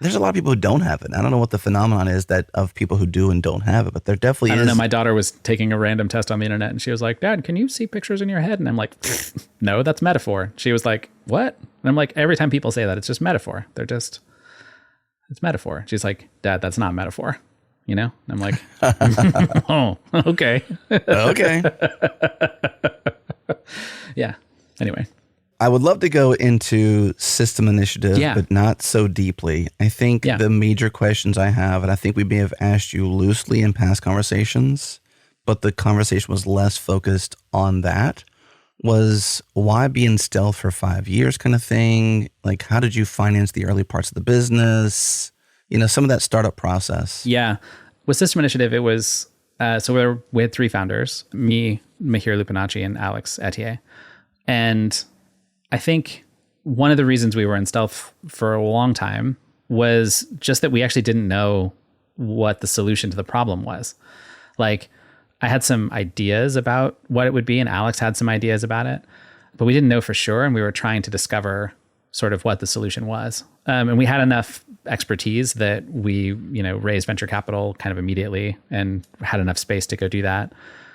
There's a lot of people who don't have it. I don't know what the phenomenon is that of people who do and don't have it, but there definitely is. I don't know. My daughter was taking a random test on the internet and she was like, Dad, can you see pictures in your head? And I'm like, no, that's metaphor. She was like, what? And I'm like, every time people say that, it's just metaphor. It's metaphor. She's like, Dad, that's not metaphor. You know? And I'm like, oh, okay. Okay. Yeah. Anyway. I would love to go into system initiative, but not so deeply. I think the major questions I have, and I think we may have asked you loosely in past conversations, but the conversation was less focused on that, was why be in stealth for 5 years kind of thing? Like, how did you finance the early parts of the business? You know, some of that startup process. Yeah. With System Initiative, it was, so we had 3 founders, me, Mihir Lupinacci, and Alex Etier. And I think one of the reasons we were in stealth for a long time was just that we actually didn't know what the solution to the problem was. Like, I had some ideas about what it would be, and Alex had some ideas about it, but we didn't know for sure, and we were trying to discover sort of what the solution was. And we had enough expertise that we, you know, raised venture capital kind of immediately and had enough space to go do that.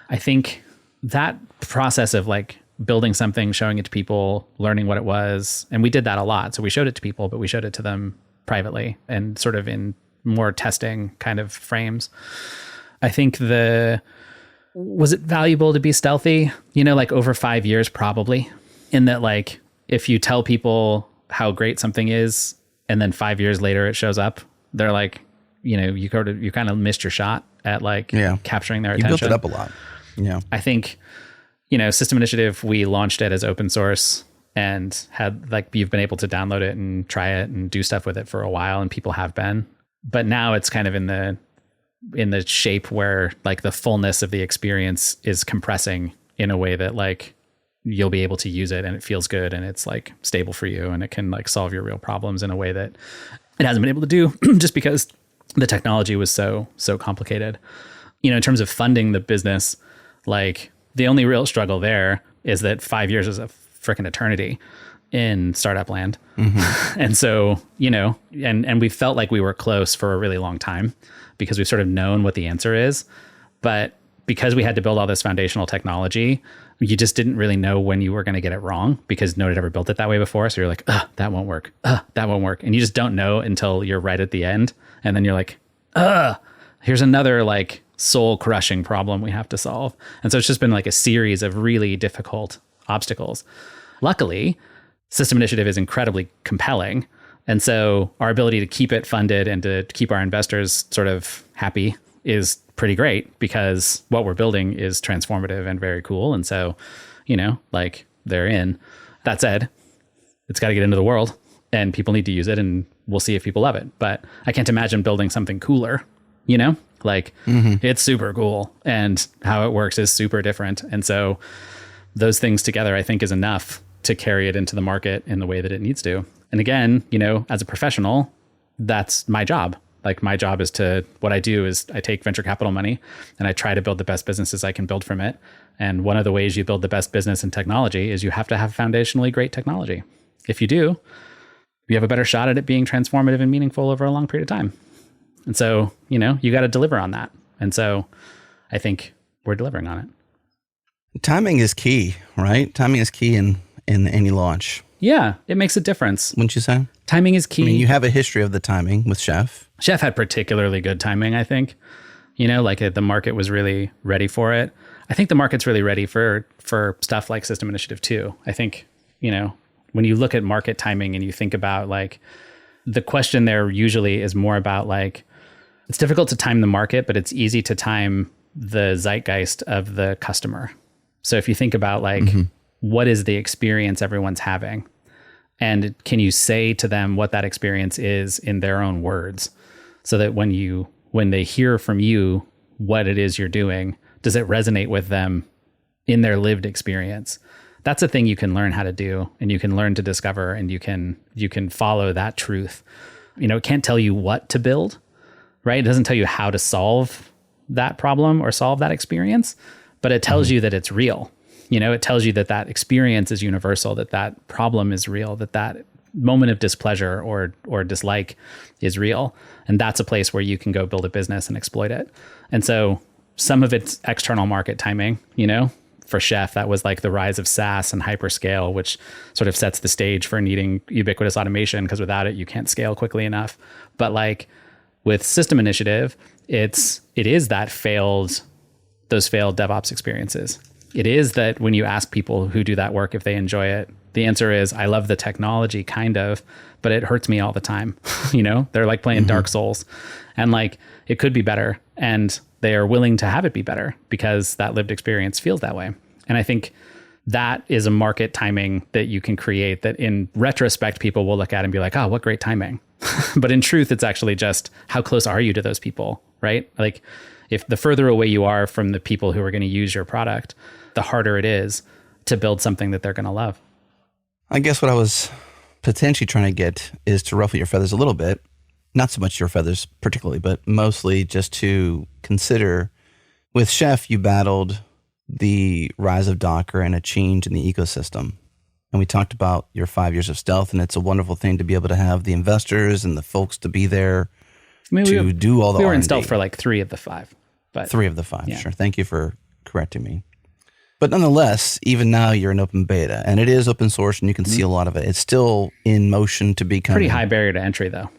I think that process of like building something, showing it to people, learning what it was, and we did that a lot. So we showed it to people, but we showed it to them privately and sort of in more testing kind of frames. I think was it valuable to be stealthy? You know, like over 5 years, probably, in that like, if you tell people how great something is, and then 5 years later it shows up, they're like, you know, you kind of missed your shot at like capturing their attention. You built it up a lot. Yeah. I think, you know, System Initiative, we launched it as open source and had like, you've been able to download it and try it and do stuff with it for a while, and people have been. But now it's kind of in the shape where like the fullness of the experience is compressing in a way that like you'll be able to use it and it feels good and it's like stable for you and it can like solve your real problems in a way that it hasn't been able to do just because the technology was so complicated. You know, in terms of funding the business, like the only real struggle there is that 5 years is a freaking eternity in startup land. Mm-hmm. And so, you know, and we felt like we were close for a really long time because we've sort of known what the answer is. But because we had to build all this foundational technology, you just didn't really know when you were going to get it wrong because no one had ever built it that way before. So you're like, that won't work. That won't work. And you just don't know until you're right at the end. And then you're like, here's another like soul crushing problem we have to solve. And so it's just been like a series of really difficult obstacles. Luckily, System Initiative is incredibly compelling. And so our ability to keep it funded and to keep our investors sort of happy is pretty great because what we're building is transformative and very cool. And so, like they're in. That said, it's got to get into the world and people need to use it and we'll see if people love it. But I can't imagine building something cooler, like it's super cool and how it works is super different. And so those things together, I think, is enough to carry it into the market in the way that it needs to. And again, as a professional, that's my job. Like my job is what I do is I take venture capital money and I try to build the best businesses I can build from it. And one of the ways you build the best business in technology is you have to have foundationally great technology. If you do, you have a better shot at it being transformative and meaningful over a long period of time. And so, you got to deliver on that. And so I think we're delivering on it. Timing is key, right? Timing is key in any launch. Yeah, it makes a difference. Wouldn't you say? Timing is key. I mean, you have a history of the timing with Chef. Chef had particularly good timing, I think. The market was really ready for it. I think the market's really ready for stuff like System Initiative too. I think, when you look at market timing and you think about like the question there usually is more about like, it's difficult to time the market, but it's easy to time the zeitgeist of the customer. So if you think about like, what is the experience everyone's having? And can you say to them what that experience is in their own words? So that when they hear from you what it is you're doing, does it resonate with them in their lived experience? That's a thing you can learn how to do and you can learn to discover and you can follow that truth. It can't tell you what to build, right? It doesn't tell you how to solve that problem or solve that experience, but it tells you that it's real. It tells you that experience is universal, that problem is real, that moment of displeasure or dislike is real. And that's a place where you can go build a business and exploit it. And so some of it's external market timing, for Chef, that was like the rise of SaaS and hyperscale, which sort of sets the stage for needing ubiquitous automation because without it, you can't scale quickly enough. But like with System Initiative, it is those failed DevOps experiences. It is that when you ask people who do that work if they enjoy it, the answer is, I love the technology, kind of, but it hurts me all the time. They're like playing Dark Souls and like it could be better. And they are willing to have it be better because that lived experience feels that way. And I think that is a market timing that you can create that in retrospect, people will look at and be like, oh, what great timing. But in truth, it's actually just how close are you to those people, right? Like if the further away you are from the people who are going to use your product, the harder it is to build something that they're going to love. I guess what I was potentially trying to get is to ruffle your feathers a little bit. Not so much your feathers particularly, but mostly just to consider with Chef, you battled the rise of Docker and a change in the ecosystem. And we talked about your 5 years of stealth, and it's a wonderful thing to be able to have the investors and the folks to be there to do all the We were R&D. in stealth for like 3 of the 5. But 3 of the 5, yeah. Sure. Thank you for correcting me. But nonetheless, even now you're in open beta, and it is open source, and you can see a lot of it. It's still in motion to become pretty high barrier to entry, though.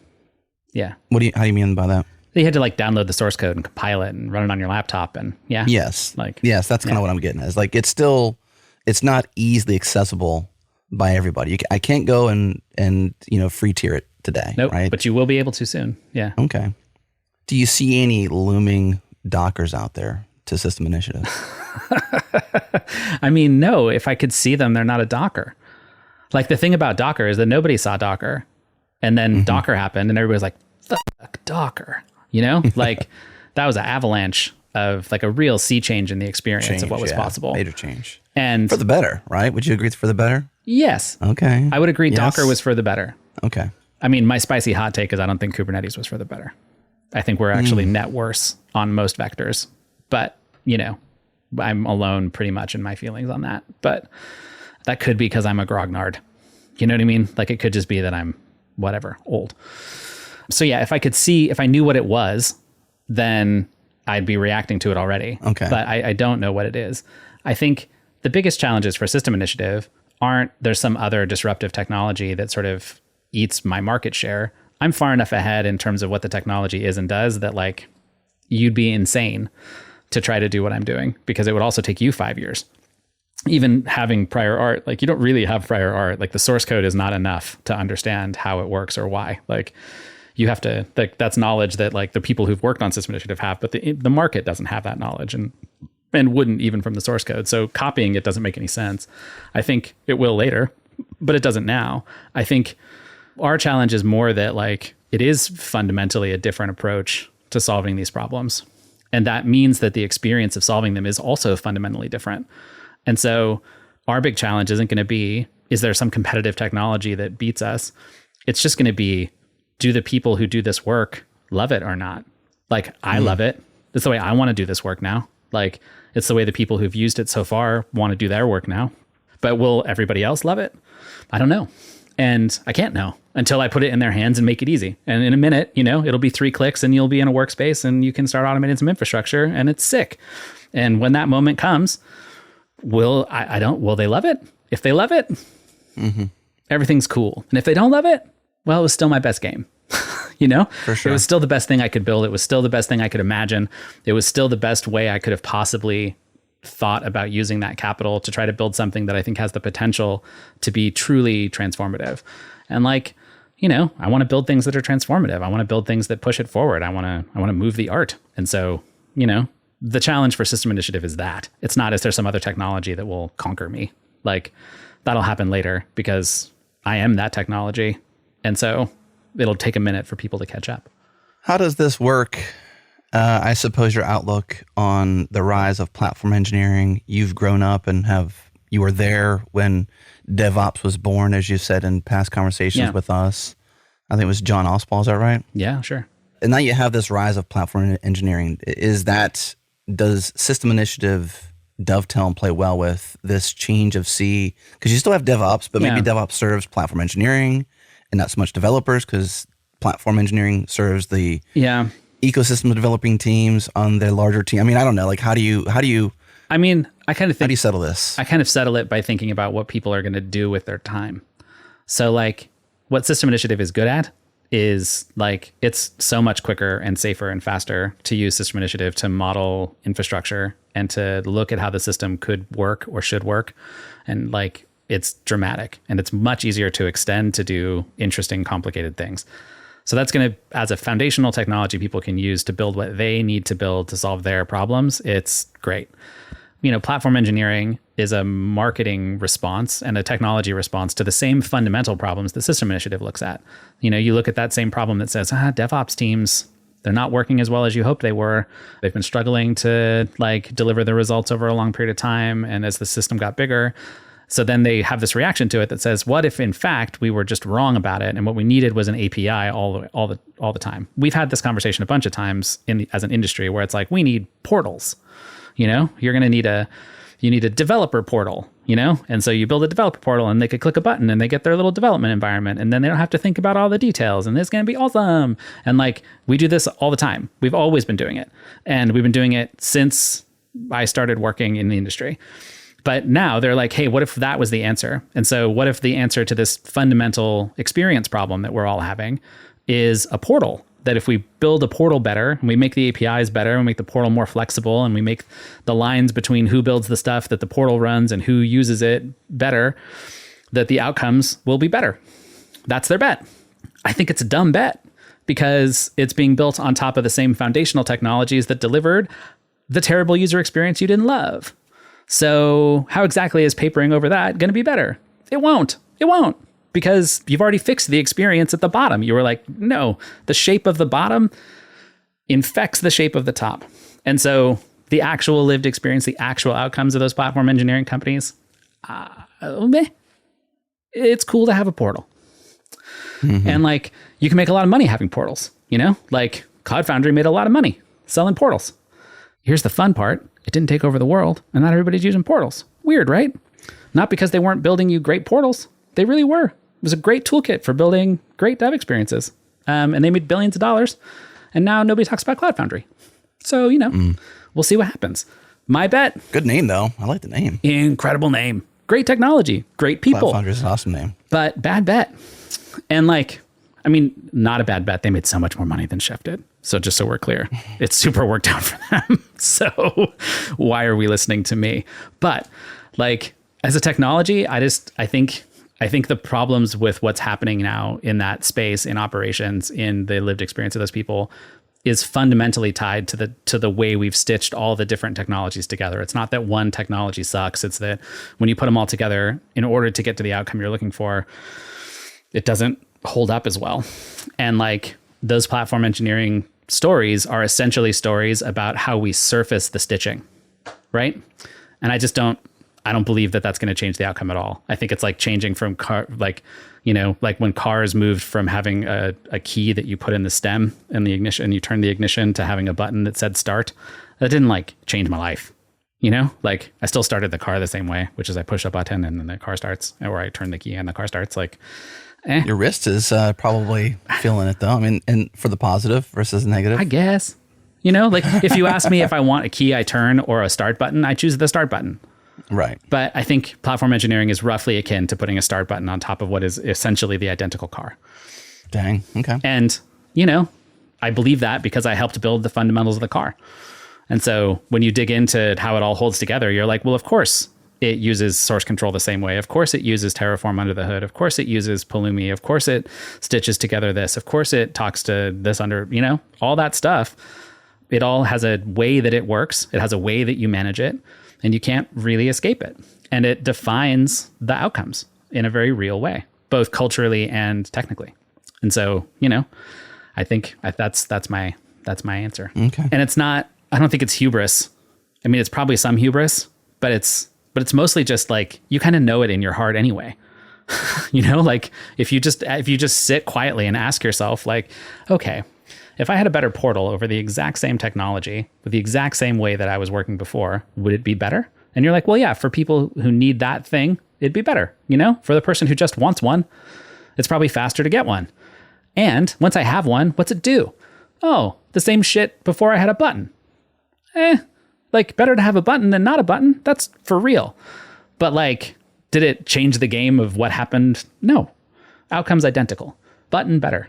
Yeah. How do you mean by that? You had to like download the source code and compile it and run it on your laptop, and yeah. Yes, that's kind of what I'm getting at. It's like it's not easily accessible by everybody. I can't go and free tier it today. Nope, right? But you will be able to soon. Yeah. Okay. Do you see any looming Dockers out there to System Initiative? I mean, no. If I could see them, they're not a Docker. Like the thing about Docker is that nobody saw Docker, and then Docker happened, and everybody was like, "Fuck Docker," Like that was an avalanche of like a real sea change in the experience of what was possible. Major change, and for the better, right? Would you agree it's for the better? Yes. Okay. I would agree. Yes. Docker was for the better. Okay. I mean, my spicy hot take is I don't think Kubernetes was for the better. I think we're actually net worse on most vectors, but I'm alone pretty much in my feelings on that. But that could be because I'm a grognard. You know what I mean? Like it could just be that I'm whatever, old. So yeah, if I knew what it was, then I'd be reacting to it already. Okay. But I don't know what it is. I think the biggest challenges for System Initiative there's some other disruptive technology that sort of eats my market share. I'm far enough ahead in terms of what the technology is and does that like, you'd be insane to try to do what I'm doing, because it would also take you 5 years. Even having prior art, like you don't really have prior art. Like the source code is not enough to understand how it works or why. Like you have to, like that's knowledge that like the people who've worked on System Initiative have, but the market doesn't have that knowledge and wouldn't even from the source code. So copying it doesn't make any sense. I think it will later, but it doesn't now. I think our challenge is more that like it is fundamentally a different approach to solving these problems. And that means that the experience of solving them is also fundamentally different. And so our big challenge isn't going to be, is there some competitive technology that beats us? It's just going to be, do the people who do this work love it or not? Like, I love it. It's the way I want to do this work now. Like, it's the way the people who've used it so far want to do their work now. But will everybody else love it? I don't know. And I can't know until I put it in their hands and make it easy. And in a minute, it'll be 3 clicks and you'll be in a workspace and you can start automating some infrastructure and it's sick. And when that moment comes, will they love it? If they love it, everything's cool. And if they don't love it, well, it was still my best game. For sure. It was still the best thing I could build. It was still the best thing I could imagine. It was still the best way I could have possibly thought about using that capital to try to build something that I think has the potential to be truly transformative. And like, I want to build things that are transformative. I want to build things that push it forward. I want to move the art. And so, the challenge for System Initiative is that. It's not, is there some other technology that will conquer me? Like, that'll happen later because I am that technology. And so it'll take a minute for people to catch up. How does this work? I suppose your outlook on the rise of platform engineering, you've grown up and you were there when DevOps was born, as you said in past conversations with us. I think it was John Ospal, is that right? Yeah, sure. And now you have this rise of platform engineering. Does System Initiative dovetail and play well with this change of C? Because you still have DevOps, but maybe DevOps serves platform engineering and not so much developers, because platform engineering serves the ecosystem of developing teams on their larger team. I mean, I don't know. Like, how do you? I mean, I kind of think. How do you settle this? I kind of settle it by thinking about what people are going to do with their time. So, like, what System Initiative is good at is like it's so much quicker and safer and faster to use System Initiative to model infrastructure and to look at how the system could work or should work. And like, it's dramatic and it's much easier to extend to do interesting, complicated things. So that's going to, as a foundational technology people can use to build what they need to build to solve their problems, it's great. Platform engineering is a marketing response and a technology response to the same fundamental problems the System Initiative looks at. You look at that same problem that says, DevOps teams, they're not working as well as you hoped they were. They've been struggling to like deliver the results over a long period of time. And as the system got bigger, so then they have this reaction to it that says, what if in fact we were just wrong about it and what we needed was an API all the time? We've had this conversation a bunch of times as an industry where it's like, we need portals. You're going to need a developer portal, and so you build a developer portal and they could click a button and they get their little development environment and then they don't have to think about all the details and it's going to be awesome. And like, we do this all the time. We've always been doing it, and we've been doing it since I started working in the industry. But now they're like, hey, what if that was the answer? And so what if the answer to this fundamental experience problem that we're all having is a portal? That if we build a portal better and we make the APIs better and make the portal more flexible and we make the lines between who builds the stuff that the portal runs and who uses it better, that the outcomes will be better. That's their bet. I think it's a dumb bet because it's being built on top of the same foundational technologies that delivered the terrible user experience you didn't love. So how exactly is papering over that going to be better? It won't. Because you've already fixed the experience at the bottom. You were like, no, the shape of the bottom infects the shape of the top. And so the actual lived experience, the actual outcomes of those platform engineering companies, it's cool to have a portal. Mm-hmm. And like, you can make a lot of money having portals, like Cloud Foundry made a lot of money selling portals. Here's the fun part. It didn't take over the world and not everybody's using portals. Weird, right? Not because they weren't building you great portals. They really were. It was a great toolkit for building great dev experiences. And they made billions of dollars. And now nobody talks about Cloud Foundry. So, we'll see what happens. My bet. Good name, though. I like the name. Incredible name. Great technology. Great people. Cloud Foundry is an awesome name. But bad bet. And like, I mean, not a bad bet. They made so much more money than Chef did. So just so we're clear, it super worked out for them. So why are we listening to me? But like as a technology, I think the problems with what's happening now in that space, in operations, in the lived experience of those people is fundamentally tied to the way we've stitched all the different technologies together. It's not that one technology sucks. It's that when you put them all together in order to get to the outcome you're looking for, it doesn't hold up as well. And like those platform engineering stories are essentially stories about how we surface the stitching, right? And I don't believe that that's going to change the outcome at all. I think it's like changing from like when cars moved from having a key that you put in the stem and the ignition, and you turn the ignition, to having a button that said start. That didn't like change my life. Like I still started the car the same way, which is I push a button and then the car starts, or I turn the key and the car starts. Like, Your wrist is probably feeling it though. I mean, and for the positive versus negative, I guess. Like if you ask me if I want a key I turn or a start button, I choose the start button. Right. But I think platform engineering is roughly akin to putting a start button on top of what is essentially the identical car. Dang. Okay. And, I believe that because I helped build the fundamentals of the car. And so when you dig into how it all holds together, you're like, well, of course it uses source control the same way. Of course it uses Terraform under the hood. Of course it uses Pulumi. Of course it stitches together this. Of course it talks to this under, all that stuff. It all has a way that it works. It has a way that you manage it, and you can't really escape it. And it defines the outcomes in a very real way, both culturally and technically. And so, I think that's my answer. Okay. And I don't think it's hubris. I mean, it's probably some hubris, but it's mostly just like, you kind of know it in your heart anyway. Like if you just sit quietly and ask yourself like, okay, if I had a better portal over the exact same technology with the exact same way that I was working before, would it be better? And you're like, well, yeah, for people who need that thing, it'd be better. For the person who just wants one, it's probably faster to get one. And once I have one, what's it do? Oh, the same shit before I had a button. Like better to have a button than not a button. That's for real. But like, did it change the game of what happened? No. Outcome's identical. Button better,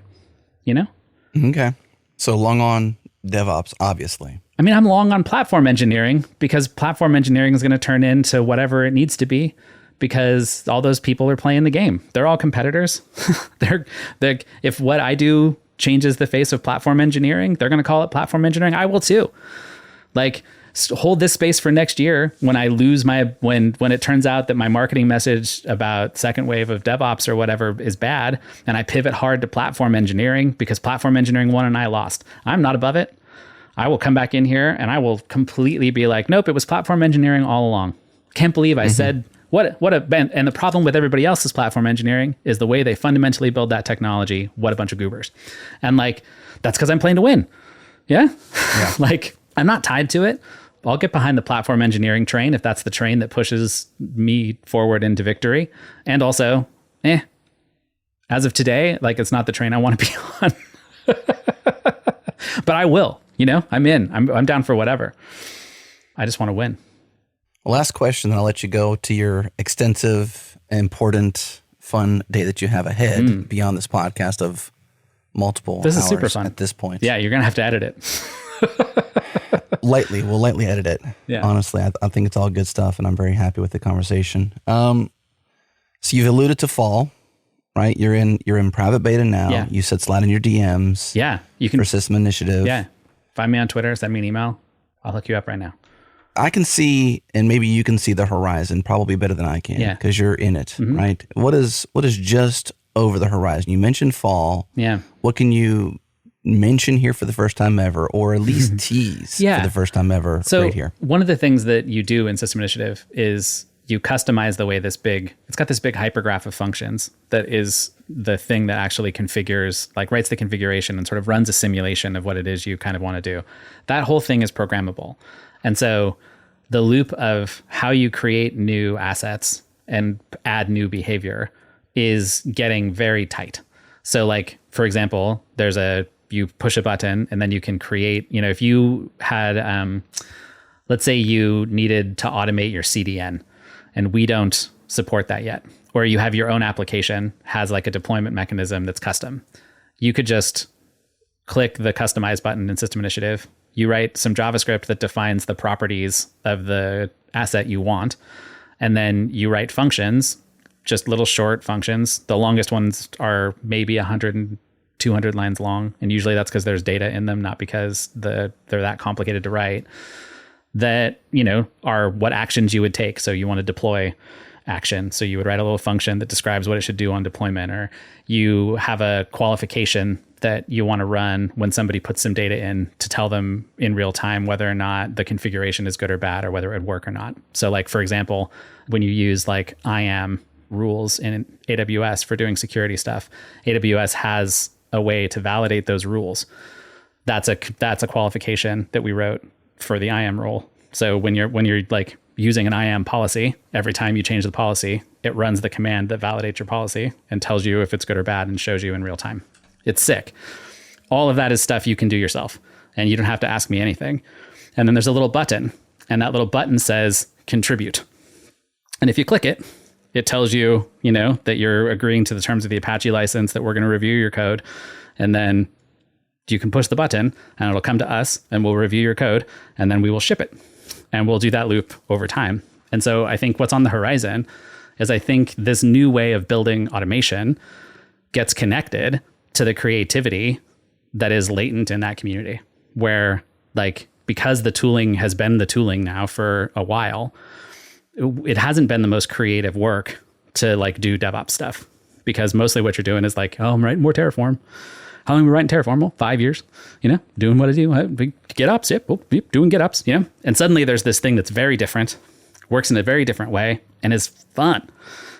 Okay. So long on DevOps, obviously. I mean, I'm long on platform engineering because platform engineering is going to turn into whatever it needs to be because all those people are playing the game. They're all competitors. they're if what I do changes the face of platform engineering, they're going to call it platform engineering. I will too. Like, hold this space for next year when I lose when it turns out that my marketing message about second wave of DevOps or whatever is bad, and I pivot hard to platform engineering because platform engineering won and I lost. I'm not above it. I will come back in here and I will completely be like, nope, it was platform engineering all along. Can't believe I said and the problem with everybody else's platform engineering is the way they fundamentally build that technology. What a bunch of goobers. And like, that's because I'm playing to win. Yeah. Like, I'm not tied to it. I'll get behind the platform engineering train if that's the train that pushes me forward into victory. And also, as of today, like it's not the train I want to be on. But I will, I'm in. I'm down for whatever. I just want to win. Last question, then I'll let you go to your extensive, important, fun day that you have ahead beyond this podcast of multiple hours. This is super fun at this point. Yeah, you're going to have to edit it. We'll lightly edit it. Yeah. Honestly, I think it's all good stuff, and I'm very happy with the conversation. So you've alluded to fall, right? You're in private beta now. Yeah. You said slide in your DMs. Yeah, you can for System Initiative. Yeah, find me on Twitter. Send me an email. I'll hook you up right now. I can see, and maybe you can see the horizon probably better than I can. Yeah, because you're in it, right? What is just over the horizon? You mentioned fall. Yeah. What can you mention here for the first time ever, or at least tease for the first time ever right here? One of the things that you do in System Initiative is you customize the way it's got this big hypergraph of functions that is the thing that actually configures, like writes the configuration and sort of runs a simulation of what it is you kind of want to do. That whole thing is programmable. And so the loop of how you create new assets and add new behavior is getting very tight. So like, for example, you push a button and then you can create, if you had, let's say you needed to automate your CDN and we don't support that yet, or you have your own application has like a deployment mechanism that's custom. you could just click the customize button in System Initiative. You write some JavaScript that defines the properties of the asset you want. And then you write functions, just little short functions. The longest ones are maybe 100 and 200 lines long. And usually that's because there's data in them, not because they're that complicated to write. That, are what actions you would take. So you want to deploy action. So you would write a little function that describes what it should do on deployment, or you have a qualification that you want to run when somebody puts some data in to tell them in real time whether or not the configuration is good or bad, or whether it would work or not. So like, for example, when you use like IAM rules in AWS for doing security stuff, AWS has a way to validate those rules. That's a qualification that we wrote for the IAM rule. So when you're like using an IAM policy, every time you change the policy, it runs the command that validates your policy and tells you if it's good or bad and shows you in real time. It's sick. All of that is stuff you can do yourself, and you don't have to ask me anything. And then there's a little button, and that little button says contribute. And if you click it, it tells you, that you're agreeing to the terms of the Apache license, that we're going to review your code. And then you can push the button and it'll come to us and we'll review your code, and then we will ship it. And we'll do that loop over time. And so I think what's on the horizon is I think this new way of building automation gets connected to the creativity that is latent in that community, where like, because the tooling has been the tooling now for a while, it hasn't been the most creative work to like do DevOps stuff, because mostly what you're doing is like, oh, I'm writing more Terraform. How long are we writing Terraform? Well, 5 years, doing what I do. GitOps, yep, doing GitOps, And suddenly there's this thing that's very different, works in a very different way, and is fun.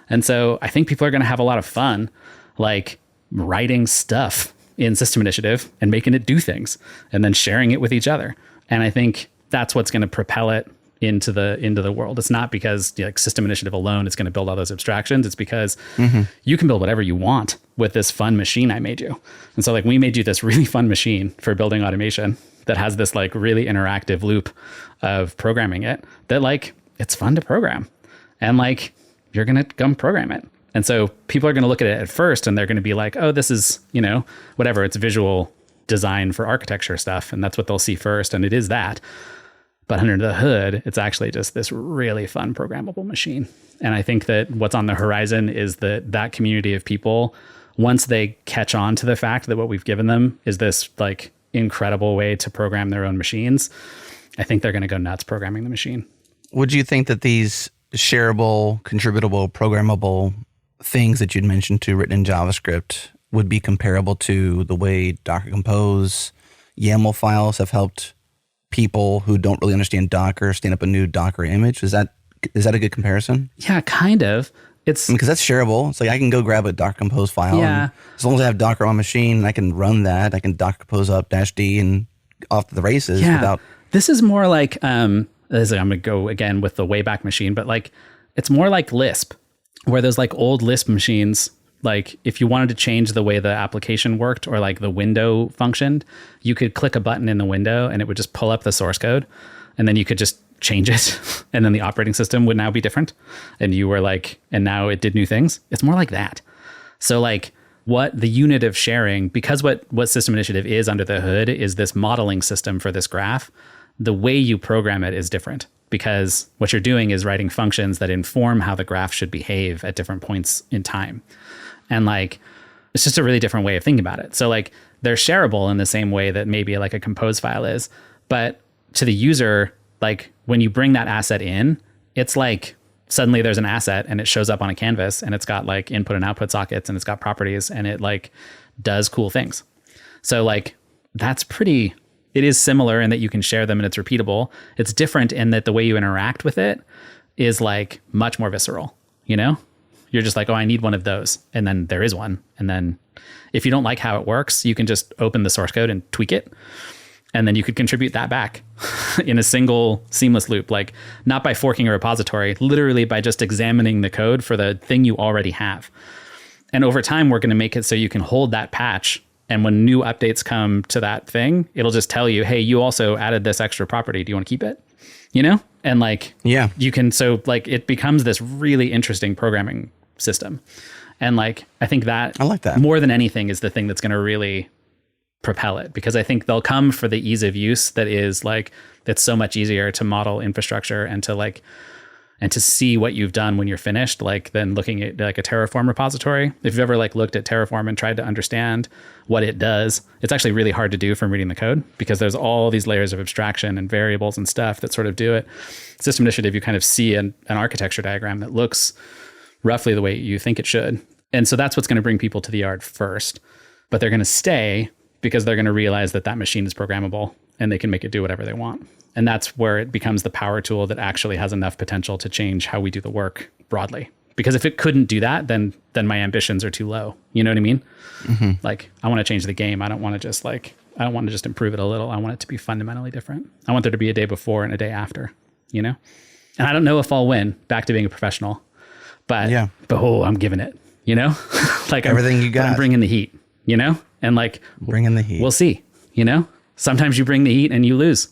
And so I think people are going to have a lot of fun, like writing stuff in System Initiative and making it do things and then sharing it with each other. And I think that's what's going to propel it into the world. It's not because like System Initiative alone is going to build all those abstractions. It's because you can build whatever you want with this fun machine I made you. And so like, we made you this really fun machine for building automation that has this like really interactive loop of programming it, that like, it's fun to program, and like, you're going to come program it. And so people are going to look at it at first and they're going to be like, oh, this is, whatever, it's visual design for architecture stuff. And that's what they'll see first. And it is that. But under the hood, it's actually just this really fun programmable machine. And I think that what's on the horizon is that community of people, once they catch on to the fact that what we've given them is this like incredible way to program their own machines, I think they're going to go nuts programming the machine. Would you think that these shareable, contributable, programmable things that you'd mentioned to written in JavaScript would be comparable to the way Docker Compose YAML files have helped people who don't really understand Docker stand up a new Docker image? Is that a good comparison? Yeah, kind of. It's because that's shareable. It's like I can go grab a Docker Compose file. Yeah. And as long as I have Docker on my machine, I can run that. I can Docker Compose up -d and off to the races without. This is more like I'm going to go again with the Wayback Machine, but like, it's more like Lisp, where those like old Lisp machines, like if you wanted to change the way the application worked or like the window functioned, you could click a button in the window and it would just pull up the source code, and then you could just change it. And then the operating system would now be different. And you were like, and now it did new things. It's more like that. So like what the unit of sharing, because what System Initiative is under the hood is this modeling system for this graph, the way you program it is different, because what you're doing is writing functions that inform how the graph should behave at different points in time. And like, it's just a really different way of thinking about it. So like, they're shareable in the same way that maybe like a compose file is, but to the user, like when you bring that asset in, it's like suddenly there's an asset and it shows up on a canvas and it's got like input and output sockets and it's got properties and it like does cool things. So like, it is similar in that you can share them and it's repeatable. It's different in that the way you interact with it is like much more visceral, You're just like, oh, I need one of those. And then there is one. And then if you don't like how it works, you can just open the source code and tweak it. And then you could contribute that back in a single seamless loop, like not by forking a repository, literally by just examining the code for the thing you already have. And over time, we're going to make it so you can hold that patch. And when new updates come to that thing, it'll just tell you, hey, you also added this extra property. Do you want to keep it? And like, yeah, you can, so like it becomes this really interesting programming system. And like, I think that I like that more than anything is the thing that's going to really propel it, because I think they'll come for the ease of use that is like, that's so much easier to model infrastructure and to like, and to see what you've done when you're finished, like than looking at like a Terraform repository. If you've ever like looked at Terraform and tried to understand what it does, it's actually really hard to do from reading the code, because there's all these layers of abstraction and variables and stuff that sort of do it. System Initiative, you kind of see an architecture diagram that looks roughly the way you think it should. And so that's what's going to bring people to the yard first, but they're going to stay because they're going to realize that that machine is programmable and they can make it do whatever they want. And that's where it becomes the power tool that actually has enough potential to change how we do the work broadly. Because if it couldn't do that, then my ambitions are too low. You know what I mean? Mm-hmm. Like, I want to change the game. I don't want to just improve it a little. I want it to be fundamentally different. I want there to be a day before and a day after, you know? And I don't know if I'll win, back to being a professional, but I'm giving it, you know? Like everything you got. I'm bringing the heat, you know? And like, bringing the heat. We'll see, you know? Sometimes you bring the heat and you lose.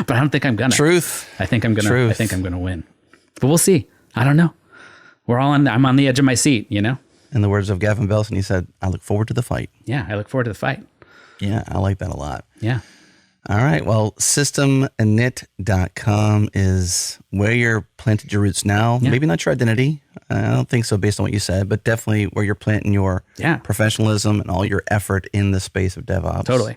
But I don't think I'm gonna. Truth. I think I'm gonna win. But we'll see. I don't know. I'm on the edge of my seat, you know? In the words of Gavin Belson, he said, I look forward to the fight. Yeah, I look forward to the fight. Yeah, I like that a lot. Yeah. All right. Well, systeminit.com is where you're planted your roots now. Yeah. Maybe not your identity. I don't think so based on what you said, but definitely where you're planting your professionalism and all your effort in the space of DevOps. Totally.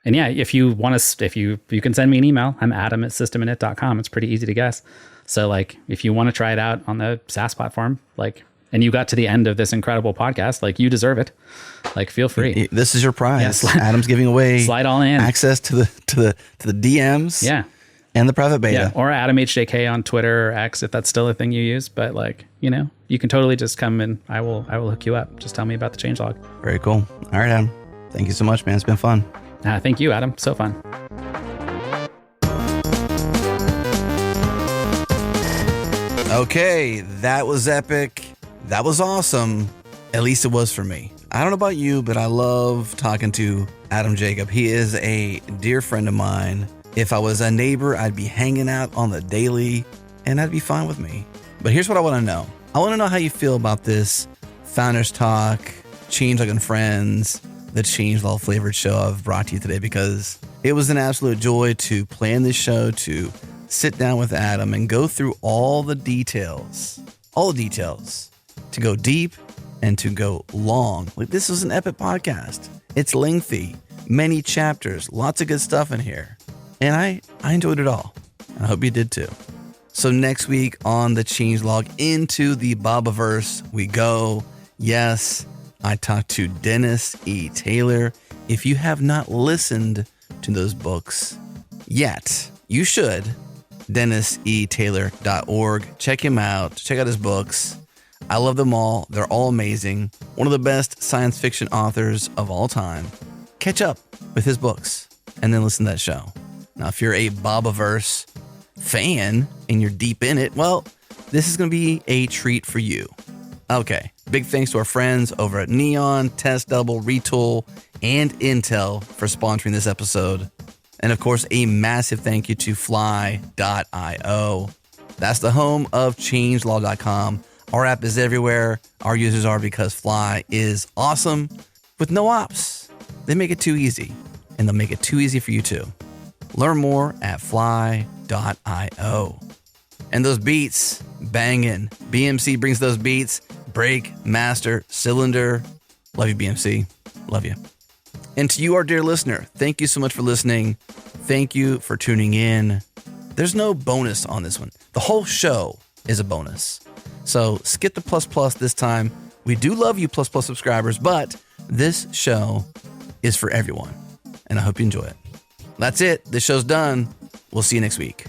And yeah, if you want to, you can send me an email. I'm adam@systeminit.com. It's pretty easy to guess. So like, if you want to try it out on the SaaS platform, like, and you got to the end of this incredible podcast, like, you deserve it. Like, feel free. This is your prize. Yeah, Adam's giving away slide all in access to the DMs. Yeah. And the private beta. Yeah. Or AdamHJK on Twitter or X, if that's still a thing you use. But like, you know, you can totally just come and I will hook you up. Just tell me about the changelog. Very cool. All right, Adam. Thank you so much, man. It's been fun. Thank you, Adam. So fun. Okay, that was epic. That was awesome. At least it was for me. I don't know about you, but I love talking to Adam Jacob. He is a dear friend of mine. If I was a neighbor, I'd be hanging out on the daily, and that'd be fine with me. But here's what I want to know. I want to know how you feel about this Founders Talk, Changelog and Friends, the Changelog flavored show I've brought to you today, because it was an absolute joy to plan this show, to sit down with Adam and go through all the details, to go deep and to go long. Like, this was an epic podcast. It's lengthy, many chapters, lots of good stuff in here. And I enjoyed it all. I hope you did too. So next week on the Changelog, into the Bobaverse we go. Yes, I talked to Dennis E. Taylor. If you have not listened to those books yet, you should. DennisETaylor.org. Check him out. Check out his books. I love them all. They're all amazing. One of the best science fiction authors of all time. Catch up with his books and then listen to that show. Now, if you're a Bobaverse fan and you're deep in it, well, this is going to be a treat for you. Okay, big thanks to our friends over at Neon, Test Double, Retool, and Intel for sponsoring this episode. And of course, a massive thank you to Fly.io. That's the home of Changelog.com. Our app is everywhere. Our users are, because Fly is awesome with no ops. They make it too easy, and they'll make it too easy for you too. Learn more at Fly.io. And those beats, banging. BMC brings those beats. Break, master, cylinder. Love you, BMC. Love you. And to you, our dear listener, thank you so much for listening. Thank you for tuning in. There's no bonus on this one. The whole show is a bonus. So skip the plus this time. We do love you plus subscribers, but this show is for everyone. And I hope you enjoy it. That's it. This show's done. We'll see you next week.